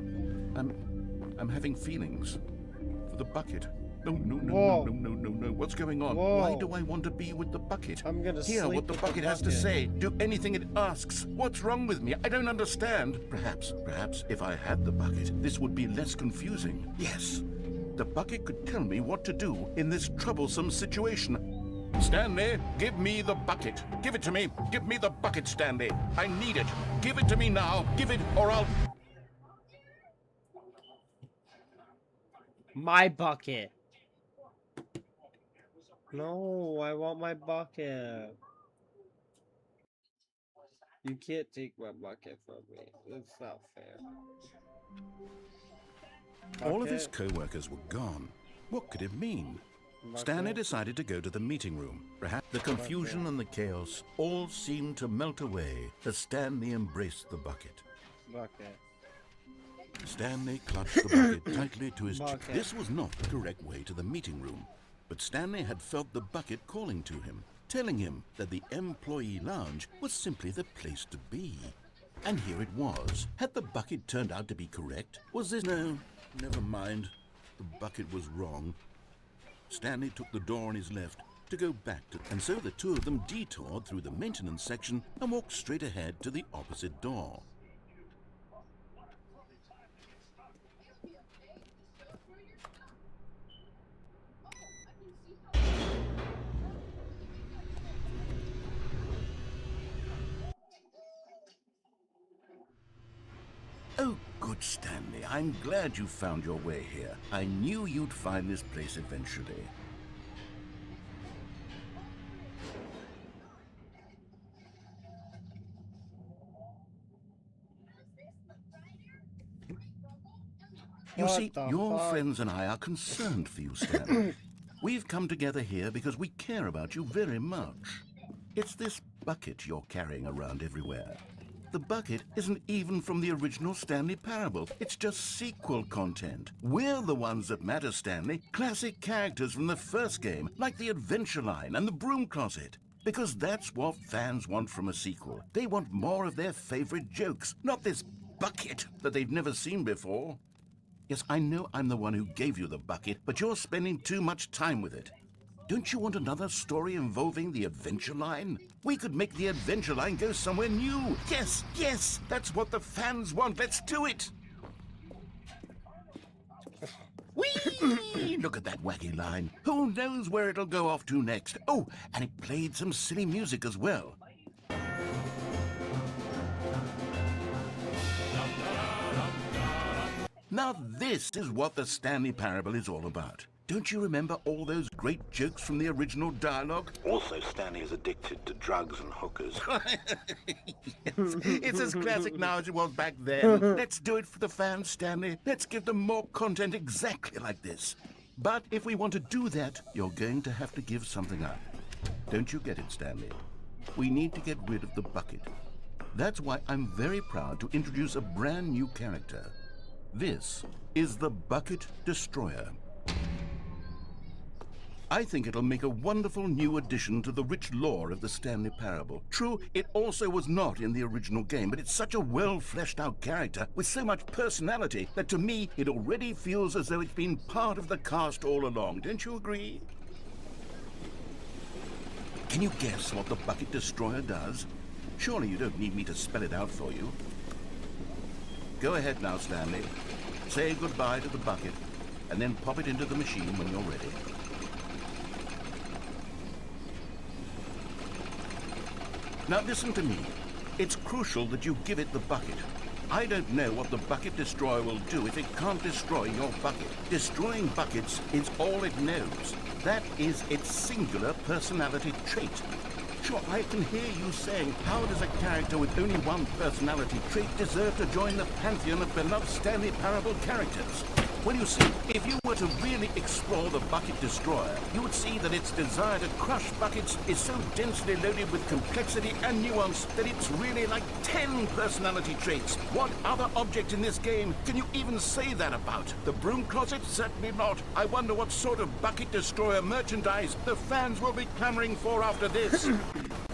I'm having feelings for the bucket. No, no, no,
Whoa.
no, no, no, no, no. What's going on?
Whoa.
Why do I want to be with the bucket?
I'm gonna
Hear
sleep
what the
with
bucket has to
bucket.
say. Do anything it asks. What's wrong with me? I don't understand. Perhaps if I had the bucket, this would be less confusing. Yes. The bucket could tell me what to do in this troublesome situation. Stanley, give me the bucket. Give it to me. Give me the bucket, Stanley. I need it. Give it to me now. Give it or I'll...
My bucket. No, I want my bucket. You can't take my bucket from me. It's not fair.
All of his
Bucket,
co-workers were gone. What could it mean? Stanley
bucket,
decided to go to the meeting room. Perhaps the confusion and the chaos all seemed to melt away as Stanley embraced the bucket.
bucket.
Stanley clutched the bucket tightly to his chest.
Bucket.
This was not the correct way to the meeting room, but Stanley had felt the bucket calling to him, telling him that the employee lounge was simply the place to be. And here it was. Had the bucket turned out to be correct? Was this... No, never mind. The bucket was wrong. Stanley took the door on his left to go back to... And so the two of them detoured through the maintenance section and walked straight ahead to the opposite door. Oh, good Stanley. I'm glad you found your way here. I knew you'd find this place eventually. You
What
see,
the
your
fuck?
friends and I are concerned for you, Stanley. We've come together here because we care about you very much. It's this bucket you're carrying around everywhere. The bucket isn't even from the original Stanley Parable. It's just sequel content. We're the ones that matter, Stanley. Classic characters from the first game, like the Adventure Line and the Broom Closet. Because that's what fans want from a sequel. They want more of their favorite jokes, not this bucket that they've never seen before. Yes, I know I'm the one who gave you the bucket, but you're spending too much time with it. Don't you want another story involving the Adventure Line? We could make the Adventure Line go somewhere new. Yes, yes, that's what the fans want. Let's do it. Whee! Look at that wacky line. Who knows where it'll go off to next? Oh, and it played some silly music as well. Now this is what the Stanley Parable is all about. Don't you remember all those great jokes from the original dialogue?
Also, Stanley is addicted to drugs and hookers.
It's as classic now as it was back then. Let's do it for the fans, Stanley. Let's give them more content exactly like this. But if we want to do that, you're going to have to give something up. Don't you get it, Stanley? We need to get rid of the bucket. That's why I'm very proud to introduce a brand new character. This is the Bucket Destroyer. I think it'll make a wonderful new addition to the rich lore of the Stanley Parable. True, it also was not in the original game, but it's such a well-fleshed-out character with so much personality that to me it already feels as though it's been part of the cast all along. Don't you agree? Can you guess what the Bucket Destroyer does? Surely you don't need me to spell it out for you. Go ahead now, Stanley. Say goodbye to the bucket, and then pop it into the machine when you're ready. Now listen to me. It's crucial that you give it the bucket. I don't know what the Bucket Destroyer will do if it can't destroy your bucket. Destroying buckets is all it knows. That is its singular personality trait. Sure, I can hear you saying, how does a character with only one personality trait deserve to join the pantheon of beloved Stanley Parable characters? Well, you see, if you were to really explore the Bucket Destroyer, you would see that its desire to crush buckets is so densely loaded with complexity and nuance that it's really like 10 personality traits. What other object in this game can you even say that about? The Broom Closet? Certainly not. I wonder what sort of Bucket Destroyer merchandise the fans will be clamoring for after this.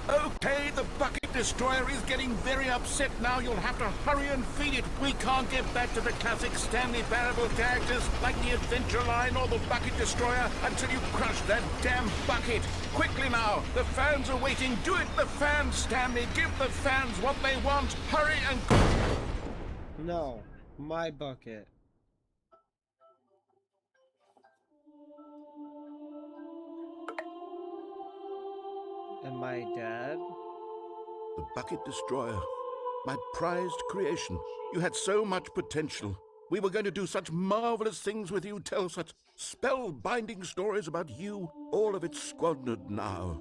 Okay, the Bucket Destroyer is getting very upset now. You'll have to hurry and feed it. We can't get back to the classic Stanley Parable characters like the Adventure Line or the Bucket Destroyer until you crush that damn bucket. Quickly now, the fans are waiting. Do it, the fans, Stanley. Give the fans what they want. Hurry and...
No, my bucket. Am I dead?
The Bucket Destroyer. My prized creation. You had so much potential. We were going to do such marvelous things with you, tell such spellbinding stories about you. All of it squandered now.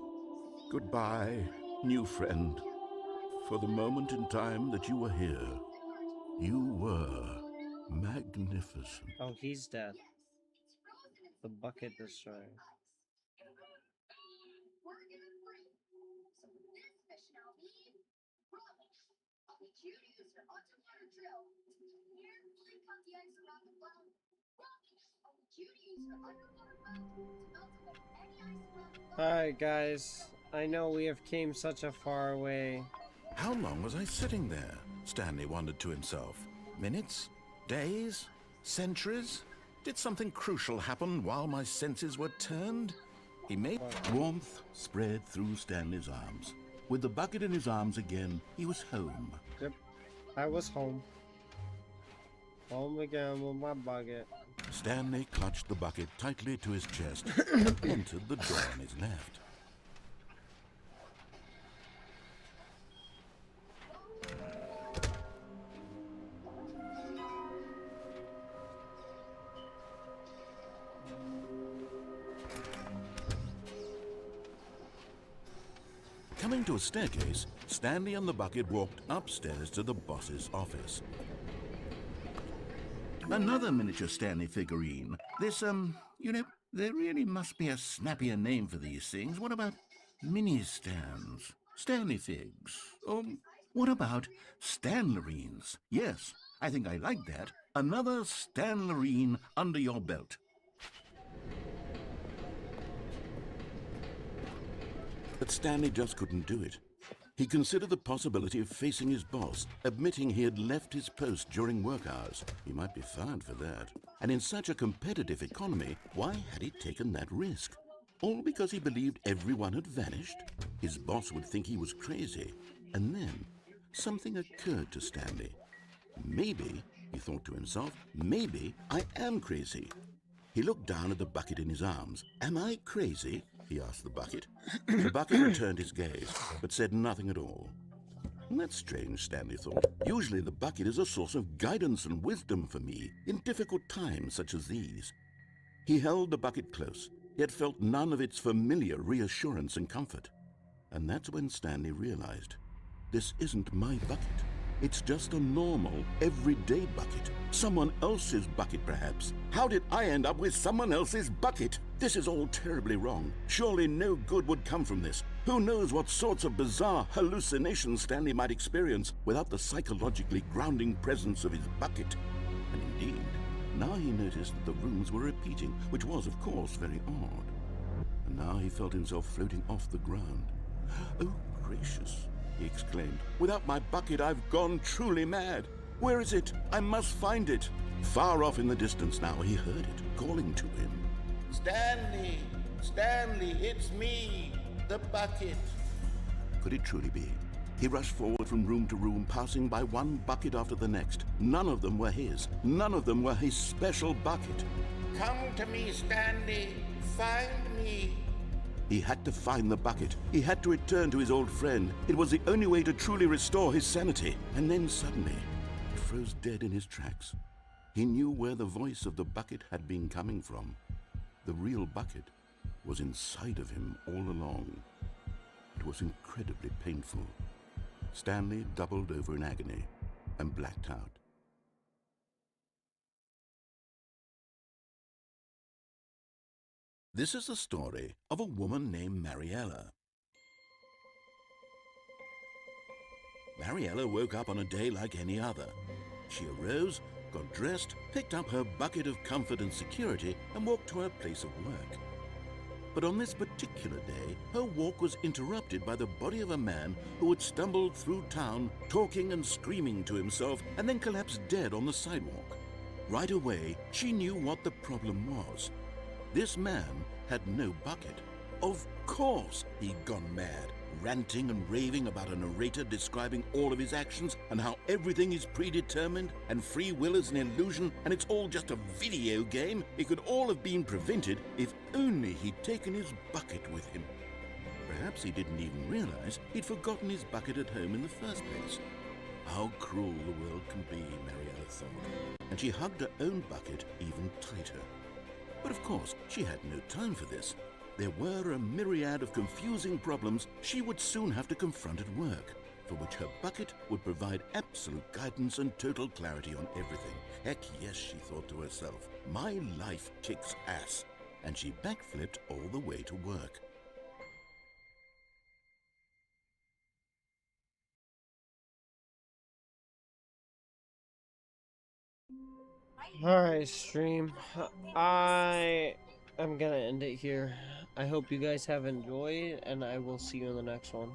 Goodbye, new friend. for the moment in time that you were here. You were magnificent.
Oh, he's dead. The bucket destroyer.
We're gonna break. So this mission I'll need rubble. I'll need you to use your underwater drill to carefully cut the ice around the cloud. Rocky, I'll need you to use your underwater boat to melt away any ice around the cloud.
Alright, guys. I know we have came such a far way.
How long was I sitting there? Stanley wondered to himself. Minutes? Days? Centuries? Did something crucial happen while my senses were turned? He made...
Warmth spread through Stanley's arms. With the bucket in his arms again, he was home.
Yep. I was home. Home again with my bucket.
Stanley clutched the bucket tightly to his chest and entered the door on his left. Coming to a staircase, Stanley and the bucket walked upstairs to the boss's office.
Another miniature Stanley figurine. This, you know, there really must be a snappier name for these things. What about mini-stands? Stanley figs? Or what about Stanlerines? Yes, I think I like that. Another Stanlerine under your belt.
But Stanley just couldn't do it. He considered the possibility of facing his boss, admitting he had left his post during work hours. He might be fired for that. And in such a competitive economy, why had he taken that risk? All because he believed everyone had vanished? His boss would think he was crazy. And then, something occurred to Stanley. Maybe, he thought to himself, maybe I am crazy. He looked down at the bucket in his arms. Am I crazy? He asked the bucket. The bucket returned his gaze, but said nothing at all. That's strange, Stanley thought. Usually the bucket is a source of guidance and wisdom for me in difficult times such as these. He held the bucket close, yet felt none of its familiar reassurance and comfort. And that's when Stanley realized, this isn't my bucket. It's just a normal, everyday bucket. Someone else's bucket, perhaps. How did I end up with someone else's bucket? This is all terribly wrong. Surely no good would come from this. Who knows what sorts of bizarre hallucinations Stanley might experience without the psychologically grounding presence of his bucket. And indeed, now he noticed that the rooms were repeating, which was, of course, very odd. And now he felt himself floating off the ground. Oh, gracious, he exclaimed. Without my bucket, I've gone truly mad. Where is it? I must find it. Far off in the distance now, he heard it, calling to him.
Stanley! Stanley, it's me! The bucket!
Could it truly be? He rushed forward from room to room, passing by one bucket after the next. None of them were his. None of them were his special bucket.
Come to me, Stanley! Find me!
He had to find the bucket. He had to return to his old friend. It was the only way to truly restore his sanity. And then suddenly, he froze dead in his tracks. He knew where the voice of the bucket had been coming from. The real bucket was inside of him all along. It was incredibly painful. Stanley doubled over in agony and blacked out. This is the story of a woman named Mariella. Mariella woke up on a day like any other. She arose, got dressed, picked up her bucket of comfort and security, and walked to her place of work. But on this particular day, her walk was interrupted by the body of a man who had stumbled through town, talking and screaming to himself, and then collapsed dead on the sidewalk. Right away, she knew what the problem was. This man had no bucket. Of course he'd gone mad, ranting and raving about a narrator describing all of his actions and how everything is predetermined and free will is an illusion and it's all just a video game. It could all have been prevented if only he'd taken his bucket with him. Perhaps he didn't even realize he'd forgotten his bucket at home in the first place. How cruel the world can be, Mariella thought, and she hugged her own bucket even tighter. But of course, she had no time for this. There were a myriad of confusing problems she would soon have to confront at work. for which her bucket would provide absolute guidance and total clarity on everything. Heck yes, she thought to herself, my life kicks ass. And she backflipped all the way to work.
Alright, stream. I am gonna end it here. I hope you guys have enjoyed, and I will see you in the next one.